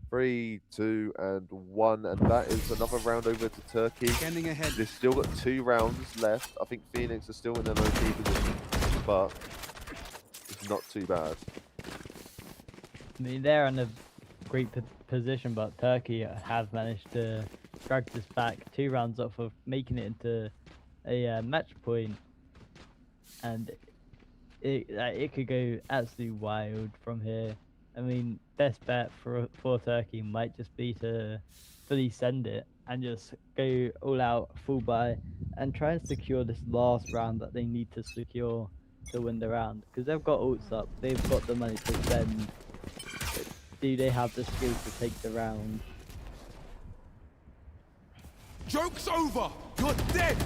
3, 2, and 1, and that is another round over to Turkey. Scanning ahead. They've still got 2 rounds left. I think Phoenix are still in an OP position, but it's not too bad. I mean, they're in a great position, but Turkey have managed to drag this back 2 rounds off of making it into a match point, and it could go absolutely wild from here. I mean, best bet for Turkey might just be to fully send it and just go all out, full buy, and try and secure this last round that they need to secure to win the round. Because they've got ults up, they've got the money to spend. But do they have the skill to take the round? Joke's over! You're dead!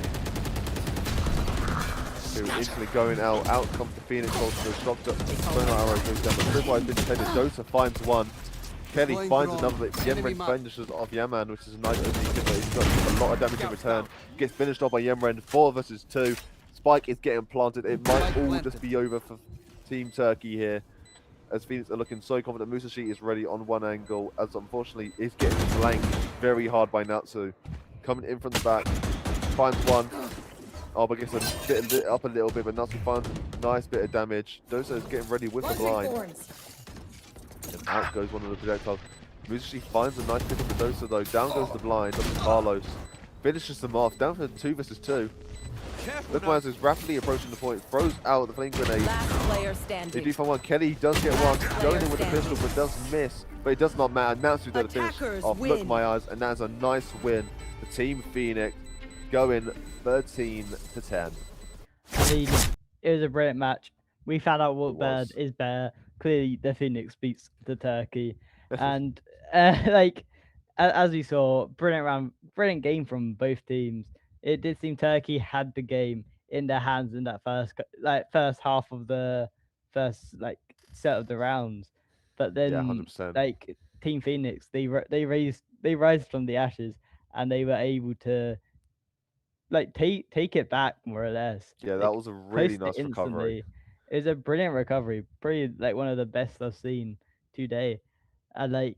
So instantly going out comes the Phoenix also dropped up, throwing out arrows goes down, but Tripwire's been defended. Dosa finds one. Kelly Playing finds wrong. another. Enemy Yemren mark. finishes off Yaman, which is a nice opening kill, but he's got a lot of damage in return. Gets finished off by Yemren, 4 versus 2. Spike is getting planted. It might Spike all planted. just be over for Team Turkey here, as Phoenix are looking so confident. Musashi is ready on one angle, as unfortunately is getting flanked very hard by Natsu. Coming in from the back, finds one. Oh, but gets a bit lit up a little bit, but Natsu finds a nice bit of damage. Dosa is getting ready with the blind. And out goes one of the projectiles. Musashi finds a nice pick of the Dosa though. Down goes the blind up to Carlos. Finishes them off. Down for 2 versus 2. Careful Look, now. Miles is rapidly approaching the point. Throws out the flame grenade. Last player They standing. do find one. Kelly does get one. Going in with a pistol, but does miss. But it does not matter. Natsu does the finish Attackers off. Look, win. my eyes. And that is a nice win for Team Phoenix. Going 13 to 10. I mean, it was a brilliant match. We found out what It bird was. is better. Clearly, the Phoenix beats the Turkey, and like as we saw, brilliant round, brilliant game from both teams. It did seem Turkey had the game in their hands in that first half of the first set of the rounds, but then Yeah, 100%. like Team Phoenix, they rise from the ashes, and they were able to take it back more or less. Yeah, Like, that was a really post it nice recovery. instantly. It was a brilliant recovery, probably like one of the best I've seen today. And like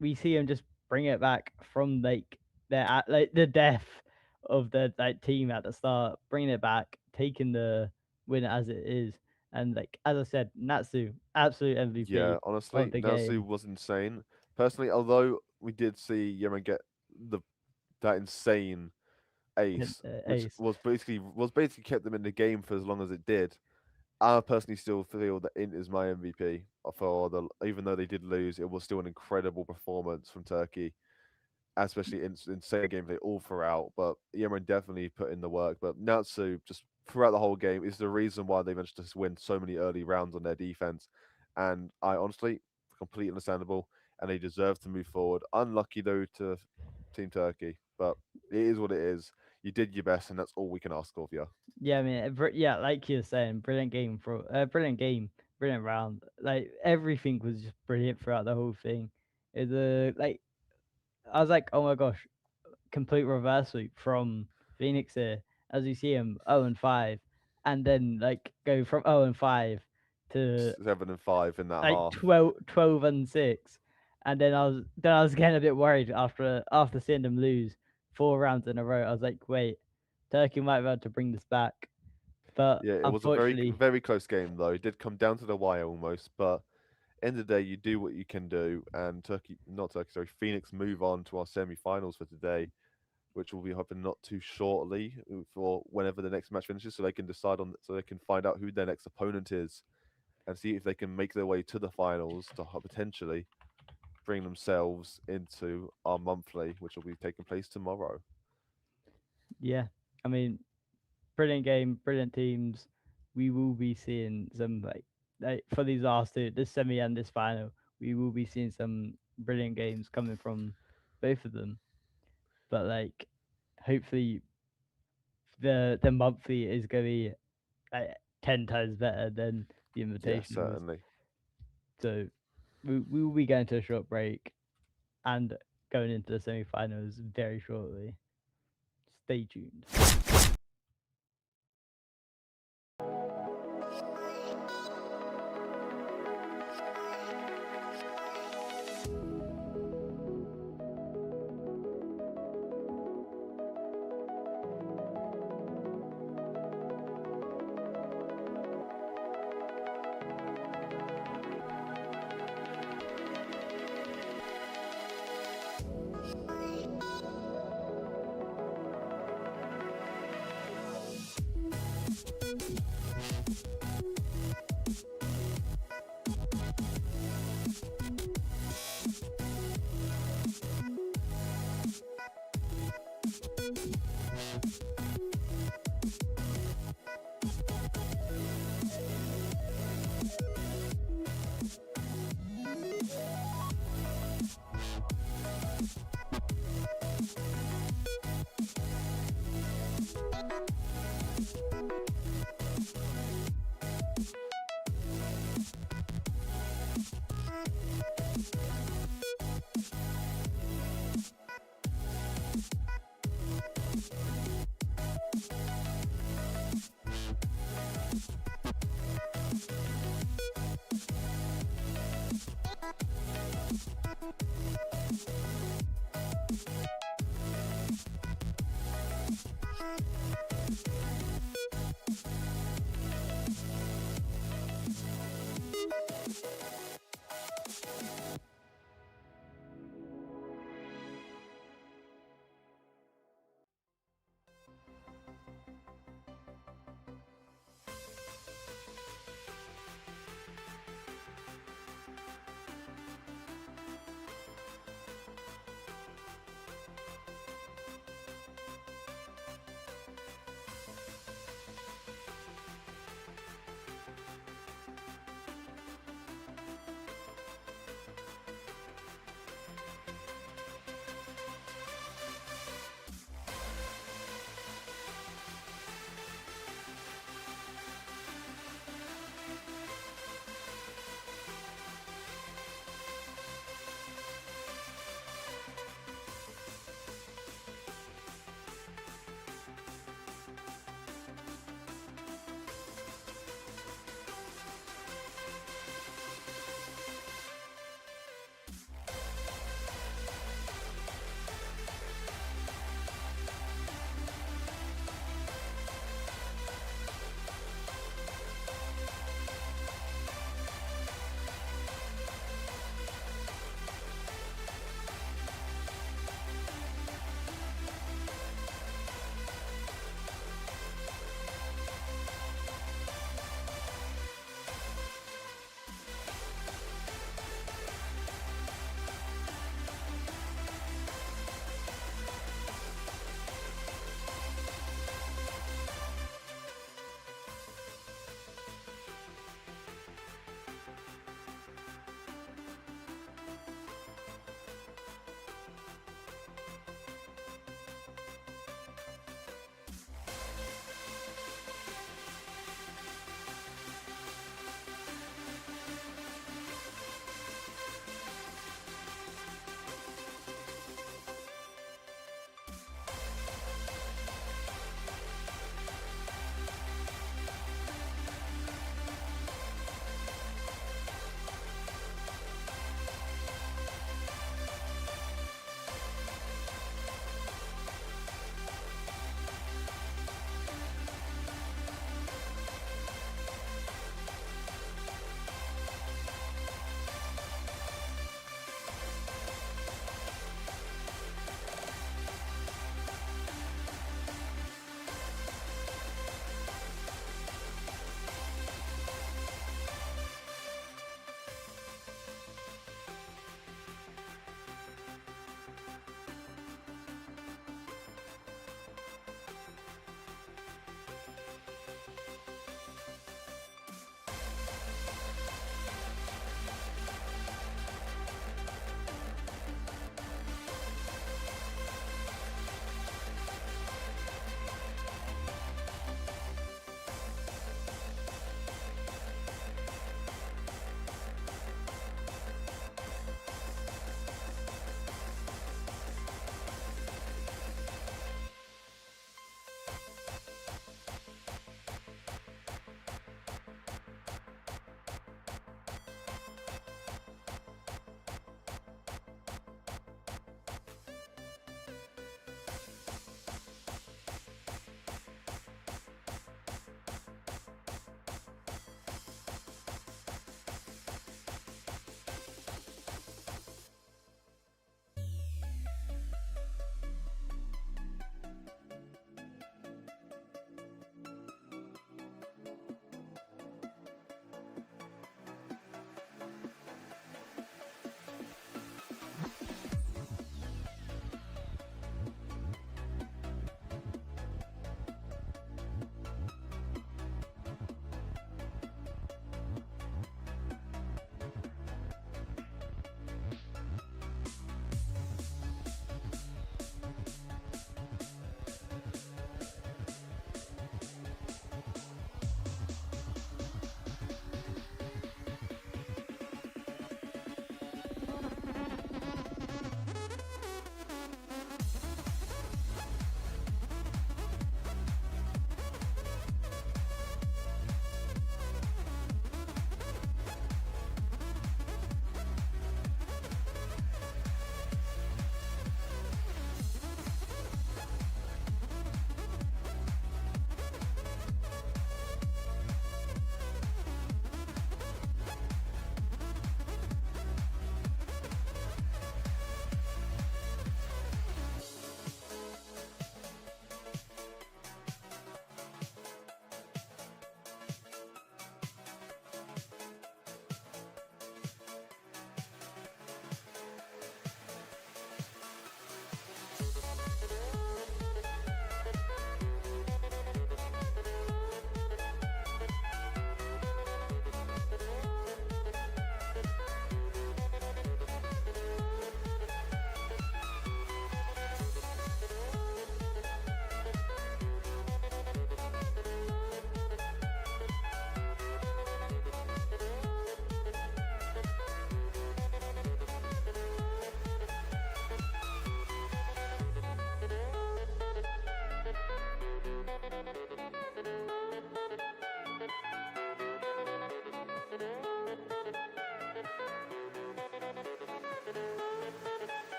we see him just bring it back from the death of the team at the start, bringing it back, taking the win as it is. And like as I said, Natsu, absolute MVP. Yeah, honestly, the Natsu game. was insane. Personally, although we did see Yemen get that insane ace, which Ace. was basically kept them in the game for as long as it did. I personally still feel that Int is my MVP even though they did lose, it was still an incredible performance from Turkey, especially insane gameplay all throughout. But Yemen definitely put in the work. But Natsu just throughout the whole game is the reason why they managed to win so many early rounds on their defense. And I honestly completely understandable, and they deserve to move forward. Unlucky though to Team Turkey, but it is what it is. You did your best, and that's all we can ask of you. Yeah, I mean, yeah, like you're saying, brilliant game brilliant round. Like everything was just brilliant throughout the whole thing. It's I was like, oh my gosh, complete reverse sweep from Phoenix here, as you see him 0-5, and then like go from 0-5 to 7 and 5 in that like half. 12-6, and then I was getting a bit worried after seeing them lose 4 rounds in a row. I was like, wait, Turkey might be able to bring this back, but Yeah, it was a unfortunately, very close game though. It did come down to the wire almost, but end of the day, you do what you can do, and Phoenix move on to our semi-finals for today, which will be happening not too shortly for whenever the next match finishes, so they can so they can find out who their next opponent is, and see if they can make their way to the finals to potentially bring themselves into our monthly, which will be taking place tomorrow. yeah, I mean, brilliant game, brilliant teams. We will be seeing some for these last two, this semi and this final. We will be seeing some brilliant games coming from both of them. But like, hopefully, the monthly is going to be like 10 times better than the Yeah, invitation was. certainly. So we will be going to a short break and going into the semi-finals very shortly. Stay tuned.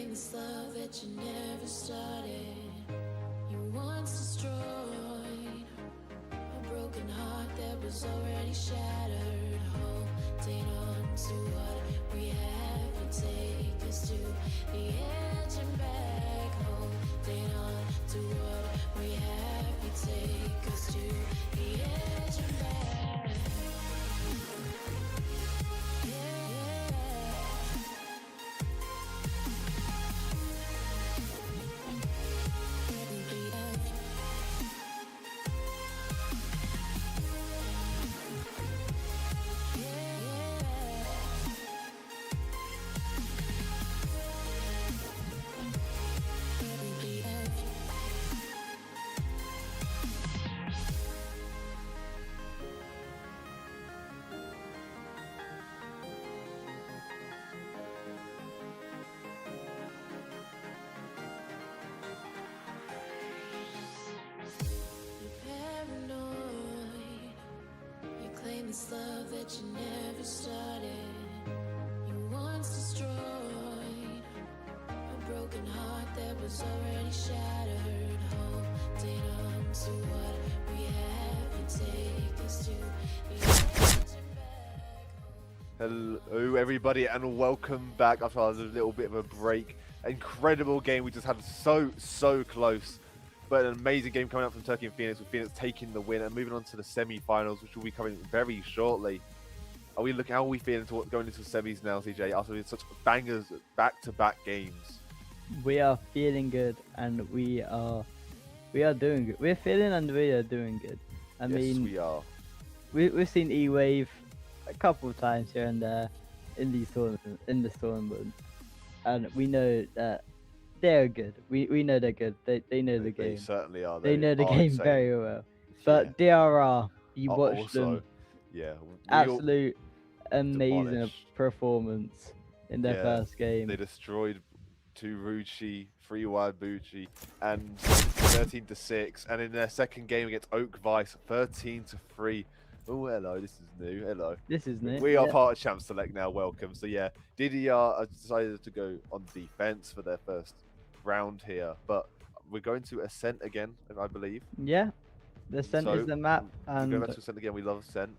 claim this love that you never started. You once destroyed a broken heart that was already shattered. Holding on to what we have, you take us to the edge and back. Holding on to what we have, you take us to the edge and back. This love that you never started. You once destroyed a broken heart that was already shattered. Holding on to what we have, you take us to the edge and back. Hello, everybody, and welcome back after a little bit of a break. Incredible game we just had, so close. But an amazing game coming out from Turkey and Phoenix, with Phoenix taking the win and moving on to the semi-finals, which will be coming very shortly. How are we feeling going into the semis now, CJ, after such bangers back-to-back games? We are feeling good, and we are doing good. We're feeling and we are doing good. I mean, we are. We've seen E-Wave a couple of times here and there in this tournament, and we know that they're good. We know they're good. They know the game. They certainly are. They know the game insane. very well. But DRR, you watched also, them. Yeah. Absolute amazing demolished. performance in their first game. They destroyed 2 Ruchi, 3 Wabuchi, and 13-6. And in their second game against Oak Vice, 13-3. Oh, hello. This is new. Hello. This is new. We are part of Champ Select now. Welcome. So yeah, DDR decided to go on defense for their first round here, but we're going to Ascent again, I believe. Yeah. The Ascent is the map, and go back to Ascent again. We love Ascent.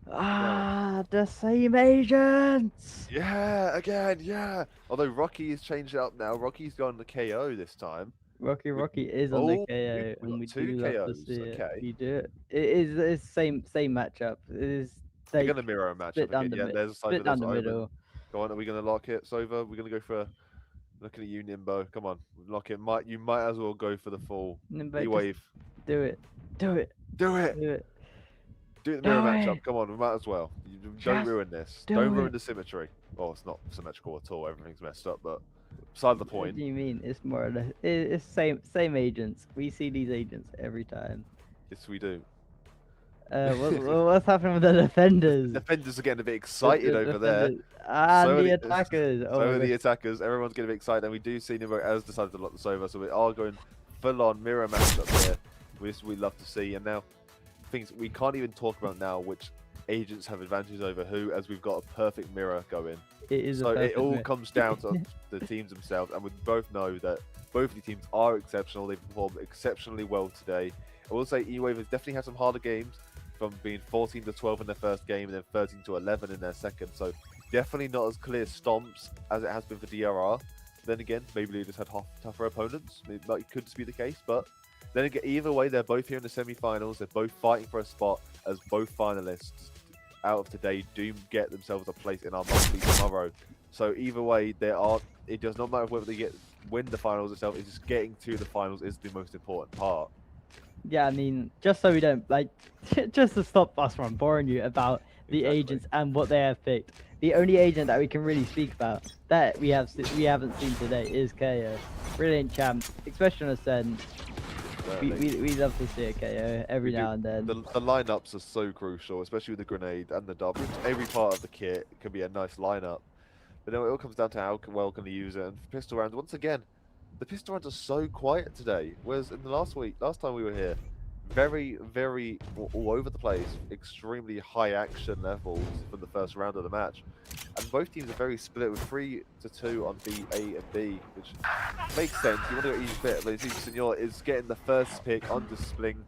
the same agents. Yeah, again, yeah. Although Rocky's changed it up now. Rocky's gone to KO this time. Rocky is on the KO, we and we got 2 do love to KOs, see it. okay. We do it. It's same matchup. It is. We're gonna mirror a matchup split down again. the Yeah, there's a side split down the middle. Go on, are we gonna lock it, Sova? We're gonna go for looking at you, Nimbo. Come on, lock it. You might as well go for the full Nimbo, E-Wave. Do it. Do it. Do it. Do the mirror Do matchup. it. Come on, we might as well. Don't Just ruin this. do Don't ruin it. the symmetry. Well, it's not symmetrical at all. Everything's messed up, but beside the What point. do you mean? It's more or less. It's same agents. We see these agents every time. Yes, we do. What's happening with the defenders? Defenders are getting a bit excited The over there. defenders. And So are the the- attackers. So Oh, are my the God. attackers. Everyone's getting a bit excited, and we do see Nimbo has decided to lock this over, so we are going full-on mirror matchup here, which we love to see. And now, things we can't even talk about now, which agents have advantages over who, as we've got a perfect mirror going. It is. So a it perfect all mirror. comes down to the teams themselves, and we both know that both the teams are exceptional. They performed exceptionally well today. I will say E-Wave has definitely had some harder games, from being 14-12 in their first game and then 13-11 in their second. So definitely not as clear stomps as it has been for DRR. Then again, maybe they just had tougher opponents. That could just be the case, but then again, either way, they're both here in the semi-finals. They're both fighting for a spot as both finalists out of today do get themselves a place in our monthly tomorrow. So either way, it does not matter whether they win the finals itself. It's just getting to the finals is the most important part. Yeah, I mean, just so we don't just to stop us from boring you about the Exactly. agents and what they have picked. The only agent that we can really speak about that we haven't seen today is KO. Brilliant champ, especially on Ascent. We love to see a KO every now and then. The lineups are so crucial, especially with the grenade and the double. Every part of the kit can be a nice lineup. But then it all comes down to how well can you use it. And pistol rounds, once again, the pistol rounds are so quiet today. Whereas in the last time we were here, very, very all over the place, extremely high action levels for the first round of the match. And both teams are very split with 3-2 on B, A, and B, which makes sense. You want to go each bit, but it seems Senor is getting the first pick on the Spling.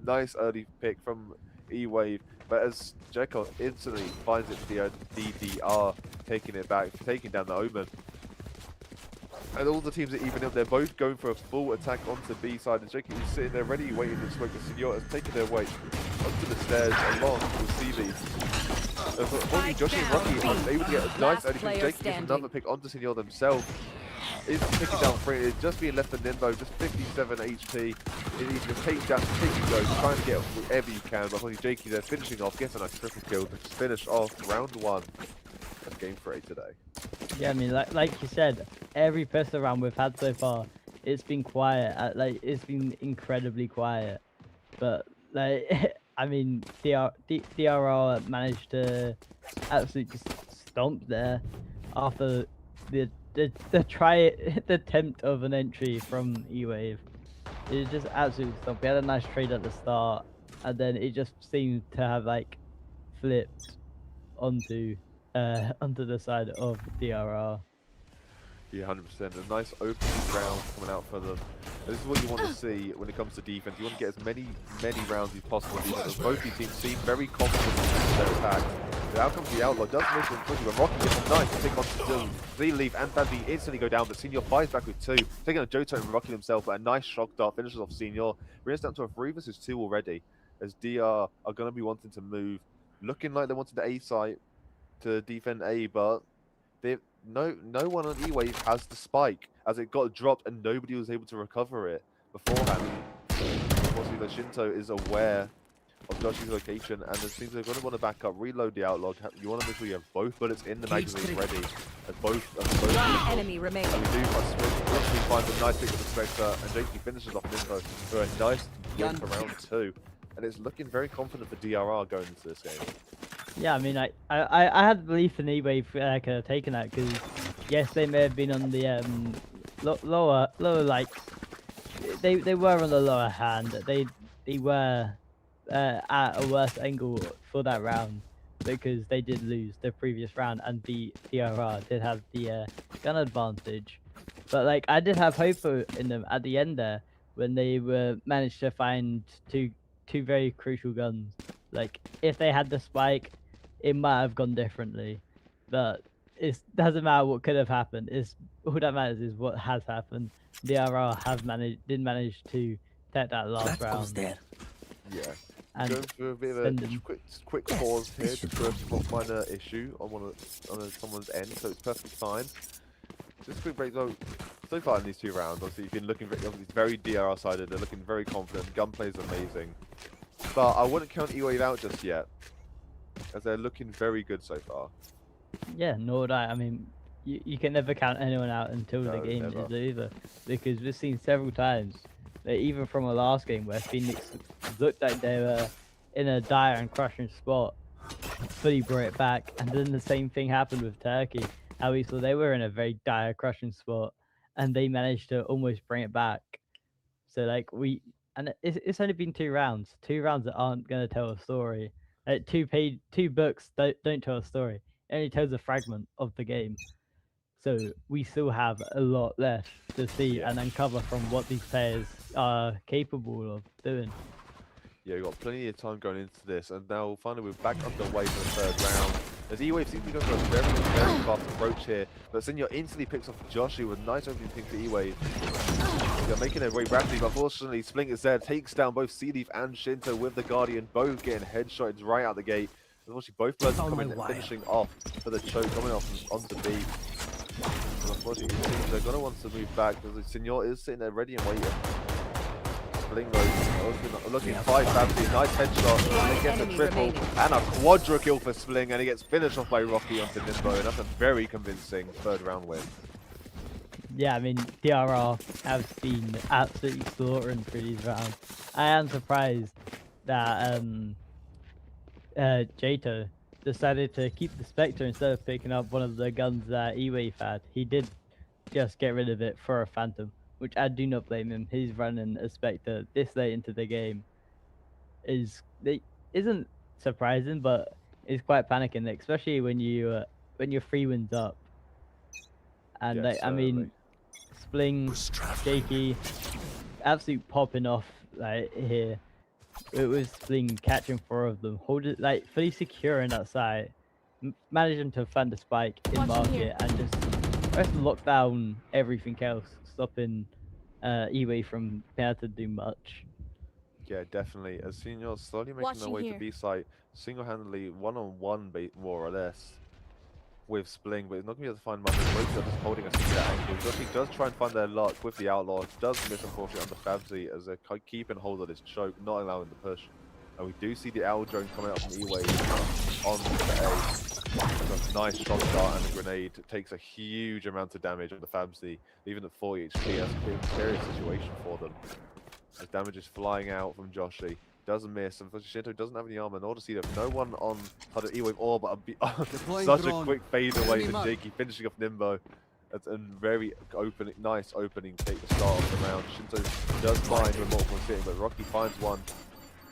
Nice early pick from E-Wave, but as Jekyll instantly finds it for the DDR, taking it back, taking down the Omen. And all the teams are even up. They're both going for a full attack onto B side, and Jekyll is sitting there ready, waiting to smoke. The Senor has taken their way onto the stairs along with CB. Unfortunately, Joshi and Rocky are able to get a nice early pick. Jekyll gets another pick onto Senor themselves. Is picking down free. It's just being left for Nimbo, just 57 HP. He can take down, taking those, trying to get off wherever you can. But only Jakey there finishing off, gets a nice triple kill to finish off round 1 of Game 3 today. Yeah, I mean, like you said, every pistol round we've had so far, it's been quiet. Like, it's been incredibly quiet. But like, I mean, DRR managed to absolutely just stomp there after the attempt of an entry from E-Wave. It was just absolutely stomp. We had a nice trade at the start, and then it just seemed to have like flipped onto the side of DRR. Yeah, 100%. A nice opening round coming out for them. This is what you want to see when it comes to defense. You want to get as many rounds as possible on defense. Both these teams seem very confident in their attack. The outcome of the Outlaw does miss him quickly, but Rocky gets a nice to take on Still. Z-Leaf and Fabby instantly go down, but Senior fights back with 2. Taking on Johto and Rocky himself, but a nice shock dart finishes off Senior. Brings us down to a 3 versus 2 already, as DR are going to be wanting to move. Looking like they wanted the A site to defend A, but no one on E-Wave has the spike, as it got dropped and nobody was able to recover it beforehand. Obviously, the Shinto is aware of Joshi's location, and it seems they're going to want to back up, reload the Outlaw. You want to make sure you have both bullets in the magazine ready, as both Enemy remaining. and we do find a nice pick with the Spectre, and Jakey finishes off Nimbo for a nice win for round 2. And it's looking very confident for DRR going into this game. Yeah, I mean, I had belief in E-Wave could have taken that, because yes, they may have been on the lower like they were on the lower hand. They were at a worse angle for that round, because they did lose the previous round, and the DRR did have the gun advantage. But like, I did have hope in them at the end there, when they were managed to find two very crucial guns. Like, if they had the spike, it might have gone differently, but it doesn't matter what could have happened. All that matters is what has happened. DRR did manage to take that last round. there. Yeah. And Going through a bit of a quick pause here to correct a minor issue on someone's end, so it's perfectly fine. Just a quick break though. So far in these 2 rounds, obviously you've been looking very DRR sided. They're looking very confident. Gunplay is amazing, but I wouldn't count E-Wave out just yet, as they're looking very good so far. Yeah, nor would I. I mean, you can never count anyone out until the game is over, because we've seen several times that even from a last game where Phoenix looked like they were in a dire and crushing spot, fully brought it back, and then the same thing happened with Turkey. How we saw they were in a very dire crushing spot, and they managed to almost bring it back. So like, it's only been 2 rounds that aren't going to tell a story. Like, 2 books don't tell a story. It only tells a fragment of the game. So we still have a lot left to see and uncover from what these players are capable of doing. Yeah, we've got plenty of time going into this, and now finally we're back underway for the 3rd round. As E-Wave seems to be going for a very fast approach here, but Senior instantly picks off Joshi with a nice opening pick for E-Wave. They're making their way rapidly, but unfortunately Spling is there, takes down both Sea-Leaf and Shinto with the Guardian, both getting headshots right out the gate. Unfortunately, both players are coming and finishing off for the choke, coming off onto B. And unfortunately, they're going to want to move back, because Senior is sitting there ready and waiting. Spling though, looking fight badly, nice headshot, and he gets a triple and a quadra kill for Spling, and he gets finished off by Rocky onto Nimbo, and that's a very convincing 3rd round win. Yeah, I mean, DRR have been absolutely slaughtering through these rounds. I am surprised that Jato decided to keep the Spectre instead of picking up one of the guns that E-Wave had. He did just get rid of it for a Phantom, which I do not blame him. He's running a Spectre this late into the game, isn't surprising, but it's quite panicking, especially when you're 3 wins up. And Yeah, like, I mean, certainly. Spling, Was traveling. Jakey, absolute popping off like here. It was Spling catching 4 of them, holding like fully securing that side, managing to find the spike in Watching market here. and just lock down everything else, stopping Eway from being able to do much. Yeah, definitely. As Senior slowly making their Watching way here. to B site, single-handedly, one-on-one, more or less, with Spling, but he's not going to be able to find much. Both are just holding a single angle. Joshi does try and find their luck with the Outlaw, does miss, unfortunately, on the Fabzy as they're keeping hold of this choke, not allowing the push. And we do see the Owl drone coming out from E-Way on the A. That's a nice shot dart and a grenade. It takes a huge amount of damage on the Fabzy, even at 40 HP. That's a big, serious situation for them. As damage is flying out from Joshi. Doesn't miss. Unfortunately, Shinto doesn't have any armor, nor does he have no one on the E-Wave or, but Deploying such a drone. quick fade away Enemy from mark. Jakey, finishing off Nimbo. That's a very nice opening take the start of the round. Shinto does find with multiple sitting, but Rocky finds one.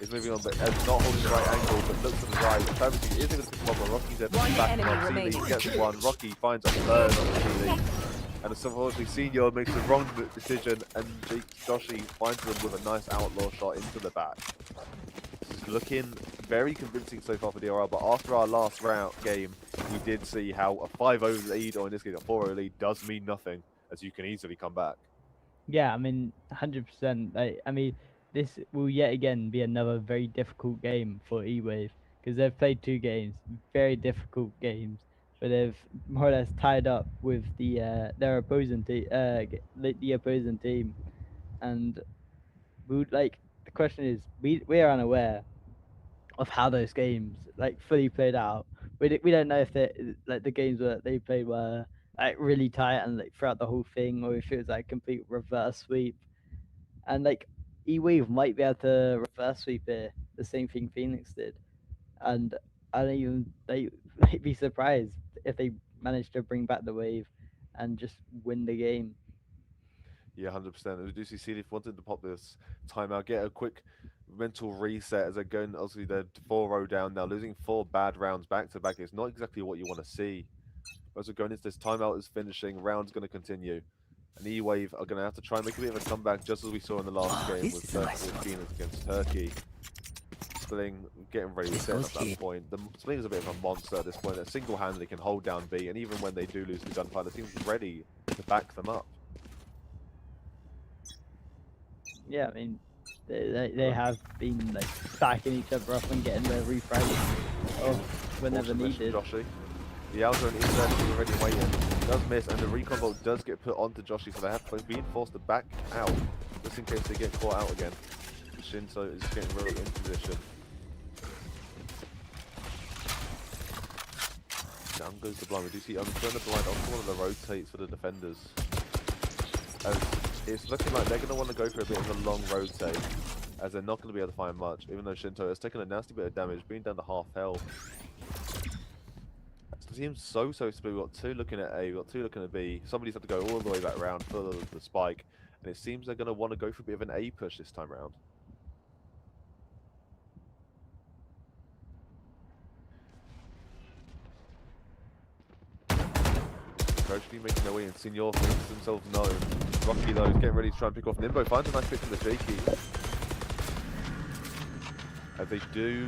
Is moving on, but not holding the right angle, but looks to the right. Fabzy is able to pick him up, but Rocky's there to One back him enemy up. Seeley remaining. gets one. Rocky finds a third on the Seeley. And unfortunately, Senior makes the wrong decision, and Joshi finds them with a nice outlaw shot into the back. This is looking very convincing so far for DRL, but after our last round game, we did see how a 5-0 lead, or in this case a 4-0 lead, does mean nothing, as you can easily come back. Yeah, I mean, 100%. I mean, this will yet again be another very difficult game for E-Wave because they've played 2 games, very difficult games, where they've more or less tied up with their opposing team, the opposing team, and we would like. The question is, we are unaware of how those games like fully played out. We don't know if they like the games that they played were like really tight and like throughout the whole thing, or if it was like complete reverse sweep. And like E-Wave might be able to reverse sweep it, the same thing Phoenix did. And I don't even they might be surprised if they manage to bring back the wave and just win the game. Yeah, 100%. We do see Seeley wanted to pop this timeout, get a quick mental reset as they're going, obviously they're 4-0 down now, losing 4 bad rounds back to back. It's not exactly what you want to see. As we're going into this, timeout is finishing, round's going to continue. And E-Wave are going to have to try and make a bit of a comeback, just as we saw in the last game with Phoenix against Turkey. Spling getting ready to set at that point. Spling is a bit of a monster at this point. That single-handedly can hold down B, and even when they do lose the gunfight, the team's ready to back them up. Yeah, I mean, they have been like stacking each other up and getting their refresh whenever needed. Joshi. The Aldron is there already waiting. Does miss, and the recon bolt does get put onto Joshi, so they have to be forced to back out, just in case they get caught out again. Shinto is getting really in position. Down goes the blind. We do see turn the blind off one of the rotates for the defenders. As it's looking like they're going to want to go for a bit of a long rotate, as they're not going to be able to find much, even though Shinto has taken a nasty bit of damage, being down to half health. The team's so split. We've got 2 looking at A, we've got 2 looking at B. Somebody's have to go all the way back around for the spike, and it seems they're going to want to go for a bit of an A push this time around. Gradually making their way in. Senior makes themselves known. Rocky though is getting ready to try and pick off Nimbo. Finds a nice pick from the Jakey. As they do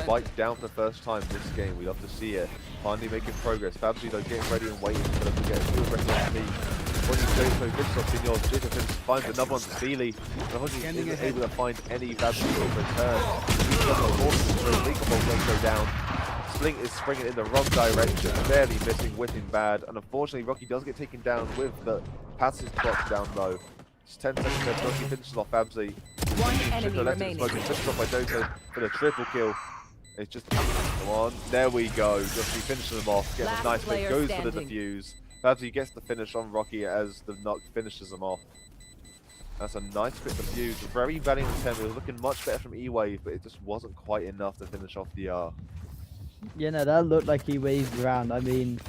spike down for the first time this game. We love to see it. Finally making progress. Fabzy though getting ready and waiting for them to get too aggressive on me. When you go so good stuff, Senior Jacob finds another one to Seeley. And isn't able to find any Fabzy in return. Leakable go down. Spling is springing in the wrong direction, barely missing, whipping bad, and unfortunately Rocky does get taken down with the passage clock down low. It's 10 seconds left, Rocky finishes off Fabzy. One enemy remaining. Finished off by Dota for the triple kill. It's just, come on, there we go. Just finishing them off, getting Last a nice pick, player goes for the standing. defuse. Fabzy gets the finish on Rocky as the knock finishes them off. That's a nice quick defuse, very valiant attempt. It was looking much better from E-Wave, but it just wasn't quite enough to finish off DR. Yeah, no, that looked like he waved around. I mean,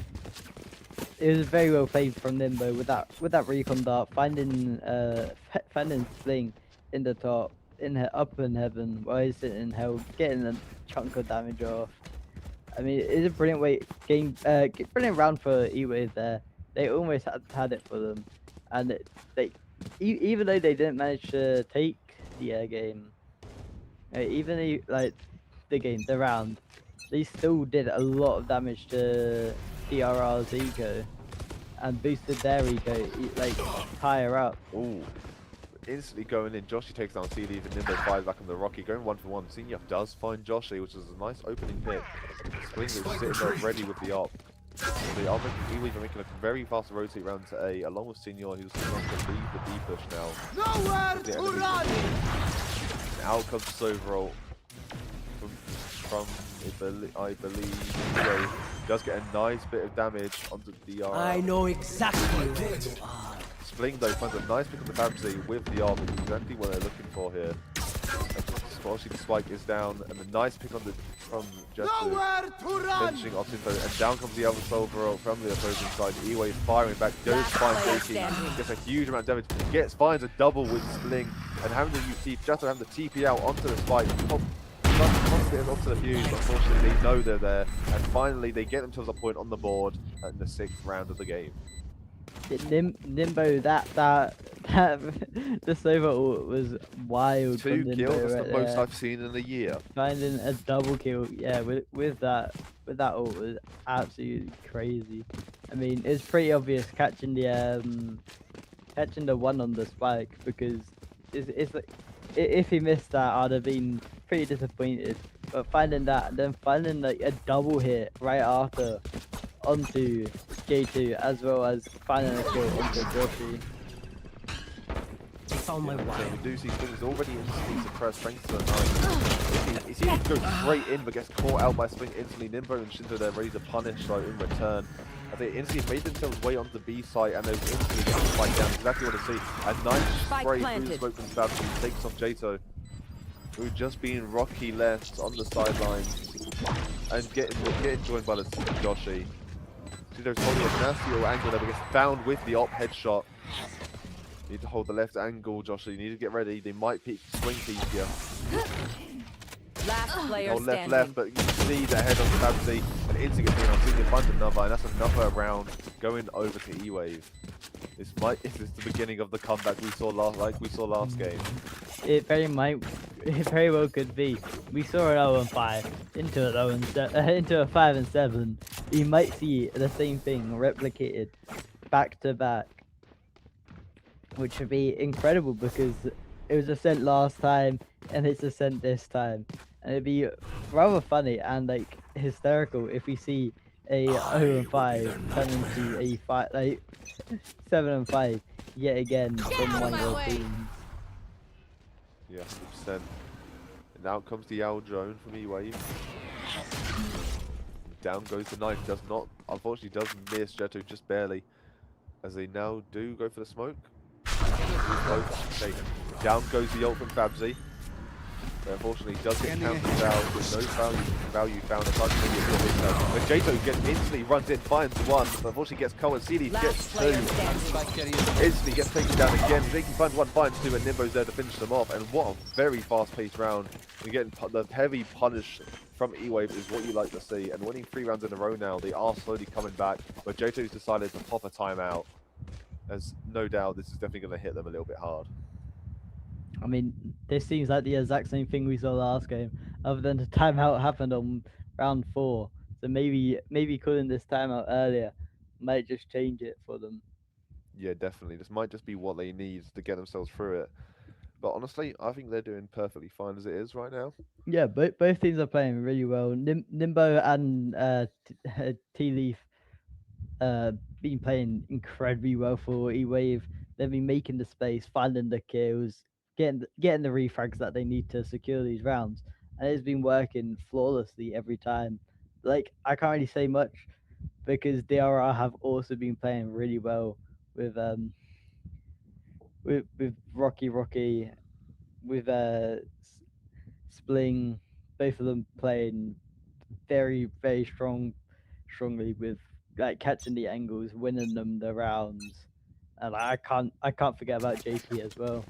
it was very well played from Nimbo with that recon dart, finding Spling in the top up in heaven while he's sitting in hell, getting a chunk of damage off. I mean, it's a brilliant brilliant round for E-Wave there. They almost had it for them, and even though they didn't manage to take the air game, the round, they still did a lot of damage to DRR's ego, and boosted their ego like higher up. Ooh. Instantly going in, Joshy takes down C Leaf and Nimbo fires back on the Rocky, going 1-for-1. Senior does find Joshy, which is a nice opening pick. Spling is sitting there ready with the op. The other E-Wave are making a very fast rotate round to A, along with Senior, who's going to leave the B push now. Nowhere to run! And out comes Soverall from I believe, E-Wave. Does get a nice bit of damage onto the I know exactly where you are. Spling though finds a nice pick on the Babsy with the arm, exactly what they're looking for here. Obviously the spike is down, and the nice pick on the from Jetsu, finishing off Info, and down comes the other Soverall from the opposing side. E-Wave firing back, goes finds JT, gets a huge amount of damage, finds a double with Spling, and having to use Jetsu having the TP out onto the spike, onto the fuse, but unfortunately they know they're there, and finally they get themselves a point on the board in the 6th round of the game. Nimbo, the Sova ult was wild. 2 kills, that's right the most there. I've seen in a year. Finding a double kill, yeah, with that ult was absolutely crazy. I mean, it's pretty obvious catching the one on the spike, because it's like, if he missed that, I'd have been pretty disappointed. But finding that, and then finding like a double hit right after onto J2, as well as finding a kill onto Joshy. I found my So wire. we do see Spling is already instantly suppressed thanks to the knife. He seems to go straight in, but gets caught out by Spling instantly. Nimbo and Shinto there ready to punish in return. I think instantly made themselves way onto the B site, and they've instantly got the spike down. Exactly what I see. A nice spray through the smoke from Babsy, takes off Jato, who just being rocky left on the sidelines, and getting joined by the Joshy. See, there's holding a nasty little angle there, but gets found with the op headshot. Need to hold the left angle, Joshy. You need to get ready. They might peek swing peek here. Last player Hold standing. left, but you can see the head on the Babsy, and instantly gets on. So you find another, and that's another round going over to E-Wave. This is the beginning of the comeback we saw last game. It very well could be. We saw an 0-5 into a 5-7. You might see the same thing replicated back to back, which would be incredible because it was Ascent last time and it's Ascent this time, and it'd be rather funny and like hysterical if we see a 0-5 turn into a 7-5 yet again from one of the teams. Yeah, 100%. And out comes the Owl drone from E-Wave. Down goes the knife. Unfortunately does miss Jetto just barely, as they now do go for the smoke. Okay. Down goes the ult from Babsy. Unfortunately, does get counted out with no value found. When Jato instantly runs in, finds one, but unfortunately gets Cohen. CD gets two. Instantly gets taken down again. They can find one, finds two, and Nimbo's there to finish them off. And what a very fast-paced round. And getting the heavy punish from E-Wave is what you like to see. And winning 3 rounds in a row now, they are slowly coming back. But Jato's decided to pop a timeout, as no doubt this is definitely going to hit them a little bit hard. I mean, this seems like the exact same thing we saw last game, other than the timeout happened on round 4. So maybe calling this timeout earlier might just change it for them. Yeah, definitely. This might just be what they need to get themselves through it. But honestly, I think they're doing perfectly fine as it is right now. Yeah, both teams are playing really well. Nimbo and T-Leaf been playing incredibly well for E-Wave. They've been making the space, finding the kills, getting the refrags that they need to secure these rounds, and it's been working flawlessly every time. Like, I can't really say much because DRR have also been playing really well with Rocky, with Spling, both of them playing very strongly with like catching the angles, winning them the rounds, and I can't forget about JT as well.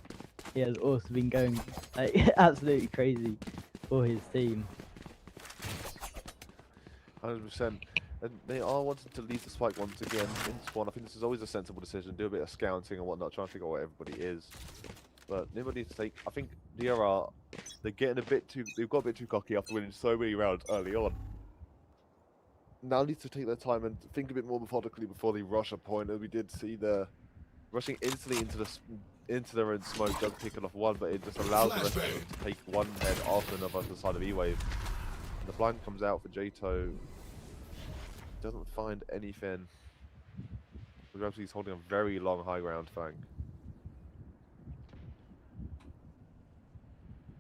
he has also been going like absolutely crazy for his team. 100%. And they are wanting to leave the spike once again in spawn. I think this is always a sensible decision. Do a bit of scouting and whatnot, trying to figure out where everybody is. But nobody to take. I think DRR, they're getting a bit too. They've got a bit too cocky after winning so many rounds early on. Now needs to take their time and think a bit more methodically before they rush a point. And we did see the rushing instantly into their own smoke, Jug picking off one, but it just allows the rest of them to take one head after another on the side of E-Wave. And the blind comes out for Jato. Doesn't find anything. He's holding a very long high ground flank.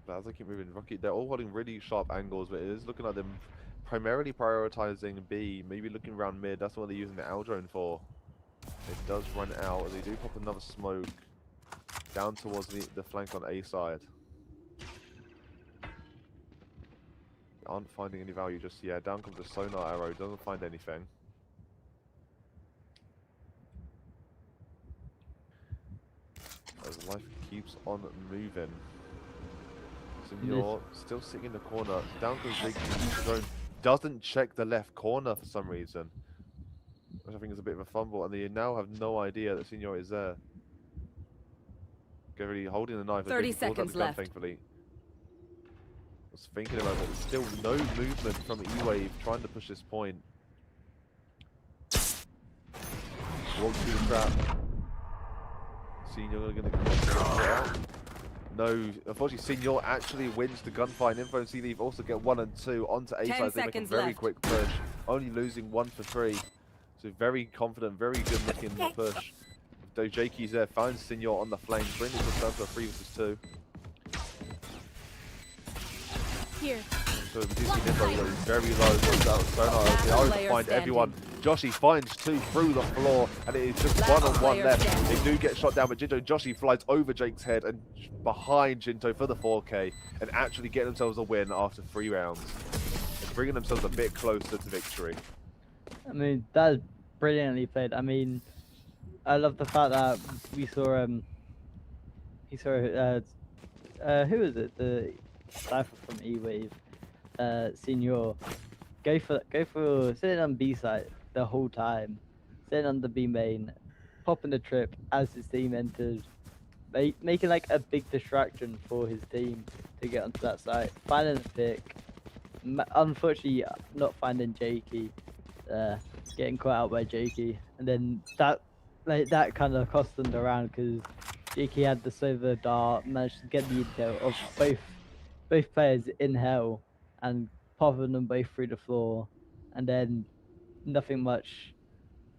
But as I keep moving, Rocky, they're all holding really sharp angles, but it is looking like them primarily prioritizing B, maybe looking around mid. That's what they're using the L drone for. It does run out, as they do pop another smoke down towards the flank on A side. Aren't finding any value just yet. Down comes the sonar arrow, doesn't find anything. As life keeps on moving. Senor still sitting in the corner. Down goes Big Drone. Doesn't check the left corner for some reason. Which I think is a bit of a fumble, and they now have no idea that Senor is there. Really holding the knife. 30 seconds left. Thankfully. Was thinking about it. Still no movement from E-Wave trying to push this point. Walks through the trap. Senor gonna come out. No, unfortunately, Senor actually wins the gunfight. Info and C-Leave also get 1 and 2 onto A side. They make a very quick push, only losing 1 for 3. So very confident, very good looking push. Dojaki's there, finds Senor on the flank, brings us down to a 3 versus 2. Here. So we do see Nimbo goes very low, goes out sonar. They are to find everyone. Joshy finds 2 through the floor, and it is just 1-on-1 left. They do get shot down, but Jinto Joshy flies over Jake's head and behind Jinto for the 4K, and actually get themselves a win after 3 rounds. And bringing themselves a bit closer to victory. I mean, that is brilliantly played. I mean, I love the fact that we saw who was it? The cipher from E-Wave, Senor, go for sitting on B side the whole time, sitting on the B main, popping the trip as his team entered, making like a big distraction for his team to get onto that site, finding a pick. Unfortunately, not finding Jakey, getting caught out by Jakey, and then that kind of cost them the round because Jakey had the silver dart, managed to get the intel of both players in hell and popping them both through the floor, and then nothing much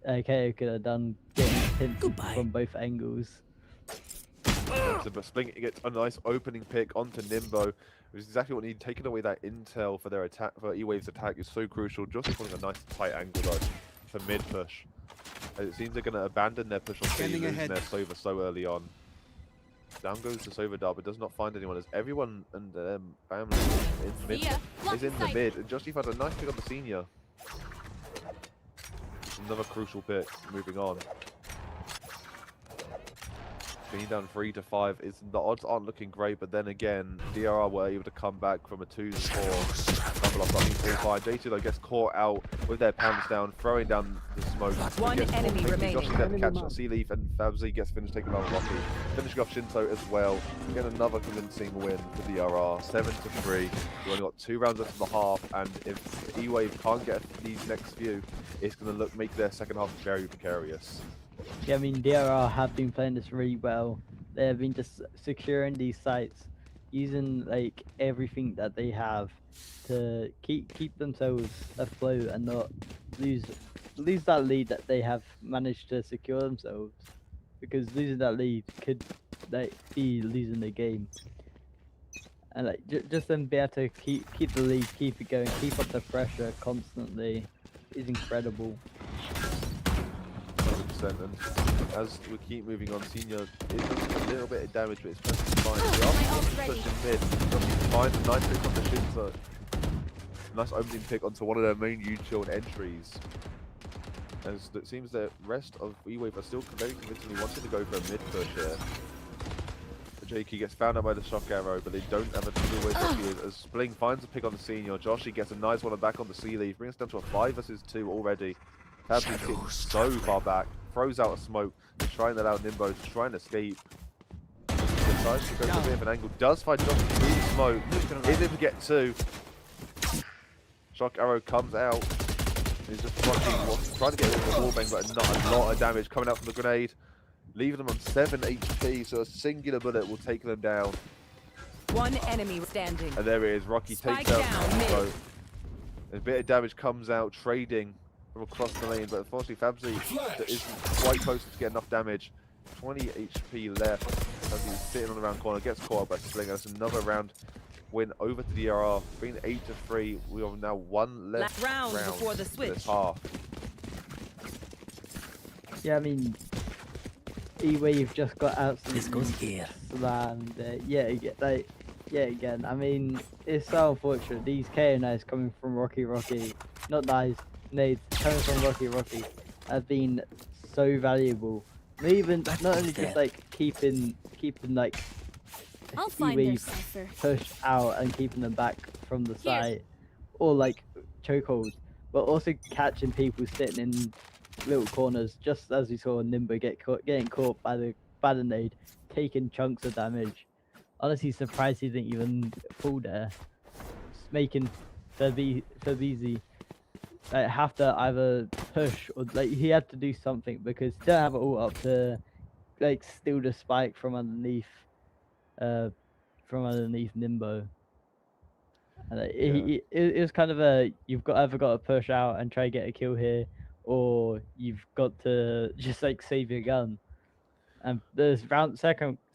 KO could have done, getting hints from both angles. So, but Splink gets a nice opening pick onto Nimbo, which is exactly what needed. Taking away that intel for their attack, for E-Wave's attack, is so crucial. Just putting a nice tight angle though for mid push. It seems they're going to abandon their push on B, losing their Sova so early on. Down goes the Sova dart, but does not find anyone, as everyone and their family in mid is in the mid. And Joshy finds a nice pick on the senior. Another crucial pick. Moving on. Being down 3 to 5, the odds aren't looking great, but then again, DRR were able to come back from a 2 to 4. Double up, I think 4-5. J2 though gets caught out with their pants down, throwing down the smoke. One enemy remaining. Joshy there to catch C-Leaf, and Fabzy gets finished taking out Rocky. Finishing off Shinto as well. Again, another convincing win for DRR, 7 to 3. We've only got 2 rounds left of the half, and if E-Wave can't get these next few, it's going to make their second half very precarious. Yeah, I mean, DRR have been playing this really well. They have been just securing these sites, using like everything that they have to keep themselves afloat and not lose that lead that they have managed to secure themselves. Because losing that lead could be losing the game. And just them be able to keep the lead, keep it going, keep up the pressure constantly is incredible. 100%, and as we keep moving on, Senior is doing a little bit of damage, but it's perfectly fine. They are pushing mid. Just find a nice pick on the Shinto. Nice opening pick onto one of their main U-Chill entries. As it seems the rest of E-Wave are still very convincingly wanting to go for a mid push here. Jakey gets found out by the shock arrow, but they don't have a clue where Joshi is. As Spling finds a pick on the senior, Joshi gets a nice one back on the sea leaf, brings us down to a 5 versus 2 already. Fabsy's getting so far back, throws out a smoke, he's trying that out. Nimbo trying to escape. Decides to go for a bit of an angle, does find Joshi through the smoke, is able to get 2. Shock arrow comes out. He's just trying to get rid of the wallbang, but not a lot of damage coming out from the grenade. Leaving them on 7 HP, so a singular bullet will take them down. One enemy standing. And there it is, Rocky Spike takes out down, mid. Nimbo. A bit of damage comes out, trading from across the lane, but unfortunately Fabsy isn't quite close to get enough damage. 20 HP left, as he's sitting on the round corner, gets caught up by Sling. That's another round win over to the DRR, being 8-3. We have now one left Last round before the for switch. this half. Yeah, I mean, E-Wave just got This goes absolutely here. slammed. Yeah, again. I mean, it's so unfortunate. These KNIs coming from Rocky, not knives, nades coming from Rocky, have been so valuable. They even not only just like keeping like I'll find their E-Wave cipher. pushed out and keeping them back from the side, or like chokeholds, but also catching people sitting in little corners, just as we saw Nimbo getting caught by the nade, taking chunks of damage. Honestly, surprised he didn't even fall there. Just making Fabrizi like have to either push or like he had to do something because he didn't have it all up to like steal the spike from underneath Nimbo. And it was kind of a you've either got to push out and try to get a kill here, or you've got to just like save your gun. And this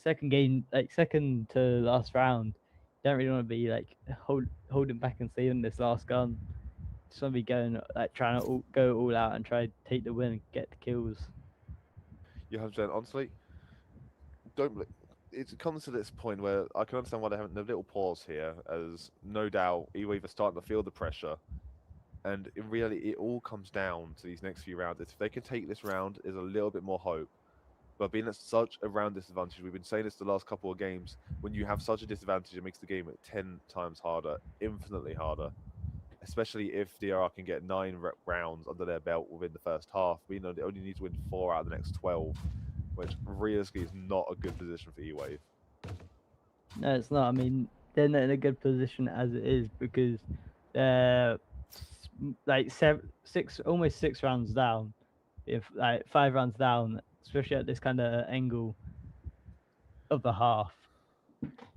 second game, like second to last round, you don't really want to be like holding back and saving this last gun. Just want to be going like trying to go all out and try to take the win and get the kills. You 100%. Honestly, it comes to this point where I can understand why they're having a little pause here, as no doubt E-Wave are starting to feel the pressure. And in reality, it all comes down to these next few rounds. If they can take this round, there's a little bit more hope. But being at such a round disadvantage, we've been saying this the last couple of games, when you have such a disadvantage, it makes the game 10 times harder, infinitely harder. Especially if DRR can get 9 rounds under their belt within the first half. We know they only need to win 4 out of the next 12, which realistically is not a good position for E-Wave. No, it's not. I mean, they're not in a good position as it is because they're like almost 6 rounds down, if like 5 rounds down, especially at this kind of angle of the half.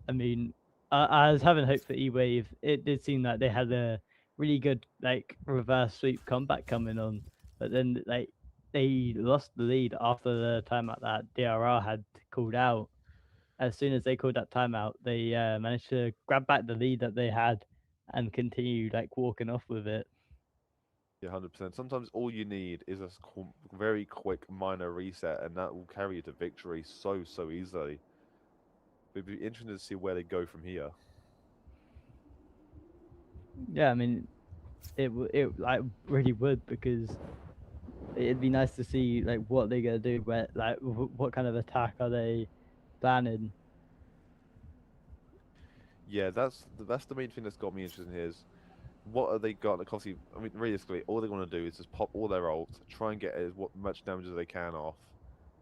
I mean, I was having hope for E-Wave. It did seem like they had a really good like reverse sweep comeback coming on, but then like they lost the lead after the timeout that DRR had called out. As soon as they called that timeout, they managed to grab back the lead that they had and continue like walking off with it. Yeah, 100%. Sometimes all you need is a very quick minor reset, and that will carry you to victory so easily. It'd be interesting to see where they go from here. Yeah, I mean, it like really would, because it'd be nice to see like what they're gonna do, where like what kind of attack are they planning. Yeah, that's the main thing that's got me interested in here is what are they got? Like obviously, I mean, realistically, all they want to do is just pop all their ults, try and get as much damage as they can off,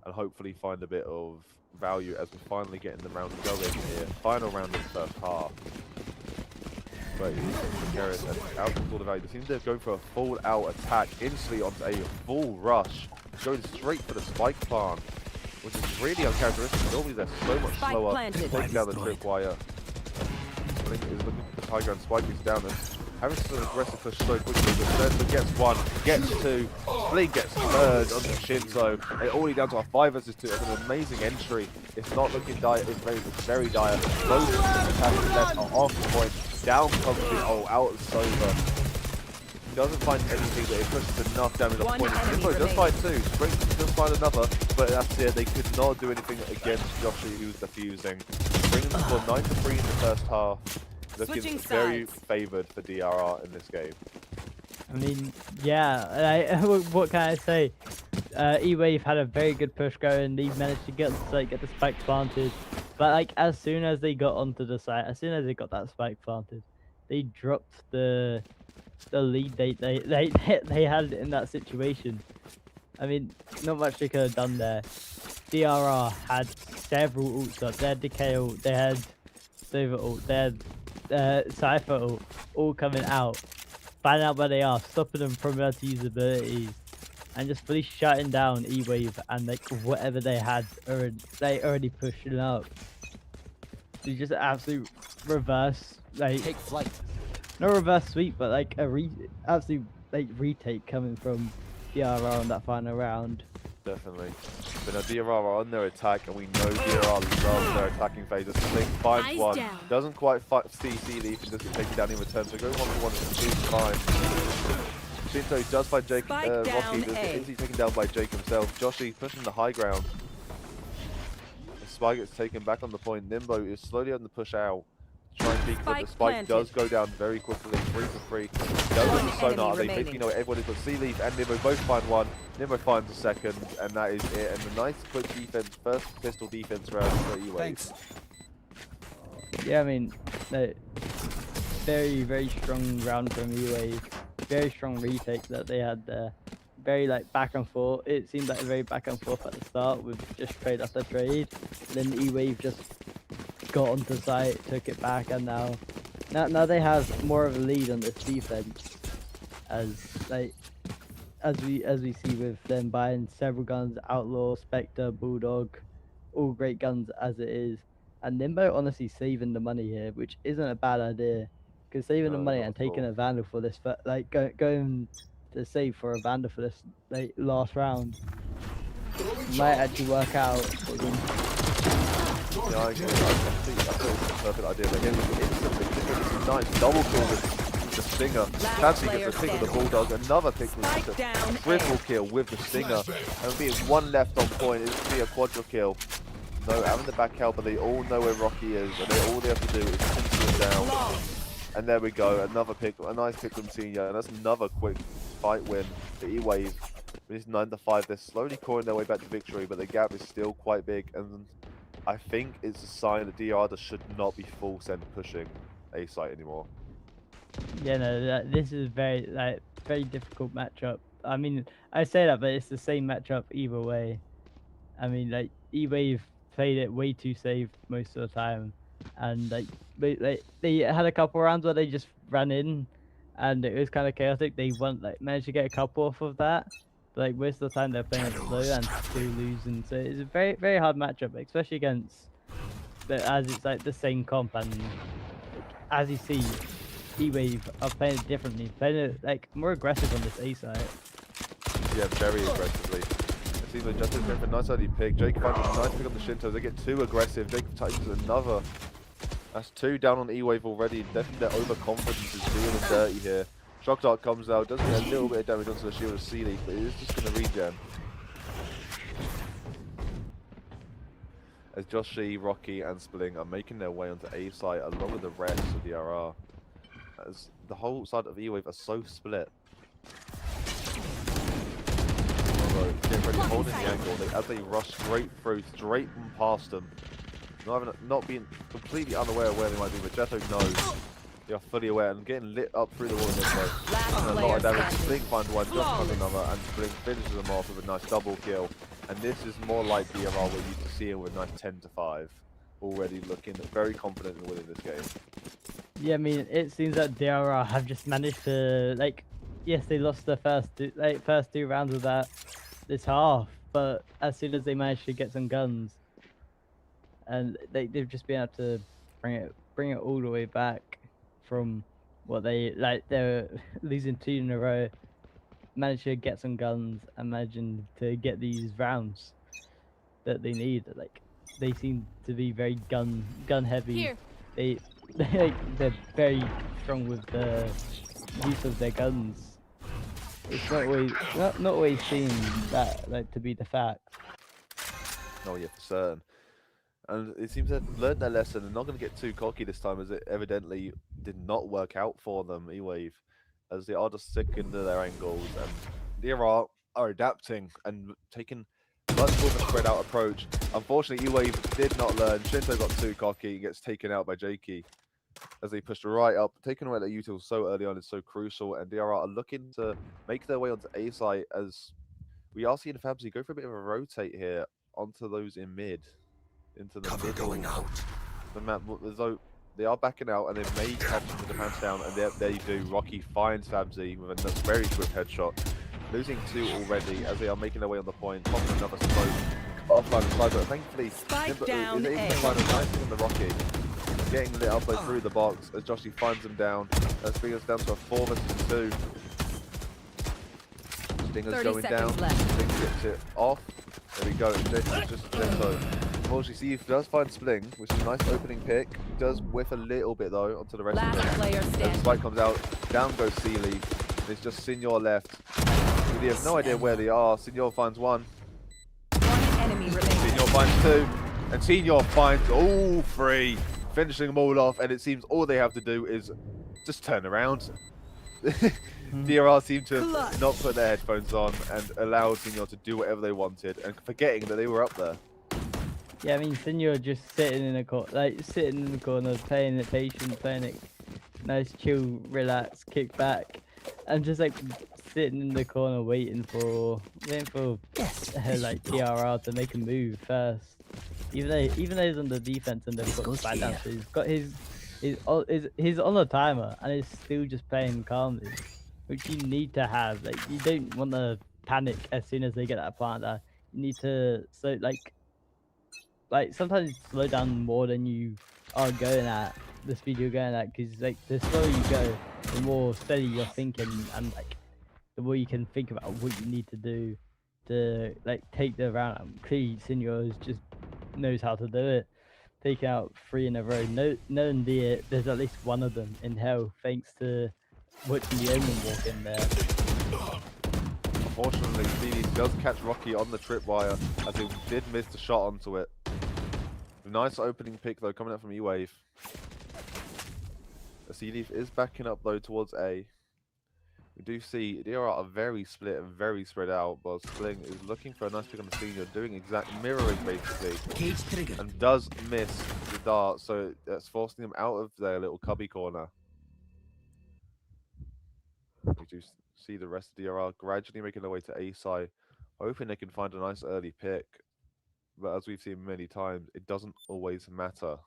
and hopefully find a bit of value as we finally get in the round going here. Final round of the first half. But precarious and out of all the value. It seems they're going for a full out attack instantly onto a full rush, going straight for the spike plant, which is really uncharacteristic. Normally they're so much Spike slower, planted. taking down the tripwire. Blink is looking for the Tiger and Spike is down and having such an aggressive push so quickly, but Sensor gets 1, gets 2, Blink gets 3rd onto Shinzo. They're already down to a 5 versus 2. It's an amazing entry. It's not looking dire, it's very dire. Both attacks left are off the point. Down comes the out of Sova. He doesn't find anything, but it pushes enough damage off One point. enemy Nimbo does remaining. find 2. Spring does find another, but that's it. They could not do anything against Yoshi, who's defusing. Bringing the score 9-3 in the first half. Looking Switching very sides. favoured for DRR in this game. I mean, yeah, what can I say? E-Wave had a very good push going. They managed to get the spike planted, but like as soon as they got onto the site, as soon as they got that spike planted, they dropped the lead they had in that situation. I mean, not much they could have done there. DRR had several ults up. They had Decay ult, they had Silver ult, they had Cypher ult, all coming out, finding out where they are, stopping them from able to use abilities, and just fully shutting down E-Wave and like whatever they had already pushing up. So just absolute reverse, like Take flight. no reverse sweep, but like a absolute like retake coming from DRR on that final round. Definitely. But now DRR are on their attack, and we know DRR love their attacking phases. Sling finds Eyes one. down. Doesn't quite see Leaf and doesn't get taken down in return. So going 1v1 is fine. Shinto does find Jake, Spike Rocky, down does get A. instantly taken down by Jake himself. Joshi pushing the high ground. The Spike gets taken back on the point. Nimbo is slowly on the push out. Try and peek, but the Spike spike planted. does go down very quickly. 3 for 3. Goes on the One sonar. enemy They basically remaining. know everyone is, but Sea Leaf and Nimbo both find one. Nimbo finds a second, and that is it. And a nice quick defense, first pistol defense round for E-Wave. Thanks. Yeah, I mean, no, very strong round from E-Wave. Very strong retake that they had there. Very like back and forth. It seemed like a very back and forth at the start with just trade after trade. Then E-Wave just got onto site, took it back, and now they have more of a lead on this defense. As we see with them buying several guns, Outlaw, Spectre, Bulldog, all great guns as it is. And Nimbo honestly saving the money here, which isn't a bad idea. Because saving the No, money not and at all. taking a Vandal for this, but like going to save for a Vandal for this like last round might actually work out for them. Yeah, I agree. I think it's a perfect idea. But again, instantly, this is nice double kill with the Stinger. Chansey player gets a pick with the standing. Bulldog. Another pick Spike with down the triple A. kill with the Stinger. And being one left on point, it's going to be a quadra kill. No, having the back help, but they all know where Rocky is, and all they have to do is pinch him down. Long. And there we go, another pick, a nice pick from Senior, and that's another quick fight win for E-Wave. It's 9-5. They're slowly clawing their way back to victory, but the gap is still quite big, and I think it's a sign that DR just should not be full send pushing A site anymore. Yeah, no, this is very difficult matchup. I mean, I say that, but it's the same matchup either way. I mean, like E-Wave played it way too safe most of the time, and like they had a couple rounds where they just ran in, and it was kind of chaotic. They managed to get a couple off of that, but like most of the time they're playing it slow and still losing. So it's a very hard matchup, especially against as it's like the same comp, and like, as you see, E-Wave are playing it differently, playing it like more aggressive on this A side. Yeah, very aggressively. It seems like Justin's going for a nice early pick. Jacob finds a nice pick on the Shinto. They get too aggressive. Jacob touches another. That's 2 down on E-Wave already. Definitely their overconfidence is feeling dirty here. Shock Dart comes out, does get a little bit of damage onto the shield of Sea Leaf, but it is just going to regen. As Joshi, Rocky, and Spling are making their way onto A site along with the rest of the RR. As the whole side of E-Wave are so split. Get ready, holding the angle. As they rush straight through, straight past them. Not being completely unaware of where they might be, but Jetto knows. They are fully aware and getting lit up through the wall in this way. Last And a lot player of damage. standing. Spling finds one, Josh finds another, and Spling finishes them off with a nice double kill. And this is more like DRR we're used to seeing with a nice 10-5. Already looking very confident in winning this game. Yeah, I mean, it seems that DRR have just managed to yes, they lost the first two rounds of this half, but as soon as they managed to get some guns, and they've just been able to bring it all the way back from what they were losing 2 in a row, managed to get some guns and managing to get these rounds that they need. Like they seem to be very gun heavy. Here. They're very strong with the use of their guns. It's not always seen that to be the fact. Oh yeah, for certain. And it seems they've learned their lesson and not going to get too cocky this time, as it evidently did not work out for them, E-Wave, as they are just sick into their angles. And DRR, are adapting and taking much more of a spread out approach. Unfortunately, E-Wave did not learn. Shinto got too cocky and gets taken out by Jakey as they pushed right up. Taking away that util so early on is so crucial, and DRR are looking to make their way onto A site as we are seeing Fabzy go for a bit of a rotate here onto those in mid, into the Cover middle going out. the map. As though they are backing out and they may catch them with the pants down, and there you do. Rocky finds Fabzy with a very swift headshot, losing 2 already as they are making their way on the point, popping another smoke offline the side, but thankfully Spike Jimbo down is able A. to find a nice thing on the Rocky. Getting lit up through the box as Joshy finds him down. As Stinger's down to a 4 versus 2. Stinger's 30 going down. seconds left. Stinger gets it off. There we go. Just so. Unfortunately, Steve does find Spling, which is a nice opening pick. Does whiff a little bit though onto the rest Last of them. player As standing. Spike comes out, down goes Sealy. It's just Signor left. We have no idea where they are. Signor finds 1. One enemy remaining. Signor finds 2. And Signor finds all 3. Finishing them all off, and it seems all they have to do is just turn around. DRR seem to have not put their headphones on and allowed Signor to do whatever they wanted, and forgetting that they were up there. Yeah, I mean, Senor just sitting in a sitting in the corner, playing it patient, playing it nice, chill, relax, kick back, and just like sitting in the corner waiting for like DRR to make a move first. Even though he's on the defense and they've got goes spy down, here. so he's on a timer and is still just playing calmly, which you need to have. Like, you don't want to panic as soon as they get that plant down. You need to like sometimes slow down more than you are going at the speed you're going at, because like the slower you go, the more steady you're thinking, and like the more you can think about what you need to do to like take the round out. Clearly, Seniors just knows how to do it. Taking out 3 in a row, knowing there's at least one of them in hell, thanks to watching the Omen walk in there. Unfortunately, Stevie does catch Rocky on the tripwire as he did miss the shot onto it. Nice opening pick though, coming out from E-Wave. The C-Leaf is backing up though towards A. We do see DRR are very split and very spread out, while Spling is looking for a nice pick on the senior, doing exact mirroring basically, Cage triggered. and does miss the dart, so that's forcing them out of their little cubby corner. We do see the rest of DRR gradually making their way to A side, hoping they can find a nice early pick. But as we've seen many times, it doesn't always matter.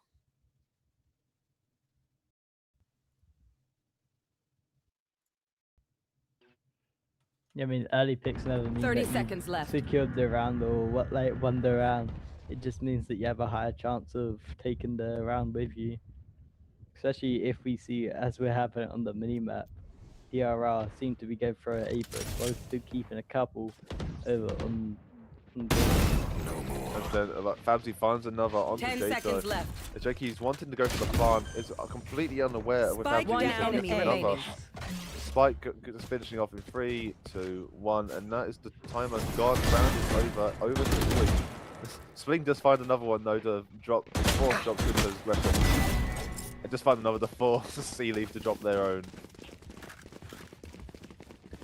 I mean, early picks never mean 30 that seconds you left. secured the round or won the round. It just means that you have a higher chance of taking the round with you. Especially if we see, as we're having on the mini map, DRR seem to be going for an A push, while still keeping a couple over on And then Fabzy finds another onto 10 Jato. seconds left. Jake's wanting to go for the plant, is completely unaware of Spike Fabzy down is A. another. Spike just finishing off in 3, 2, 1, and that is the timer gone. Round is over to Spling. Spling does find another one though to drop, 4th drop Kuto's weapon. And just find another to force C-Leaf to drop their own.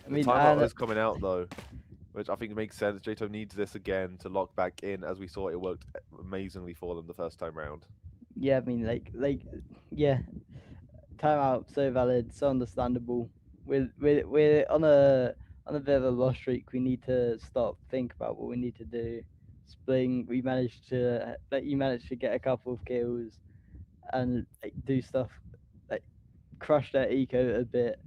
I mean, Timeout is coming out though, which I think makes sense. Jato needs this again to lock back in, as we saw it worked amazingly for them the first time round. yeah, I mean, yeah, timeout, so valid, so understandable. We're on a bit of a loss streak. We need to stop, think about what we need to do. Spling, you managed to get a couple of kills and like do stuff, like crush their eco a bit.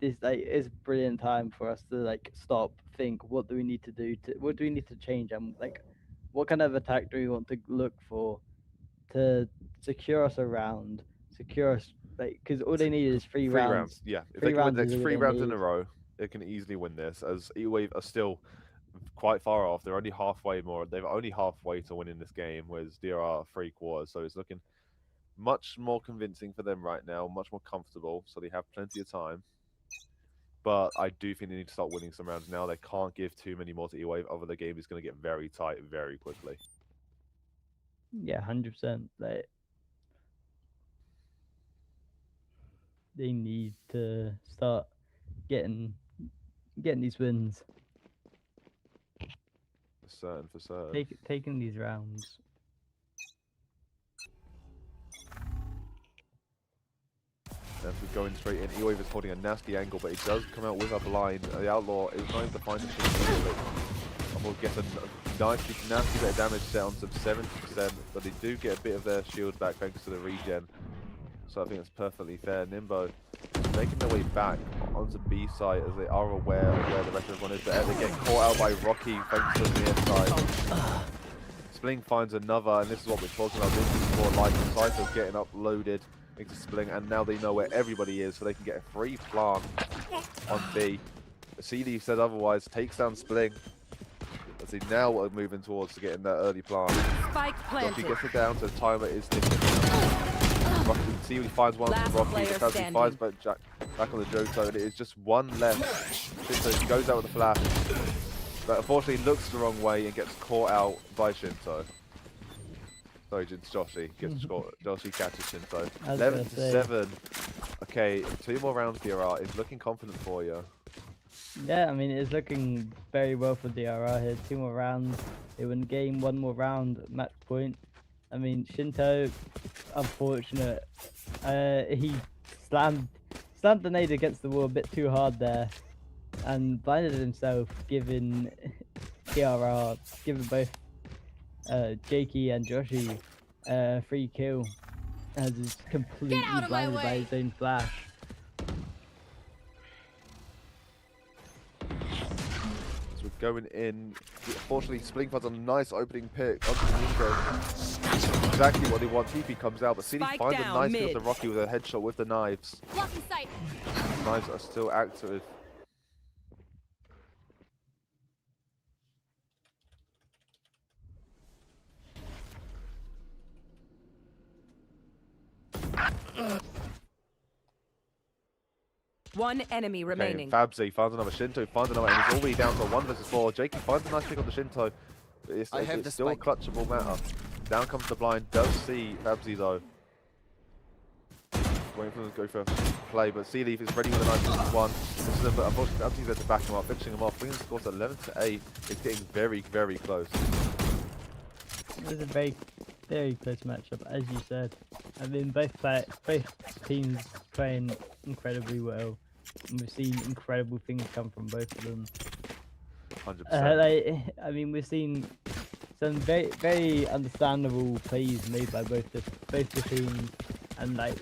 This is a brilliant time for us to like stop, think, what do we need to do, what do we need to change, and like what kind of attack do we want to look for to secure us around, secure us, like, because all they need is 3 rounds. Yeah. If 3 they can win rounds the is next all 3 they rounds in need. a row, they can easily win this, as E-Wave are still quite far off. They're only halfway more. They're only halfway to winning this game, whereas DRR are 3/4. So it's looking much more convincing for them right now, much more comfortable. So they have plenty of time. But I do think they need to start winning some rounds now. They can't give too many more to E-Wave, other the game is going to get very tight very quickly. Yeah, 100%. Like, they need to start getting these wins. certain, for certain. Taking these rounds. As we're going straight in, E-Wave is holding a nasty angle, but he does come out with a blind. The Outlaw is trying to find the shield, and will get a nasty bit of damage set on some 70%, but they do get a bit of their shield back thanks to the regen. So I think it's perfectly fair. Nimbo making their way back onto B side as they are aware of where the rest of everyone is, but they get caught out by Rocky thanks to the inside. Spling finds another, and this is what we're talking about. This is more like Cypher's getting uploaded into Spling, and now they know where everybody is, so they can get a free plant on B. CD said otherwise, takes down Spling. As they now are moving towards to getting that early plant. Spike Rocky planted. gets it down, so the timer is ticking. Rocky, see he finds one Last from Rocky, player the Fabzy finds back on the Johto, and it is just one left. Shinto goes out with a flash, but unfortunately looks the wrong way and gets caught out by Shinto. Sorry, Joshi gets caught. Joshi catches Shinto. 11-7. Okay, 2 more rounds, DRR. Is looking confident for you. Yeah, I mean, it's looking very well for DRR here. 2 more rounds. They win game, 1 more round, match point. I mean, Shinto, unfortunate. He slammed the nade against the wall a bit too hard there, and blinded himself, giving DRR, giving both Jakey and Joshi free kill, as he's completely blinded by his own flash. So we're going in. Unfortunately, Spling finds a nice opening pick onto Nico. Exactly what they want. TP comes out, but CD Spike finds a down, nice mid. kill to Rocky with a headshot with the knives. Blocking sight. Knives are still active. One enemy Okay, remaining. Fabzy finds another Shinto, finds another, and he's already down to 1 versus 4. Jakey finds a nice pick on the Shinto. But it's still a clutchable matter. Down comes the blind, does see Fabzy though. Waiting for them to go for a play, but Sea Leaf is ready with a nice 1. This is unfortunately Fabzy's there to back him up, finishing him off, bringing the score to 11-8. It's getting very, very close. It was a very, very close matchup, as you said. I mean, both teams playing incredibly well, and we've seen incredible things come from both of them. 100%. I mean, we've seen some very, very understandable plays made by both the teams, and like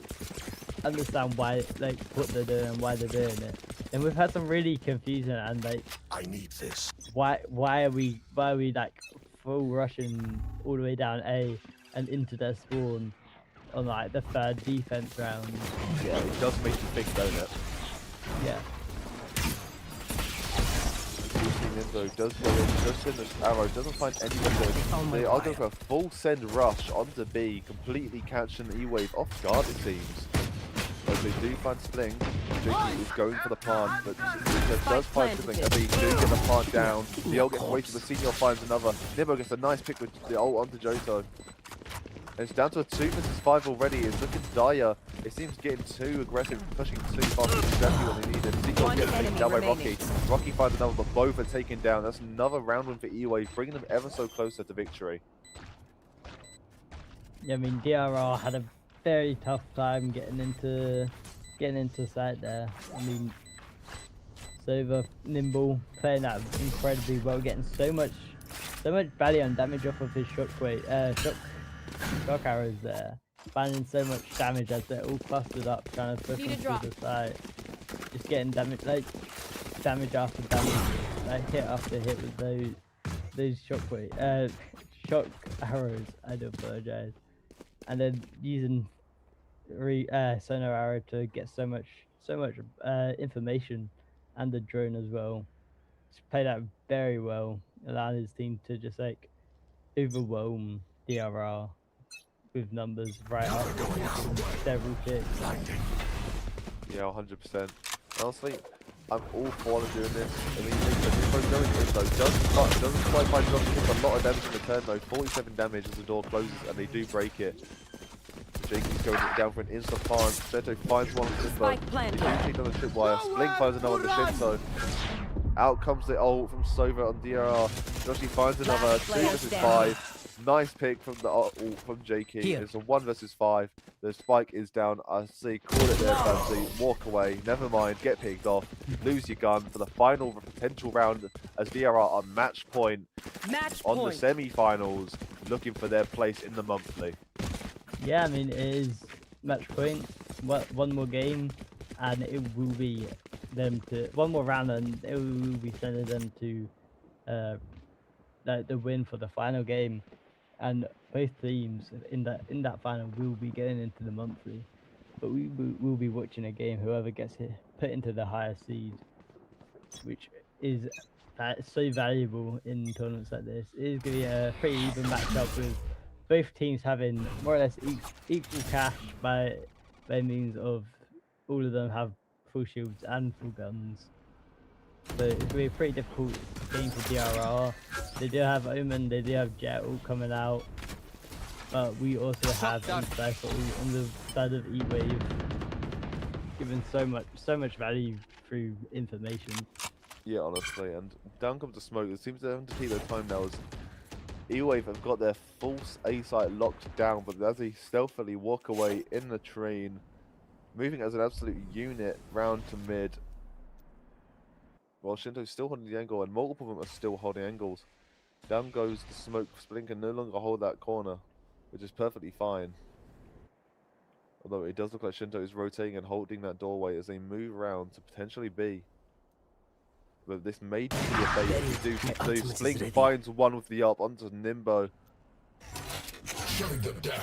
understand why, like what they're doing and why they're doing it. And we've had some really confusion and like, I need this. why are we like full rushing all the way down A and into their spawn on like the 3rd defense round? Yeah, it does make you think, don't it? Yeah. Nimbo does go in, does send this arrow, doesn't find anyone going. They are going for a full send rush onto B, completely catching E-Wave off guard it seems. As they do find Spling, Jakey is going for the plant, but does find Spling, and they do get the plant down. The ult gets wasted, but Senior finds another. Nimbo gets a nice pick with the ult onto Johto. And it's down to a 2 versus 5 already. It's looking dire. It seems getting too aggressive, pushing too fast. That's exactly what they needed. Senior gets taken down by Rocky. Rocky finds another, but both are taken down. That's another round win for E-Wave, bringing them ever so closer to victory. Yeah, I mean, DRR had a very tough time getting into sight there. I mean, Sova, Nimble playing that incredibly well, getting so much value and damage off of his shock arrows there, finding so much damage as they're all clustered up, trying to push them through the site. Just getting damage after damage, like hit after hit with those shock arrows. I do apologize. And then using sonar arrow to get so much information, and the drone as well. Just played out very well, allowing his team to just like overwhelm DRR with numbers right up several picks. Yeah, 100%. Honestly, I'm all for them doing this. I mean, Nimbo going in though, doesn't quite find Josh hits a lot of damage in return though. 47 damage as the door closes, and they do break it. Jakey's going down for an instant plant. Seto finds one on Simba. They do take on the tripwire. Spling finds another on the Shinto. Out comes the ult from Sova on DRR. Joshi finds another Last 2 player versus standing. 5. Nice pick from the ult from JK. Here. It's a 1 versus 5. The spike is down. I see. Call it there, Fancy. Walk away. Never mind. Get picked off. Lose your gun for the final potential round as DRR are match point Match on point. the semi-finals, looking for their place in the monthly. Yeah, I mean, it is match point. One more game, and it will be them to one more round, and it will be sending them to the win for the final game. And both teams in that final will be getting into the monthly, but we will be watching a game. Whoever gets put into the higher seed, which is so valuable in tournaments like this. It is going to be a pretty even matchup with both teams having more or less equal cash by means of all of them have full shields and full guns. So it's going to be a pretty difficult game for DRR. They do have Omen, they do have Jet all coming out, but we also have Incypher on the side of E-Wave, given so much value through information. Yeah, honestly, and down comes the smoke. It seems to keep their time now as E-Wave have got their false A site locked down, but as they stealthily walk away in the train, moving as an absolute unit round to mid, while Shinto's still holding the angle, and multiple of them are still holding angles. Down goes the smoke. Splin can no longer hold that corner, which is perfectly fine. Although it does look like Shinto is rotating and holding that doorway as they move around to potentially B. But this may be a bait if you do My do. ultimate is Splink ready. finds one with the up onto Nimbo Shutting them down.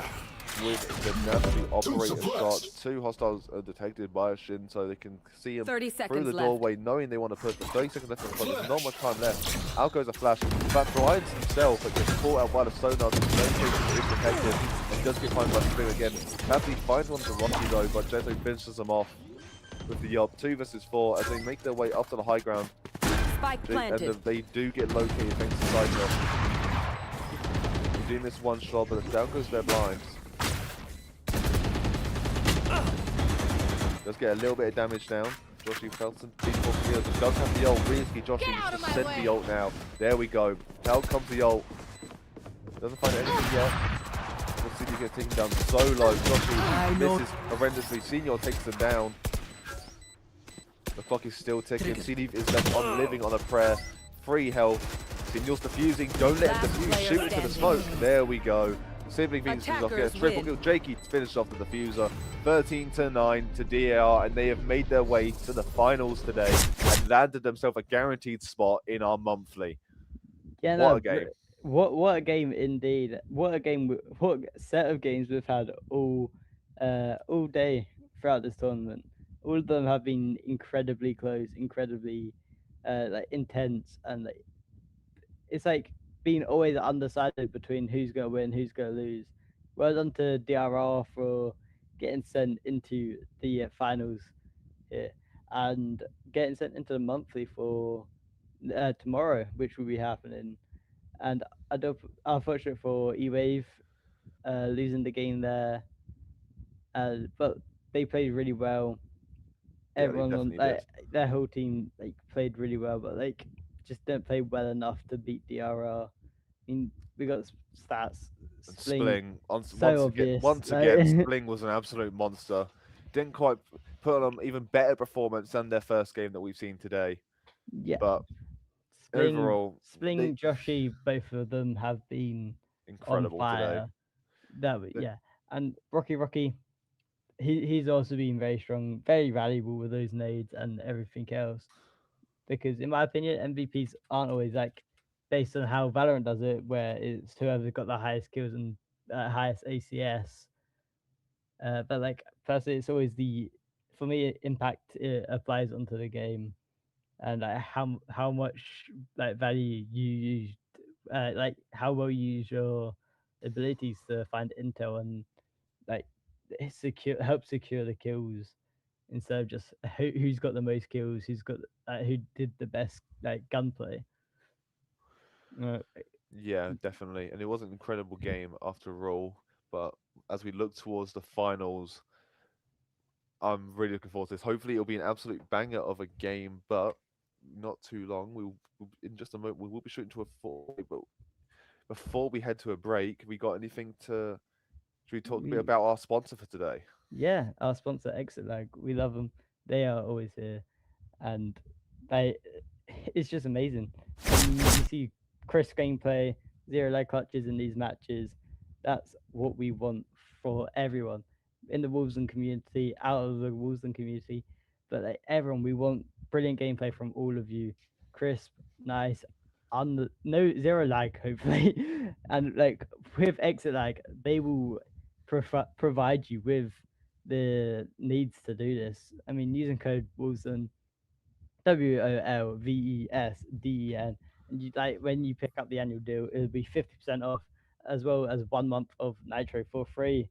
with the naturally operator shot. 2 hostiles are detected by Shin, so they can see him 30 through seconds the left. doorway, knowing they want to push. But 30 seconds left on the clock. There's not much time left. Out goes a flash. But blinds himself and gets caught out by the sonar. The is detected and does get fined by Spring again. Patsy finds one to Rocky though, but Jento finishes them off with the up. 2 versus 4 as they make their way up to the high ground. Spike And planted. they do get located thanks to Cypher. Doing this one shot, but down goes their blinds. Does get a little bit of damage down. Joshi Felton, beautiful field, does have the ult. Risky Joshi out of just my sent way. the ult now. There we go. Out comes the ult. Doesn't find anything yet. Let's see if he gets taken down so low. Joshi know. misses horrendously. Senior takes them down. The clock is still ticking. Senior is left on living on a prayer. Free health. Senior's defusing. Don't let him Last defuse. player Shoot into the standing. smoke. There we go. Sibling Venus is off. Yeah, Attackers triple win. kill. Jakey finished off the diffuser. 13-9 to DAR, and they have made their way to the finals today and landed themselves a guaranteed spot in our monthly. Yeah, What no, a game. What a game indeed. What a game. What set of games we've had all day throughout this tournament. All of them have been incredibly close, incredibly like intense, and like, it's like being always undecided between who's gonna win, who's gonna lose. Well done to DRR for getting sent into the finals here and getting sent into the monthly for tomorrow, which will be happening. And I don't, unfortunate for E-Wave losing the game there, but they played really well. Yeah, they Everyone on definitely did. their whole team like played really well, but like just didn't play well enough to beat DRR. I mean, we got stats. And Spling, Spling, so obvious, once like- again, Spling was an absolute monster. Didn't quite put on an even better performance than their first game that we've seen today. yeah. But Spling, overall, Spling, they- Joshi, both of them have been incredible on today. fire. That They- yeah, and Rocky, he's also been very strong, very valuable with those nades and everything else. Because in my opinion, MVPs aren't always like based on how Valorant does it, where it's whoever's got the highest kills and highest ACS. But like personally, it's always for me impact applies onto the game, and like how much like value you use, like how well you use your abilities to find intel and like help secure the kills instead of just who's got the most kills, who's got who did the best like gunplay. Uh, Yeah, definitely. And it was an incredible game after all. But as we look towards the finals, I'm really looking forward to this. Hopefully, it'll be an absolute banger of a game. But not too long. We'll in just a moment we will be shooting to a 4. But before we head to a break, we got anything to? Should we talk a bit We about our sponsor for today? Yeah, our sponsor Exit Lag, we love them. They are always here, and they it's just amazing. You see crisp gameplay, zero leg clutches in these matches. That's what we want for everyone in the Wolvesden community, out of the Wolvesden community, but like everyone, we want brilliant gameplay from all of you. Crisp, nice, no zero lag, hopefully, and like with Exit Lag, they will provide you with the needs to do this. I mean, using code Wolvesden, WOLVESDEN, and you like when you pick up the annual deal, it'll be 50% off, as well as 1 month of Nitro for free,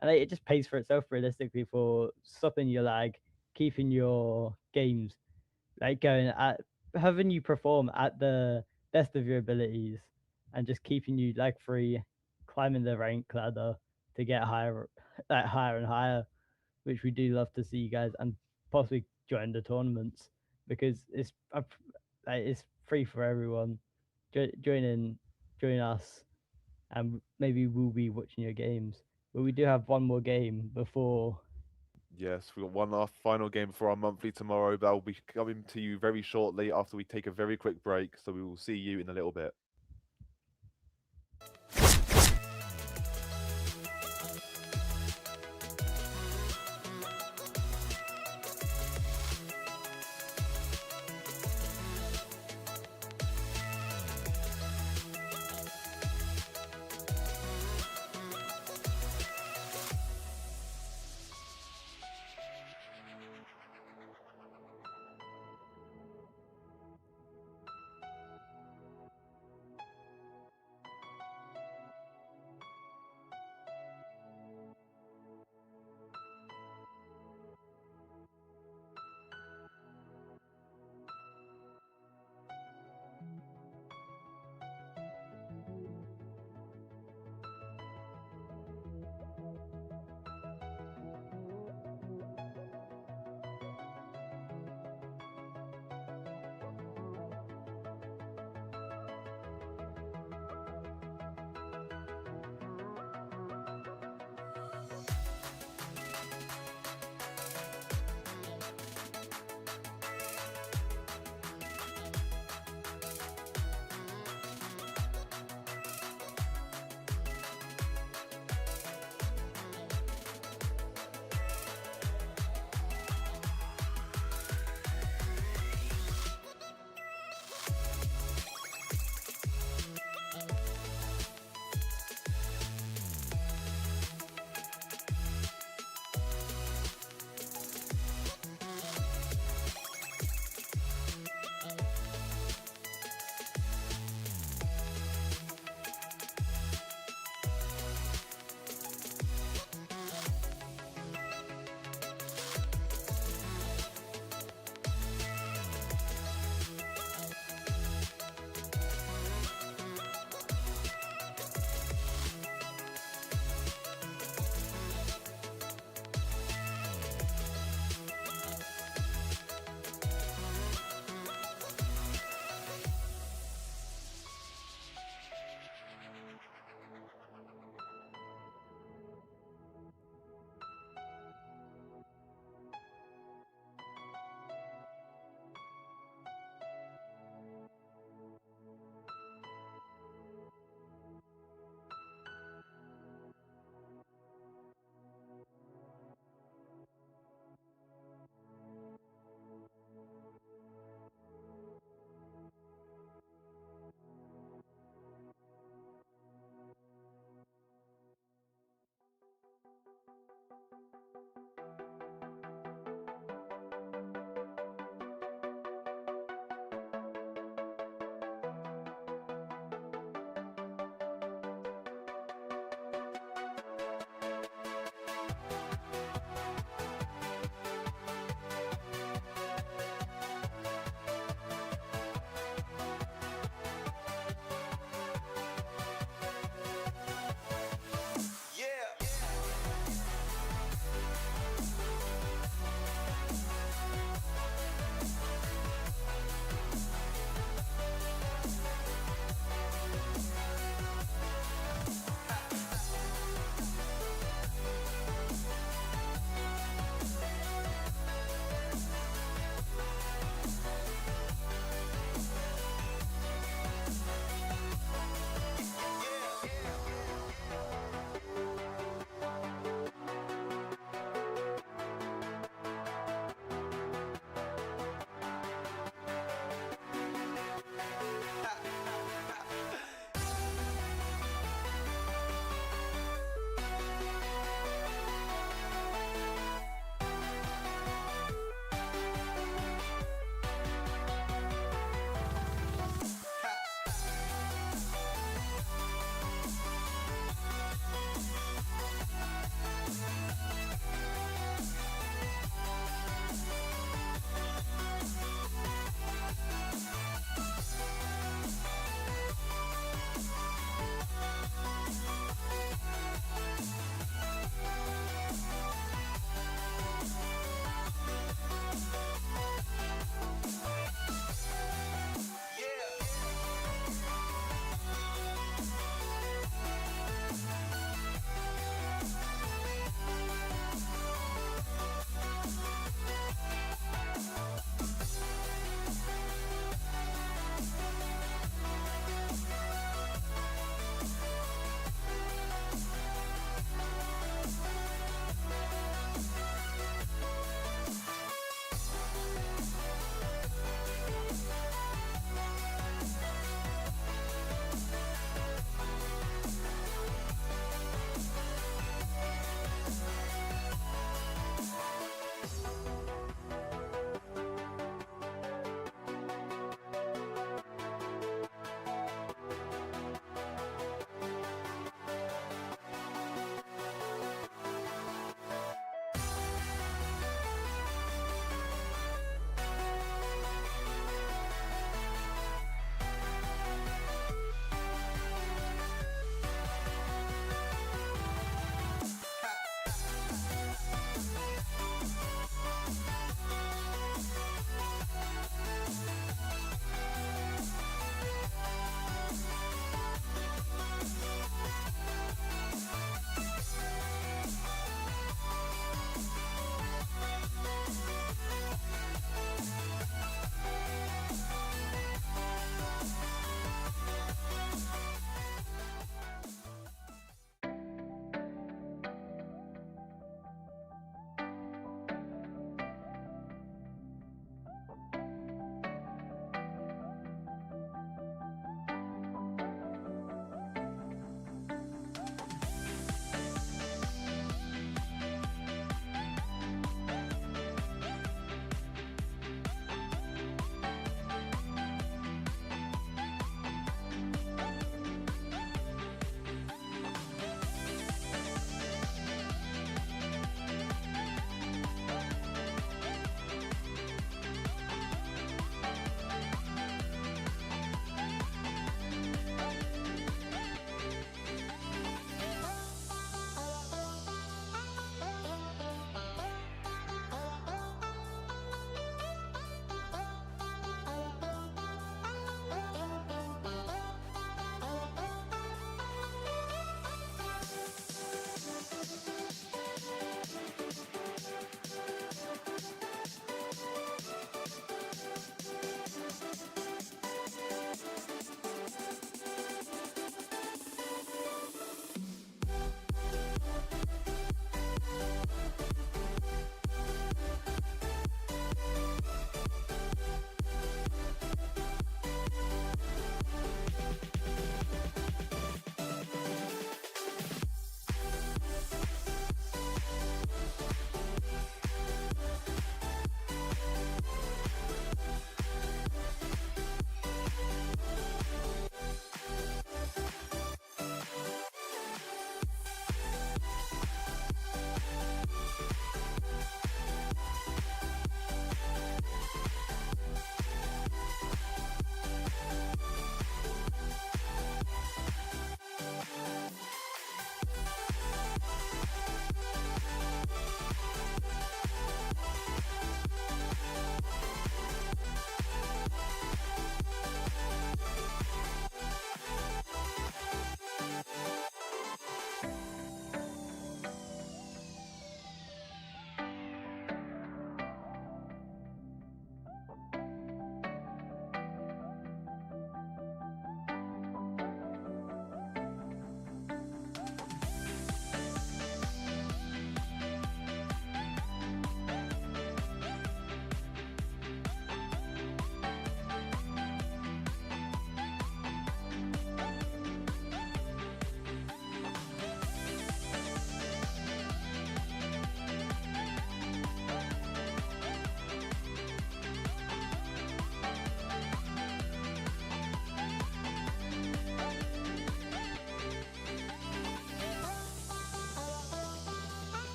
and it just pays for itself realistically for stopping your lag, keeping your games like going at having you perform at the best of your abilities, and just keeping you lag free, climbing the rank ladder to get higher, like higher and higher, which we do love to see you guys, and possibly join the tournaments because like, it's free for everyone. Join in, join us, and maybe we'll be watching your games. But we do have one more game before. Yes, we've got one last final game for our monthly tomorrow. That will be coming to you very shortly after we take a very quick break. So we will see you in a little bit.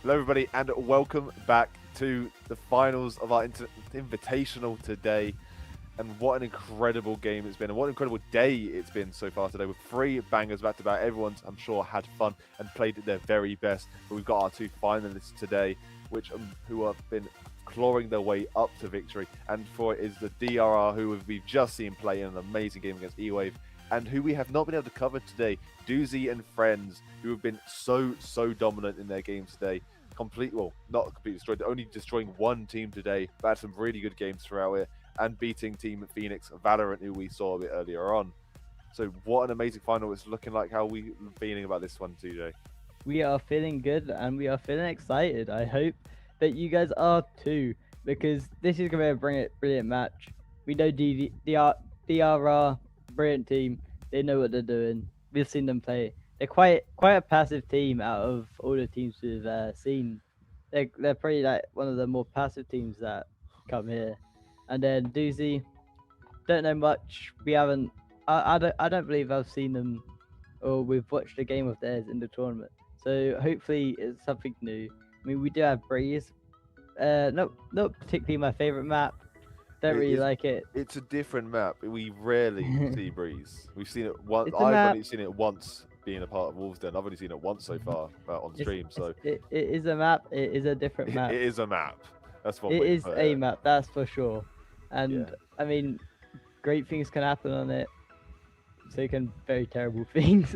Hello, everybody, and welcome back to the finals of our invitational today. And what an incredible game it's been, and what an incredible day it's been so far today, with 3 bangers back to back. Everyone's, I'm sure, had fun and played at their very best. But we've got our 2 finalists today, which who have been clawing their way up to victory. And for it is the DRR, who we've just seen play in an amazing game against E-Wave, and who we have not been able to cover today, Doozy and Friends, who have been so dominant in their games today. Not completely destroyed, only destroying 1 team today, but had some really good games throughout it, and beating Team Phoenix Valorant, who we saw a bit earlier on. So what an amazing final it's looking like. How are we feeling about this one, TJ? We are feeling good and we are feeling excited. I hope that you guys are too, because this is going to be a brilliant match. We know DRR, brilliant team. They know what they're doing. We've seen them play. They're quite a passive team out of all the teams we've seen. They're probably like one of the more passive teams that come here. And then Doozy, don't know much. We haven't. I don't believe I've seen them, or we've watched a game of theirs in the tournament. So hopefully it's something new. I mean, we do have Breeze. Not particularly my favorite map. Don't really like it. It's a different map. We rarely see Breeze. We've seen it once. It's a I've map. only seen it once being a part of Wolves Den. I've only seen it once so far on stream. It is a map. It is a different map. It is a map. That's what It is a map. That's for sure. And Yeah. I mean, great things can happen on it. So can very terrible things.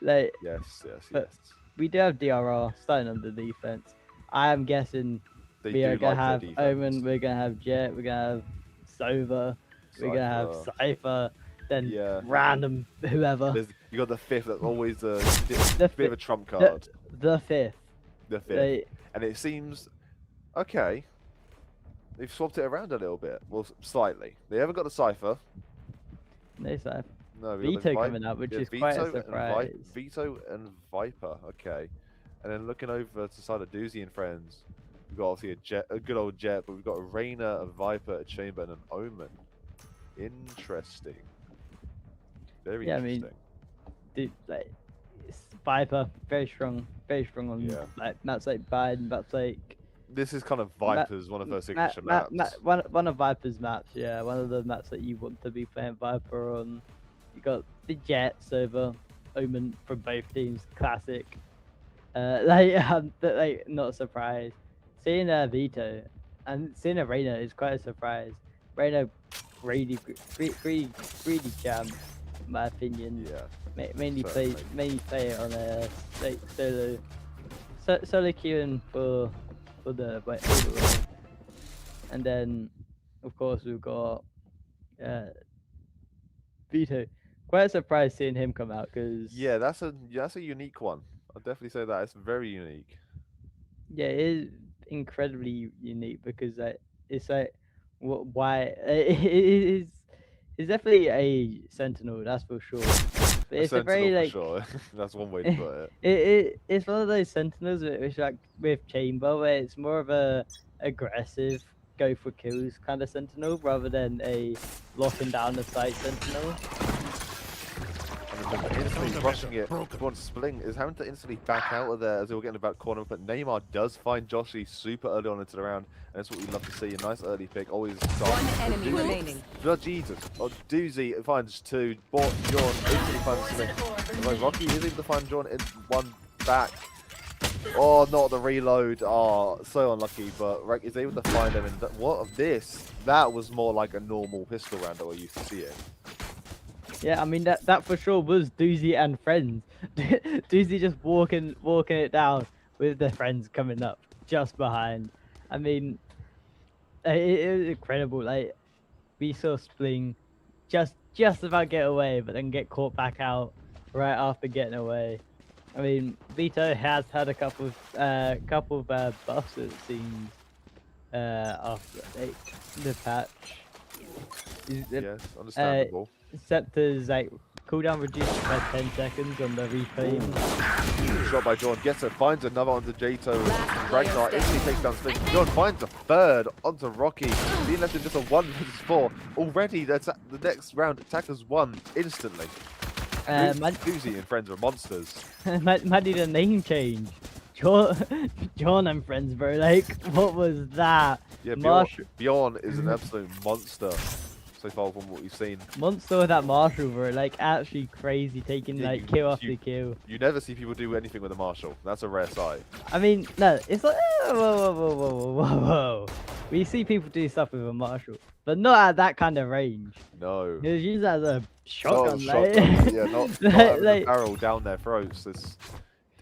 Like Yes. But- we do have DRR starting on the defense. I am guessing They we do are gonna like their have defense. Omen. We're gonna have Jet. We're gonna have Sova. We're gonna have Cypher. Cypher. Then Yeah. random whoever. You got the 5th. That's always The bit of a trump card. The 5th. The 5th. They, And it seems okay. They've swapped it around a little bit. Well, slightly. They haven't got the Cypher. no Cypher. No, we've got the Vito coming up, which is quite a surprise. Vito and Viper. Okay. And then looking over to the side of Doozy and Friends, we've got obviously a good old Jet, but we've got a Reyna, a Viper, a Chamber, and an Omen. Interesting. Very Yeah, I mean, interesting. Dude, like Viper, very strong on Yeah. like maps like Biden, maps like This is kind of Viper's one of her Ma- signature ma- maps. one of Viper's maps, yeah, one of the maps that you want to be playing Viper on. You got the Jets over Omen from both teams, classic. Like not surprised. Seeing Vito and seeing a Reyna is quite a surprise. Reyna, greedy champ, in my opinion. Yeah. Mainly certainly. play it on a solo queuing for the overall. And then of course we've got Vito. Quite a surprise seeing him come out because Yeah, that's a unique one. I'll definitely say that. It's very unique. yeah, it is incredibly unique because it's like why it is. It's definitely a sentinel, that's for sure. But it's a very Sentinel like for sure. That's one way to put it. it's one of those sentinels which like with Chamber where it's more of a aggressive go for kills kind of sentinel rather than a locking down the site sentinel. And then instantly rushing it towards Spling is having to instantly back out of there as they were getting about corner, but Neymar does find Joshi super early on into the round, and that's what we love to see. A nice early pick, always starts. One enemy remaining. Oh, Jesus. Oh, Doozy finds 2. John instantly finds Spling. Like, Rocky is able to find John in 1 back. Oh, not the reload. Oh, so unlucky, but Rek is able to find him. And what of this? That was more like a normal pistol round that we're used to seeing. Yeah, I mean that for sure was Doozy and Friends. Doozy just walking it down with their friends coming up just behind. I mean, it was incredible. Like we saw Spling just about get away, but then get caught back out right after getting away. I mean, Vito has had a couple of buffs it seems after the patch. Yes, understandable. Scepter's like cooldown reduced by 10 seconds on the reclaim. Shot by John, gets it, finds another onto Jato. Last Ragnar player instantly takes down Spling. John finds a 3rd onto Rocky. Being left in just a 1 versus 4. Already, the next round, attackers won instantly. Doozy and Friends are monsters. Might need a name change. John and Friends, bro. Like, what was that? Yeah, Marsh- Bjorn is an absolute monster. so far from what we've seen. Monster with that Marshall, bro, like actually crazy, taking Yeah, like you- kill after you- kill. You never see people do anything with a Marshall. That's a rare sight. I mean, no, it's like whoa. We see people do stuff with a Marshall, but not at that kind of range. No. It was used as a Not shotgun, a like. shotgun, yeah, not having like- a barrel down their throats. It's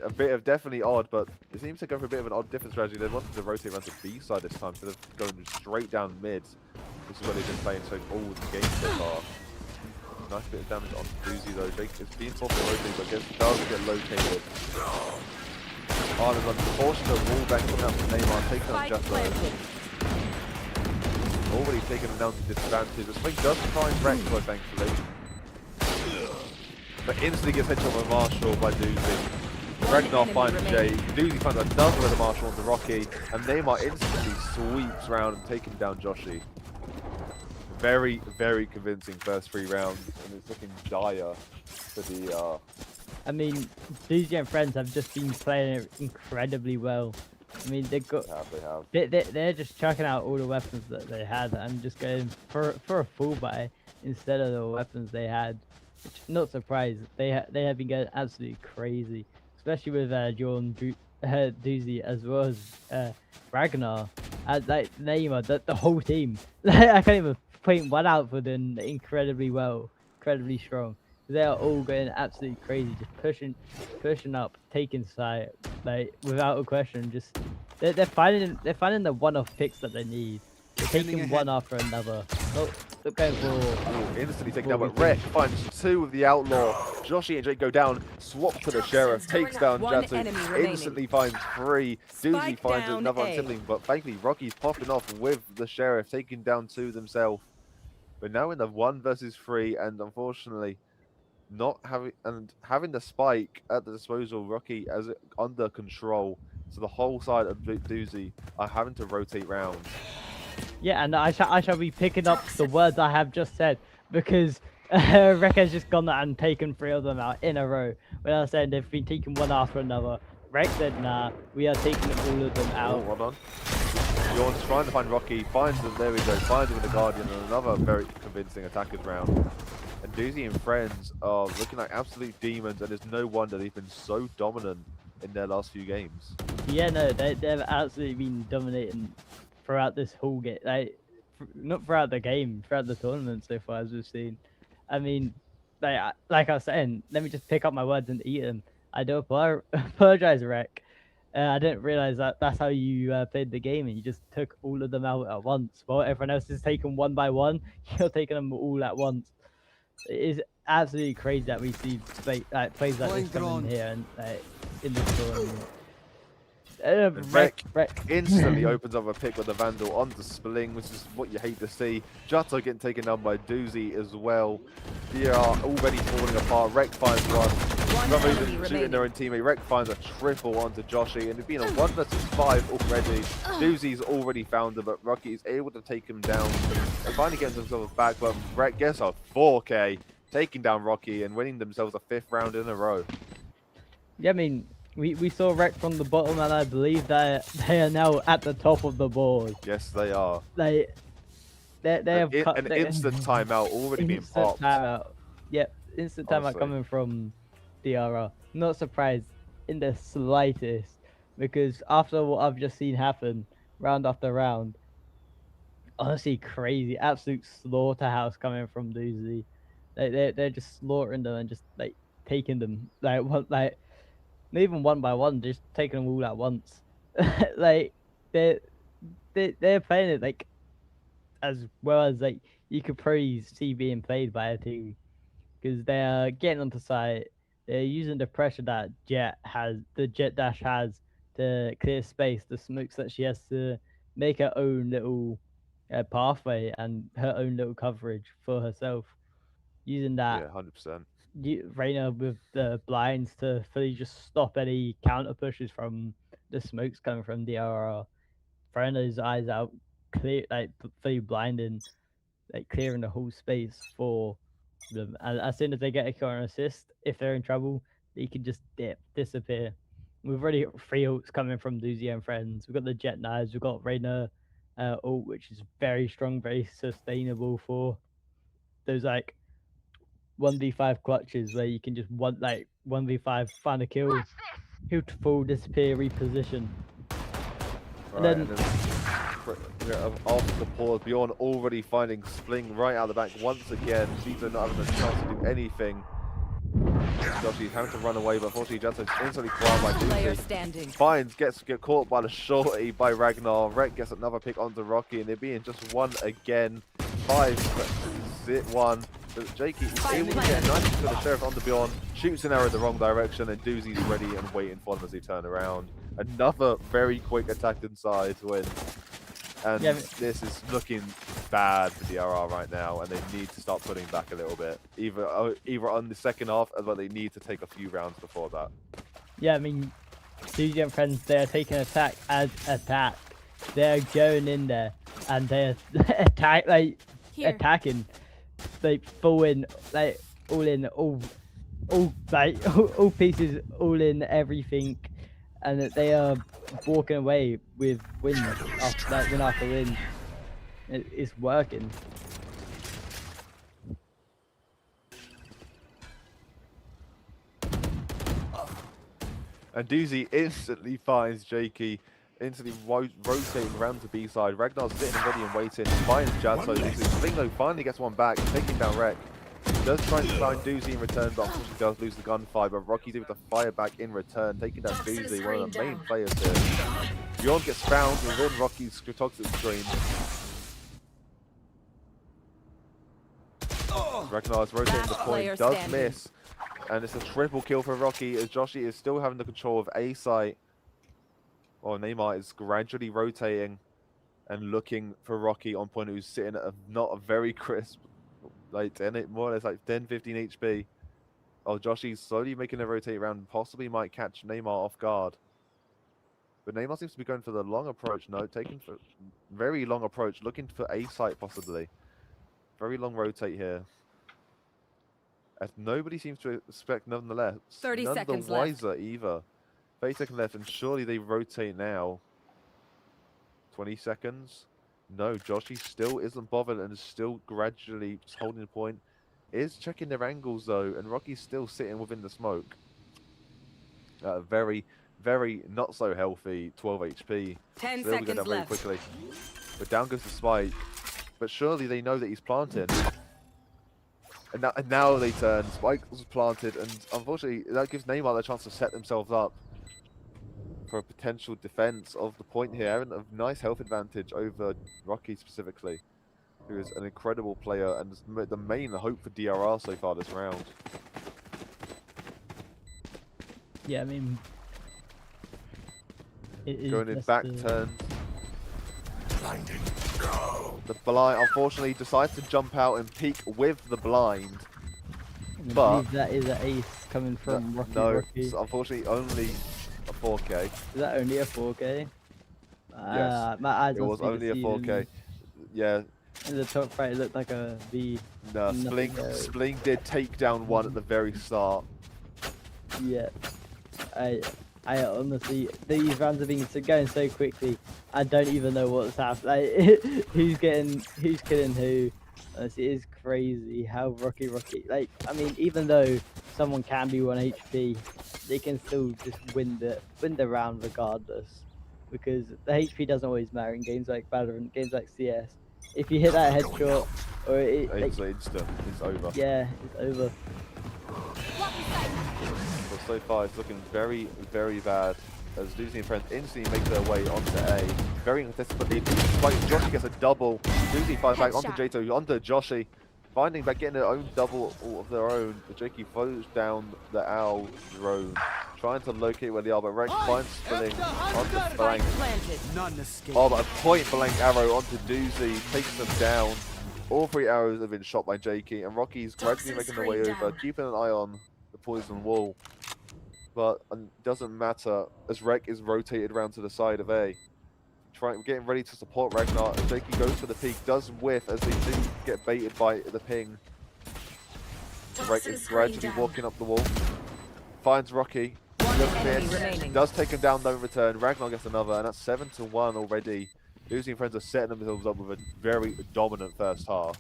a bit of definitely odd, but it seems to go for a bit of an odd different strategy. They wanted to rotate around to B side this time instead of going straight down mid. This is what they've been playing so all the game so far. Nice bit of damage on Doozy though. Jake is being forced to rotate, but does get located. Ireland's unfortunate wall bang coming out from Neymar, taking on Spike Jethro. planted. Already taking him down to disadvantage. The swing does find Rex though, thankfully. But instantly gets headshot by Marshall by Doozy. Ragnar enemy finds Jay. remaining. Doozy finds another with the Marshall onto Rocky. And Neymar instantly sweeps round and taking down Joshi. Very, very convincing first 3 rounds. And it's looking dire for the I mean, Doozy and friends have just been playing it incredibly well. I mean, they have. They're just chucking out all the weapons that they had and just going for a full buy instead of the weapons they had. Which, not surprised, they have been going absolutely crazy, especially with Doozy as well as Ragnar. Like Neymar, the whole team. I can't even point one out for them incredibly well, incredibly strong. They are all going absolutely crazy, just pushing up, taking side, like without a question. Just they're finding the one-off picks that they need. They're taking one after another. Not going for. Ooh, instantly taken down, but Wreck finds 2 of the Outlaw. Joshi and Jake go down, swap to the Sheriff, takes down One Jatu, enemy remaining. instantly finds 3. Doozy Spike finds down another A. sibling, but thankfully Rocky's popping off with the Sheriff, taking down 2 themselves. But now in the 1 versus 3, and unfortunately, not having the spike at the disposal, Rocky as under control. So the whole side of Doozy are having to rotate round. Yeah, and I shall be picking up the words I have just said because Rek has just gone and taken 3 of them out in a row. When I was saying they've been taking one after another, Rek said, "Nah, we are taking all of them Oh, out." well done. Bjorn's trying to find Rocky, finds them, there we go, finds him with the Guardian, and another very convincing attackers round. And Doozy and friends are looking like absolute demons, and it's no wonder they've been so dominant in their last few games. Yeah, no, they've absolutely been dominating throughout this whole game. Not throughout the game, throughout the tournament so far, as we've seen. I mean, like I was saying, let me just pick up my words and eat them. I do apologize, Rek. I didn't realize that's how you played the game, and you just took all of them out at once. While everyone else is taking one by one, you're taking them all at once. It is absolutely crazy that we see plays like this come in here and in this tournament. Rek instantly opens up a pick with the Vandal onto Spling, which is what you hate to see. Jutto getting taken down by Doozy as well. They are already falling apart. Rek finds one. One enemy Shooting remaining. their own teammate. Rek finds a triple onto Joshi, and it's been a 1 versus 5 already. Doozy's already found him, but Rocky is able to take him down and finally getting themselves back. But Rek gets a 4K, taking down Rocky and winning themselves a 5th round in a row. Yeah, I mean, we saw Rek from the bottom, and I believe that they are now at the top of the board. Yes, they are. They have cut An instant timeout already being instant popped. timeout. Yep, instant timeout Honestly. coming from DRR. Not surprised in the slightest, because after what I've just seen happen round after round, honestly crazy, absolute slaughterhouse coming from Doozy. They're just slaughtering them and just like taking them not even one by one, just taking them all at once. Like they're playing it like as well as like you could probably see being played by a team, because they are getting onto site. They're using the pressure that Jet Dash has to clear space, the smokes that she has to make her own little pathway and her own little coverage for herself. Using that, Yeah, 100%. Reina with the blinds to fully just stop any counter pushes from the smokes coming from DRR, throwing those eyes out, clear fully blinding, clearing the whole space for them. And as soon as they get a counter assist, if they're in trouble, they can just disappear. We've already got 3 ults coming from Doozy and friends. We've got the Jet Knives, we've got Reina ult, which is very strong, very sustainable for those like 1v5 clutches where you can just 1v5 find a kill, fall, disappear, reposition. Right, and then after the pause, Bjorn already finding Spling right out the back once again. Caesar not having a chance to do anything. Joshy's having to run away, but unfortunately just instantly corralled by Player Doozy. standing. Finds, get caught by the shorty by Ragnar. Rek gets another pick onto Rocky, and they're being just one again. 5-1. Jakey is able to get a nice to the Sheriff onto Bjorn, shoots an arrow the wrong direction, and Doozy's ready and waiting for them as they turn around. Another very quick attack inside win. And Yeah, this is looking bad for DRR right now, and they need to start putting back a little bit. Either on the second half, as well they need to take a few rounds before that. Yeah, I mean, Doozy and friends, they're taking attack as attack. They're going in there and they're attacking, like full in, like all in, all pieces, all in everything, and that they are walking away with win after win after win. It's working. And Doozy instantly finds Jakey, instantly rotating around to B side. Ragnar's sitting ready and waiting, finds Jazzo. Splingo finally gets one back, taking down Rek. Does try to find Doozy in return, but unfortunately does lose the gunfight. But Rocky's able to fire back in return, taking down Doozy, one of the main players here. Bjorn gets found within Rocky's toxic screen. Ragnar's rotating the point, does miss. And it's a triple kill for Rocky as Joshi is still having the control of A site. Well, Neymar is gradually rotating and looking for Rocky on point, who's sitting at not a very crisp, like 10, more or less like 10, 15 HP. Oh, Joshi's slowly making a rotate around, possibly might catch Neymar off guard. But Neymar seems to be going for the long approach, no, taking for very long approach, looking for A site possibly. Very long rotate here. As nobody seems to expect nonetheless. 30 none seconds the wiser either. 30 seconds left, and surely they rotate now. 20 seconds. No, Joshi still isn't bothered and is still gradually holding the point. Is checking their angles though, and Rocky's still sitting within the smoke. Very, very not so healthy 12 HP. 10 Still seconds down very left. quickly. But down goes the spike. But surely they know that he's planted. And now they turn. Spike was planted, and unfortunately that gives Neymar the chance to set themselves up for a potential defense of the point here. Having a nice health advantage over Rocky specifically, who is an incredible player and is the main hope for DRR so far this round. Yeah, I mean, it is Going in just back the- turns. Blinding. Go. The blind unfortunately decides to jump out and peek with the blind. I but- believe that is an ace coming from Rocky. No, Rocky. it's unfortunately only a 4K. Is that only a 4K? Yes, My eyes It must was be only a deceiving 4K. me. Yeah, In the top right, it looked like a V. no, Nothing goes. Spling did take down one at the very start. Yeah. I honestly, these rounds have been going so quickly. I don't even know what's happening. Like, who's killing who? Honestly, it is crazy how Rocky. Like, I mean, even though someone can be 1 HP, they can still just win the round regardless, because the HP doesn't always matter in games like Valorant, games like CS. If you hit that headshot, or like, It's instant. It's over. yeah, it's over. But so far, it's looking very, very bad. As Doozy and friends instantly make their way onto A. Very contested, but Joshi gets a double. Doozy finds back onto Jato, onto Joshi. Finding back, getting their own double of their own. Jakey follows down the owl drone, trying to locate where they are, but Rek finds Spilling onto Blank. Planted. None escape. Oh, but a point blank arrow onto Doozy, takes them down. All 3 arrows have been shot by Jakey, and Rocky's gradually making their way over, keeping an eye on the poison wall. But it doesn't matter, as Rek is rotated around to the side of A. Getting ready to support Ragnar, and Jakey goes for the peak, does whiff as they do get baited by the ping. Rek is gradually walking up the wall, finds Rocky, One does enemy miss, remaining. does take him down, no return. Ragnar gets another, and that's 7-1 already. Doozy and friends are setting themselves up with a very dominant first half.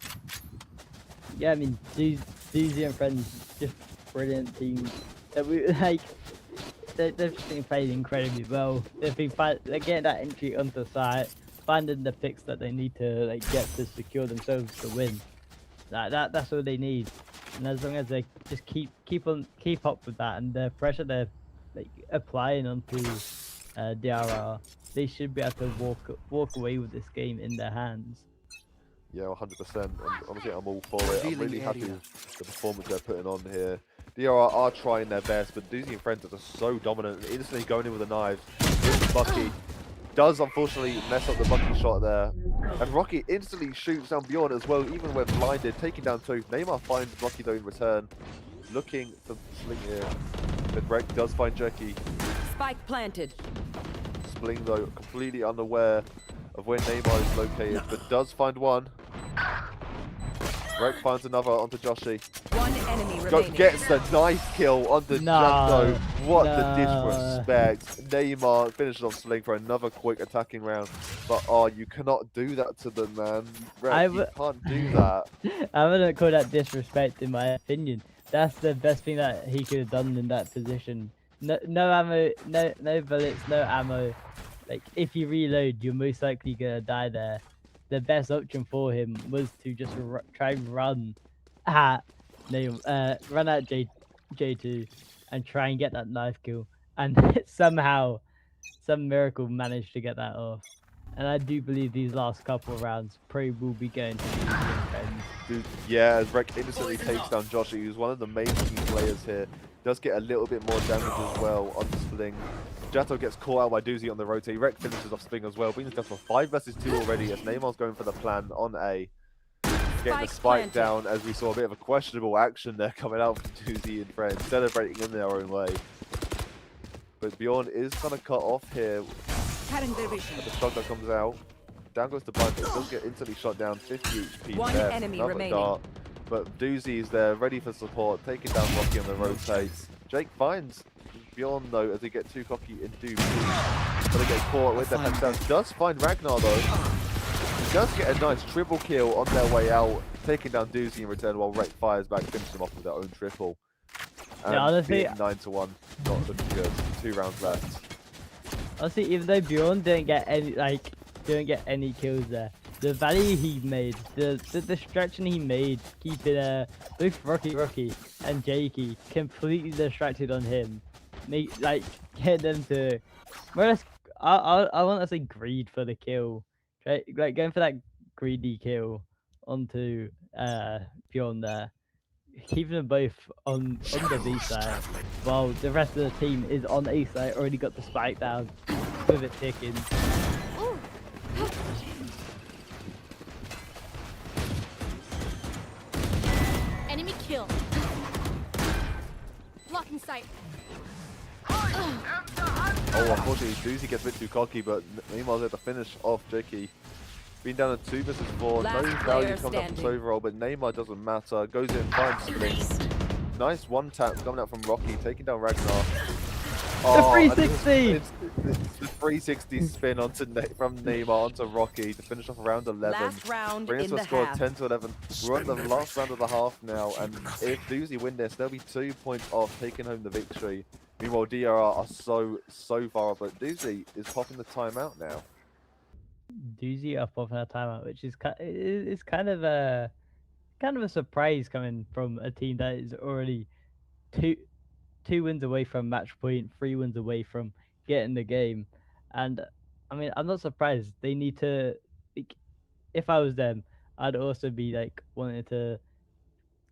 yeah, I mean, Doozy and Friends, just brilliant teams. That we like. They've just been playing incredibly well. They're getting that entry onto site, finding the picks that they need to like get to secure themselves the win. That's all they need. And as long as they just keep up with that and the pressure they're like applying onto DRR, they should be able to walk away with this game in their hands. Yeah, 100%. And honestly, I'm all for it. I'm really happy with the performance they're putting on here. DRR are trying their best, but Doozy and Friends are just so dominant. Instantly going in with the knives. With Bucky does unfortunately mess up the Bucky shot there. And Rocky instantly shoots down Bjorn as well, even when blinded, taking down two. Neymar finds Rocky though in return. Looking for Spling here. But Rek does find Jerky. Spike planted. Spling though, completely unaware of where Neymar is located, but does find one. Rek finds another onto Joshi. One enemy remaining. Gets the nice kill onto Junko. What the disrespect. Neymar finishes off Sling for another quick attacking round. But oh, you cannot do that to them, man. Rek, you can't do that. I wouldn't call that disrespect in my opinion. That's the best thing that he could have done in that position. No ammo, no bullets, no ammo. Like, if you reload, you're most likely gonna die there. The best option for him was to just try and run at J2 and try and get that knife kill. And somehow, some miracle managed to get that off. And I do believe these last couple of rounds, Pro will be going to be friends. Dude, yeah, as Rek innocently takes down Joshi, who's one of the main key players here. Does get a little bit more damage as well on Spling. Jato gets caught out by Doozy on the rotate. Rek finishes off Spling as well. Brings us down for 5 versus 2 already as Neymar's going for the plan on A. Getting the spike down as we saw a bit of a questionable action there coming out from Doozy and Friends, celebrating in their own way. But Bjorn is going to cut off here. The shotgun comes out. Down goes the blind, but it does get instantly shot down. 50 HP One there. enemy Another remaining. dart. But Doozy is there, ready for support, taking down Rocky on the rotate. Jake finds Bjorn though as they get too cocky and do but they get caught with their hands down. Does find Ragnar though. He does get a nice triple kill on their way out, taking down Doozy in return while Rek fires back, finishing them off with their own triple. And Yeah, honestly, 9-1, not looking good. 2 rounds left. Honestly, even though Bjorn didn't get any kills there, the value he made, the distraction he made, keeping both Rocky and Jakey completely distracted on him, get them to, more or less, I want to say greed for the kill, right? Like going for that greedy kill onto Bjorn there, keeping them both on the B side, while the rest of the team is on A side, already got the spike down with it ticking. Enemy kill. Blocking sight. Oh, unfortunately, Doozy gets a bit too cocky, but Neymar's there to finish off Jakey. Been down at 2 versus 4. Last No value player coming up from standing. overall, but Neymar doesn't matter. Goes in, finds Spling. Nice one tap coming out from Rocky, taking down Ragnar. Oh, and 360! It's the 360 spin from Neymar onto Rocky to finish off round 11. Last round Bring us in to a the score half. of 10-11. We're on the last round of the half now, and if Doozy win this, they'll be 2 points off taking home the victory. Meanwhile, DRR are so far up, but Doozy is popping the timeout now. Doozy up off her timeout, which is kind of a surprise coming from a team that is already two wins away from match point, 3 wins away from getting the game. And I mean, I'm not surprised. They need to, like, if I was them, I'd also be like wanting to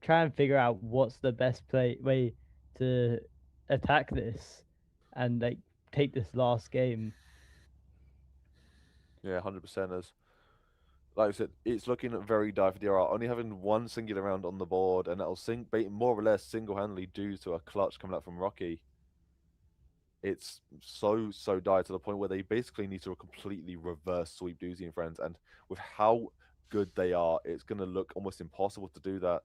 try and figure out what's the best way to attack this and like take this last game. Yeah, 100%. As like I said, it's looking very dire for DRR, only having 1 singular round on the board, and that'll more or less single-handedly due to a clutch coming out from Rocky. It's so dire to the point where they basically need to completely reverse sweep Doozy and Friends, and with how good they are, it's going to look almost impossible to do that.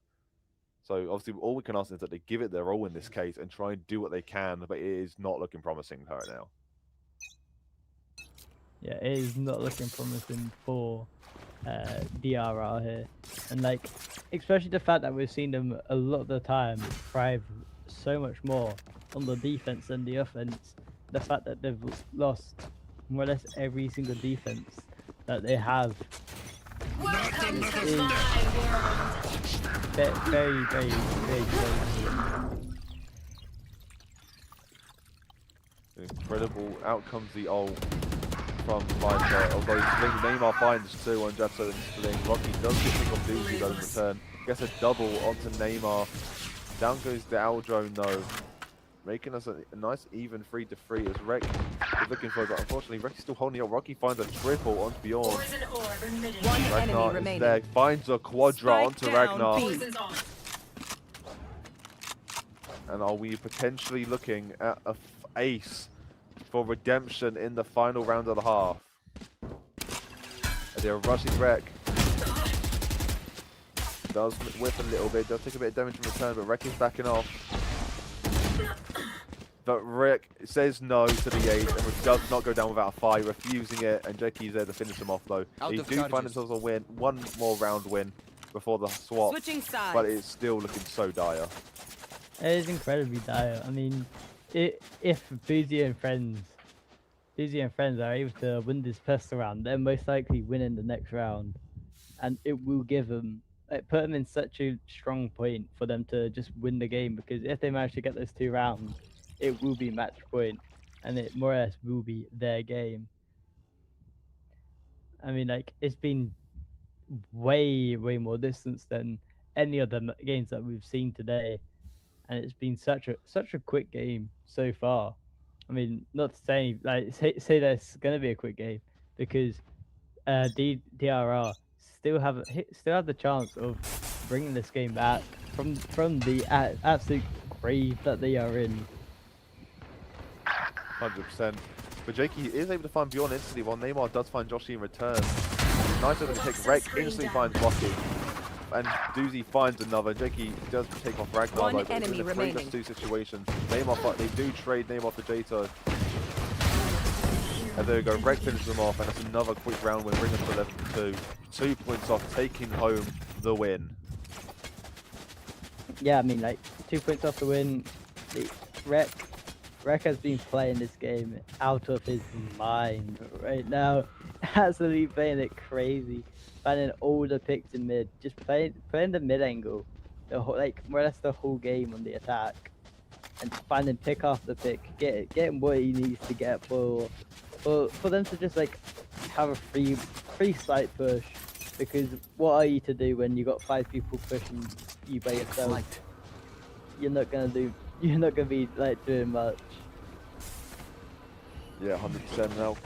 So obviously, all we can ask is that they give it their all in this case and try and do what they can, but it is not looking promising right now. Yeah, it is not looking promising for DRR here, and like especially the fact that we've seen them a lot of the time thrive so much more on the defense than the offense. The fact that they've lost more or less every single defense that they have is very, very, very close. Incredible outcomes the ult from Viper, although Sling, Neymar finds 2 on Jetso and Sling. Rocky does get pick off Doozy though in return. Gets a double onto Neymar. Down goes the owl drone though, making us a nice even 3-3 as Rek is looking for it, but unfortunately Rek is still holding up. Rocky finds a triple onto Bjorn. One enemy Ragnar is remaining. there, finds a quadra Spike onto down, Ragnar. B. And are we potentially looking at a ace for redemption in the final round of the half? They're rushing Rek. Does whip a little bit, does take a bit of damage in return, but Rek is backing off. But Rek says no to the ace and does not go down without a fight, refusing it, and Jakey's there to finish him off though. They do find themselves a win, one more round win before the swap, Switching sides. but it's still looking so dire. It is incredibly dire. I mean, if Boozy and friends are able to win this first round, they're most likely winning the next round, and it will give them, put them in such a strong point for them to just win the game. Because if they manage to get those 2 rounds, it will be match point, and it more or less will be their game. I mean, like it's been way more distance than any of the games that we've seen today. And it's been such a quick game so far. I mean, not to say like say there's gonna be a quick game, because DRR still have the chance of bringing this game back from the absolute grave that they are in. 100%. But Jakey is able to find Bjorn instantly, while Neymar does find Joshi in return. Nice of them to take Rek, instantly finds Rocky. And Doozy finds another. Jakey does take off Ragnar, One but it's enemy in a 3 remaining. vs 2 situation. Neymar, they do trade Neymar for Jato. And there we go, Rek finishes them off, and it's another quick round win, bringing us to 11-2. 2 points off, taking home the win. Yeah, I mean, like 2 points off the win. Rek has been playing this game out of his mind right now. Absolutely playing it crazy. Finding all the picks in mid. Just playing the mid angle. The whole, like more or less the whole game on the attack. And finding pick after pick. Getting what he needs to get for them to just like have a free site push. Because what are you to do when you got 5 people pushing you by yourself? You're not gonna be like doing much. Yeah, 100% now.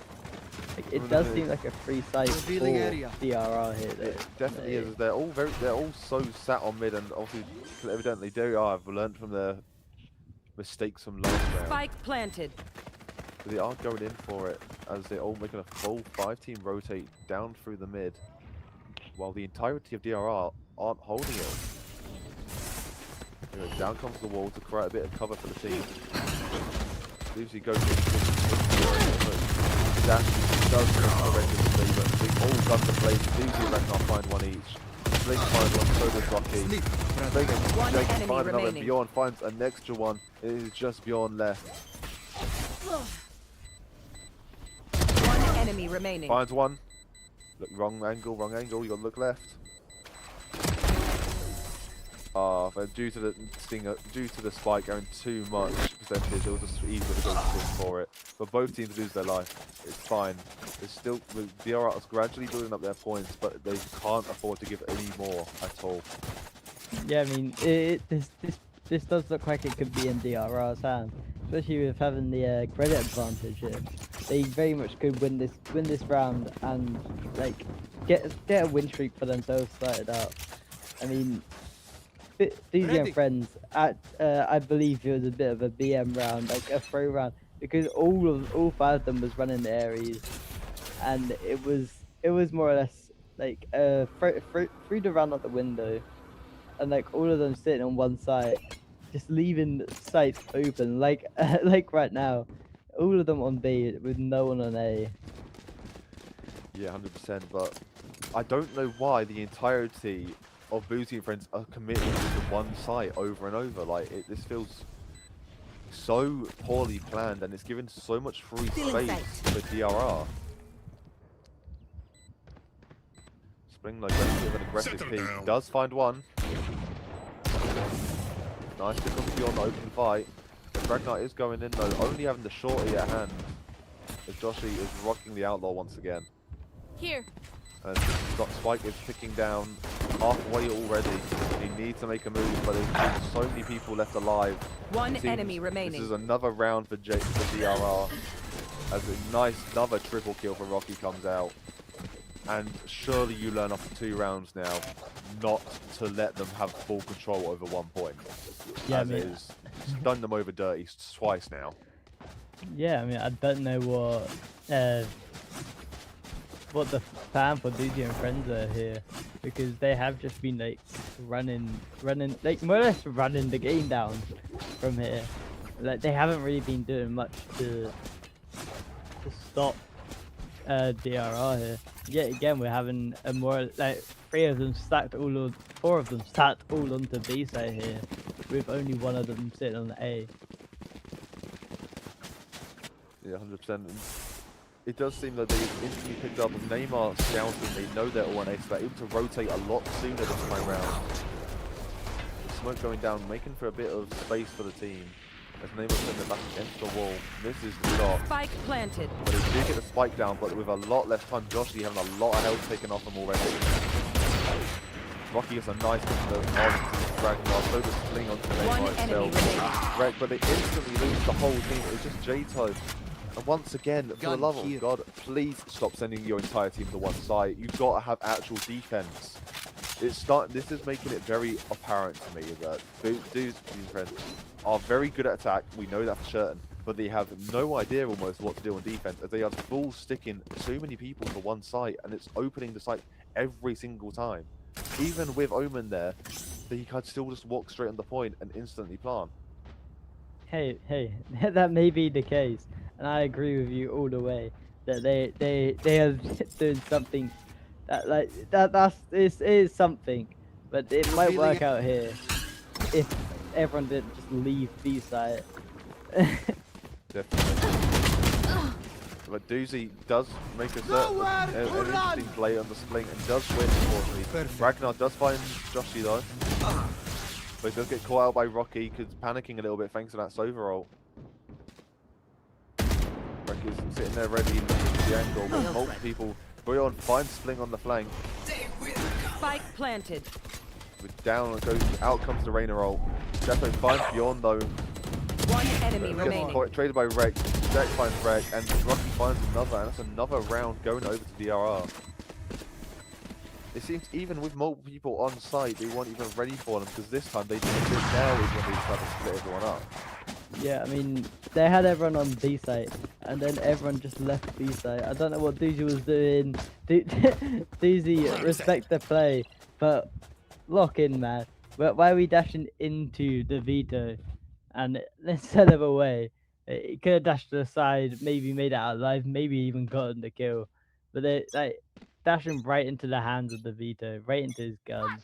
Like, it does seem like a free site for Revealing area. DRR here. Though. It definitely is. They're all so sat on mid, and obviously evidently have learned from their mistakes from last round. Spike planted. So they are going in for it, as they're all making a full 5-team rotate down through the mid, while the entirety of DRR aren't holding it. Anyway, down comes the wall to create a bit of cover for the team. Lucy goes Dash does come regularly, but they all gun the blade. Lucy and Ragnar find one each. Blink finds one, so does Rocky. Blink and One Jake enemy find another, and remaining. Bjorn finds an extra one. It is just Bjorn left. One enemy remaining. Finds one. Look, wrong angle, you gotta look left. But due to the spike going too much percentage, it was just easier to go for it. But both teams lose their life. It's fine. It's still, DRR is gradually building up their points, but they can't afford to give any more at all. Yeah, I mean, this does look like it could be in DRR's hands, especially with having the credit advantage here. They very much could win this round and like get a win streak for themselves started out. I mean, Doozy and friends I believe it was a bit of a BM round, like a throw round, because all 5 of them was running the Ares, and it was more or less like threw the round out the window, and like all of them sitting on one side, just leaving sites open, like right now, all of them on B with no one on A. Yeah, 100%. But I don't know why the entirety of Boozy and Friends are committing to one site over and over. Like, this feels so poorly planned, and it's given so much free Stealing space for DRR. Spring like going with an aggressive Settle peek. down. Does find one. Nice to come beyond the open fight. Ragnar is going in though, only having the shorty at hand. As Joshi is rocking the outlaw once again. Here. And Spike is picking down halfway already. He needs to make a move, but there's so many people left alive. One It seems enemy remaining. This is another round for DRR. As a nice, another triple kill for Rocky comes out. And surely you learn after 2 rounds now not to let them have full control over 1 point. Yeah, As it is done them over dirty twice now. Yeah, I mean, I don't know what the plan for Doozy and Friends are here, because they have just been like running, like more or less running the game down from here. Like they haven't really been doing much to stop DRR here. Yet again, we're having a more like 4 of them stacked all onto B side here, with only one of them sitting on A. Yeah, 100%. It does seem that they instantly picked up with Neymar scouting. They know they're all on A, so they're able to rotate a lot sooner this time round. The smoke going down, making for a bit of space for the team. As Neymar's sending it back against the wall. Misses the shot. Spike planted. But he did get the spike down, but with a lot less time. Joshi having a lot of health taken off him already. Rocky gets a nice bit of Ragnar, so does Sling onto One Neymar enemy itself. remaining. Right, but they instantly lose the whole team. It's just J-Tone. And once again, for the love of God, please stop sending your entire team to one side. You've got to have actual defense. This is making it very apparent to me that these friends are very good at attack. We know that for certain, but they have no idea almost what to do on defense, as they are full sticking so many people to one site, and it's opening the site every single time. Even with Omen there, he can still just walk straight on the point and instantly plant. Hey, that may be the case, and I agree with you all the way that they are doing something that is something, but it might work out here if everyone didn't just leave B side. Definitely. But Doozy does make a certain an interesting play on the Spling and does win, unfortunately. Ragnar does find Joshi though. But he does get caught out by Rocky, because panicking a little bit thanks to that Sova ult. Rocky's sitting there ready in the angle, but multiple people. Boyon finds Spling on the flank. Spike planted. With down, out comes the Reina ult. Definitely finds Bjorn though. One enemy Gets remaining. traded by Rek. Jack finds Rek, and Rocky finds another, and that's another round going over to DRR. It seems even with multiple people on site, they weren't even ready for them, because this time they did it now is when they started to split everyone up. Yeah, I mean, they had everyone on B side, and then everyone just left B side. I don't know what Doozy was doing. Doozy, respect the play, but lock in, man. Why are we dashing into the veto, and instead of away? It could have dashed to the side, maybe made it out alive, maybe even gotten the kill. But they like dashing right into the hands of the veto, right into his gun.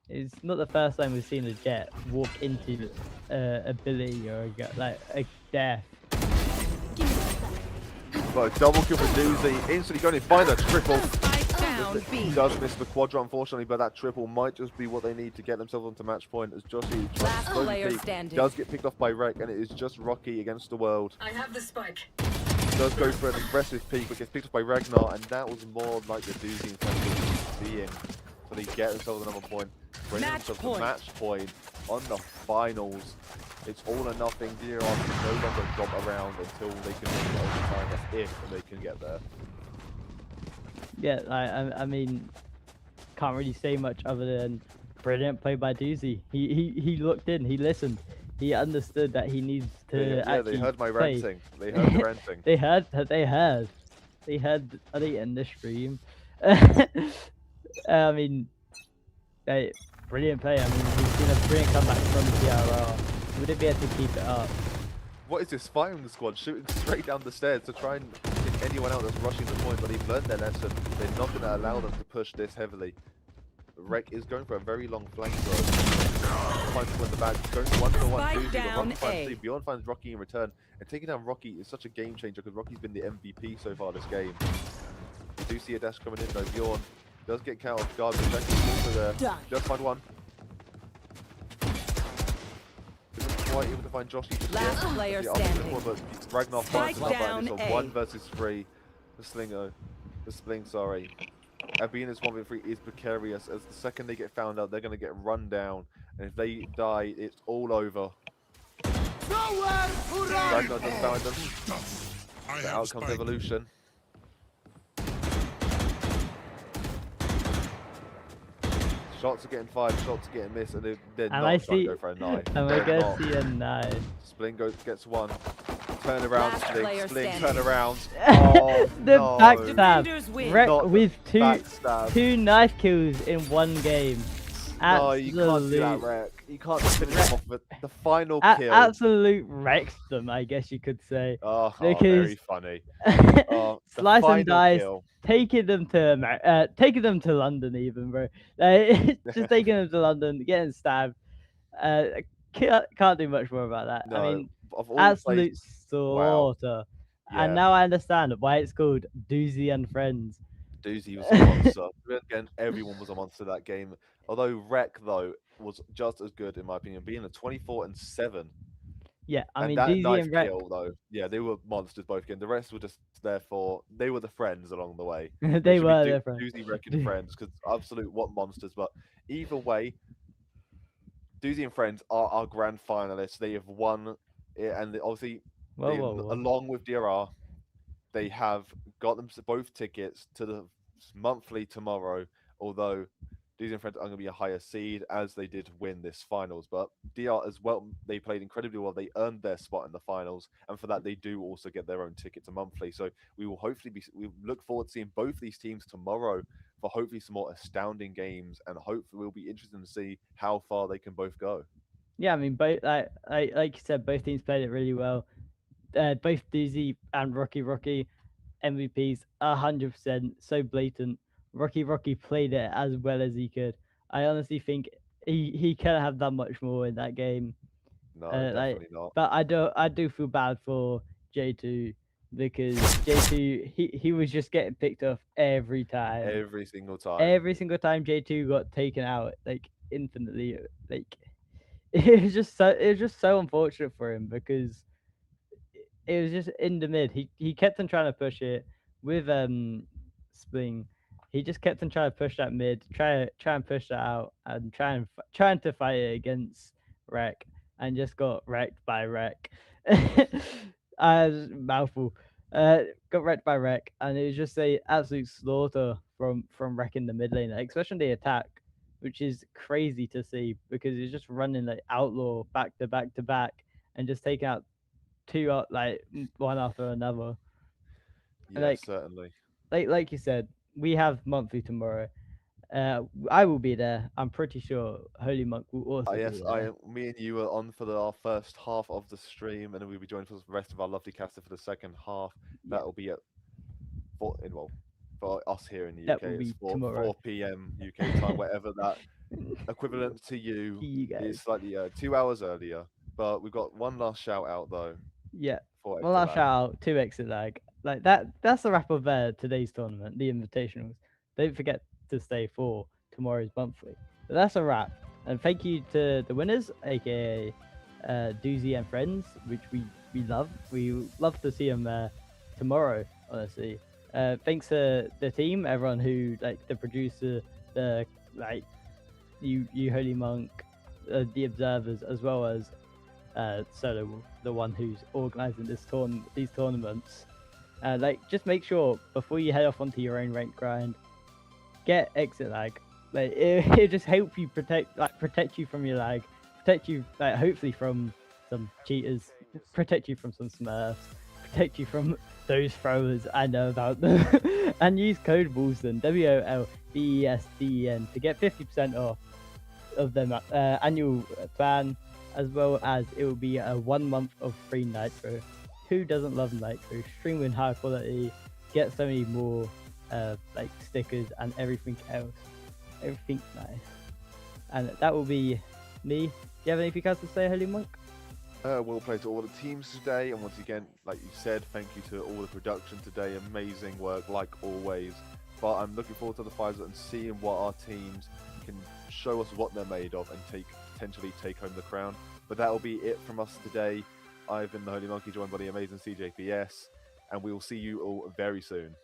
It's not the first time we've seen a Jet walk into ability or a death. But a double kill for Doozy, instantly going to find a triple. Spike down He B. does miss the quadra, unfortunately, but that triple might just be what they need to get themselves onto match point, as Joshi Last slowly player peek, standing. does get picked off by Rek, and it is just Rocky against the world. I have the spike. Does go for an aggressive peek, but gets picked up by Ragnar, and that was more like the Doozy in terms of being. So they get themselves another point, bring Match themselves point. to match point on the finals. It's all or nothing. DRR can no longer drop around until they can make it overtime, if they can get there. Yeah, I mean, can't really say much other than brilliant play by Doozy. He looked in, he listened, he understood that he needs to They heard my play. ranting. They heard the ranting. They heard it in the stream. I mean, brilliant play. I mean, we've seen a brilliant comeback from DRR. Would it be able to keep it up? What is this firing the squad? Shooting straight down the stairs to try and anyone else that's rushing the point, but they've learned their lesson. They're not going to allow them to push this heavily. Rek is going for a very long flank though. Finds to win the back. Going 1-1. Spike Doozy, but down Rocky finds A. two. Beyond finds Rocky in return. And taking down Rocky is such a game changer because Rocky's been the MVP so far this game. You do see a dash coming in though. Bjorn does get caught off guard, but Jackie's also there. Done. Just find one. Isn't quite able to find Joshy just Last yet. player The other standing. one, but Ragnar finds Spike another, and down it's a A. 1 versus 3. The Spling, sorry. And being this 1v3 is precarious, as the second they get found out, they're going to get run down. And if they die, it's all over. Ragnar just found them. I The have outcomes spike. evolution. Shots are getting fired, shots are getting missed, and they're And not I trying see. to go for a knife. And They're we're gonna not. see a knife. Spling gets one. Turn around, Last Spling. player Spling, turn standing. around. Oh, The no. backstab. Defenders win. Rek Not the with backstab. two knife kills in one game. No, you can't do that, Absolute, Rek. You can't finish them off with the final kill. absolute wrecks them, I guess you could say. Oh, because- very funny. Oh, the Slice and final dice, kill. taking them to London even, bro. Just taking them to London, getting stabbed. Can't do much more about that. No, I mean, of all the absolute places- slaughter. Yeah. And now I understand why it's called Doozy and Friends. Doozy was a monster. Again, everyone was a monster that game. Although Rek, though, was just as good, in my opinion, being a 24-7. Yeah, I And mean, that Doozy knife and Rek. kill, though, yeah, they were monsters both again. The rest were just there for, they were the friends along the way. They Should be were their friends. Doozy, Rek, and friends, because absolute what monsters. But either way, Doozy and friends are our grand finalists. They have won it, and obviously, along with DRR, they have got them both tickets to the monthly tomorrow. Although Doozy and friends are going to be a higher seed as they did win this finals, but DR as well, they played incredibly well. They earned their spot in the finals, and for that they do also get their own ticket to monthly. So we will hopefully we look forward to seeing both these teams tomorrow for hopefully some more astounding games, and hopefully we'll be interested to see how far they can both go. Yeah, I mean, both like you said, both teams played it really well. Both Doozy and Rocky MVPs, 100%, so blatant. Rocky played it as well as he could. I honestly think he couldn't have done much more in that game. No, definitely not. But I do feel bad for J2 because J2 he was just getting picked off every time. Every single time. Every single time J2 got taken out, like infinitely, like it was just so unfortunate for him because it was just in the mid. He kept on trying to push it with Spling. He just kept on trying to push that mid, try and push that out, and trying to fight it against Rek, and just got wrecked by Rek. Mouthful. Got wrecked by Rek, and it was just a absolute slaughter from Rek in the mid lane, especially the attack, which is crazy to see because he's just running like outlaw back to back to back, and just taking out two out like one after another. Yeah, like- certainly. Like you said, we have monthly tomorrow. I will be there. I'm pretty sure Holy Monk will also be Yes, there. me and you are on for our first half of the stream, and then we'll be joined for the rest of our lovely caster for the second half. Yeah. That will be at for us here in the That UK. will It's be tomorrow. 4 p.m. UK time, whatever that equivalent to you See you guys. is slightly 2 hours earlier. But we've got one last shout out though. Yeah. For Well, I'll Exelag. shout out to Exit Lag. Like that's the wrap of today's tournament, the invitationals. Don't forget to stay for tomorrow's monthly. But that's a wrap. And thank you to the winners, aka Doozy and Friends, which we love. We love to see them tomorrow, honestly. Thanks to the team, everyone who like the producer, the like you Holy Monk, the observers, as well as Solo, the one who's organizing these tournaments. Like, just make sure before you head off onto your own rank grind, get Exit Lag. Like, it just help you protect you from your lag, protect you hopefully from some cheaters, protect you from some smurfs, protect you from those throwers. I know about them. And use code Wolsden, WOLBESDEN, to get 50% off of their annual plan, as well as it will be a 1 month of free Nitro. who doesn't love Nitro? Extremely high quality, get so many more like stickers and everything else. Everything's nice. And that will be me. Do you have anything else to say, Holy Monk? Well played to all the teams today, and once again, like you said, thank you to all the production today. Amazing work, like always. But I'm looking forward to the finals and seeing what our teams can show us what they're made of and potentially take home the crown. But that will be it from us today. I've been the Holy Monkey, joined by the amazing CJPS, and we will see you all very soon.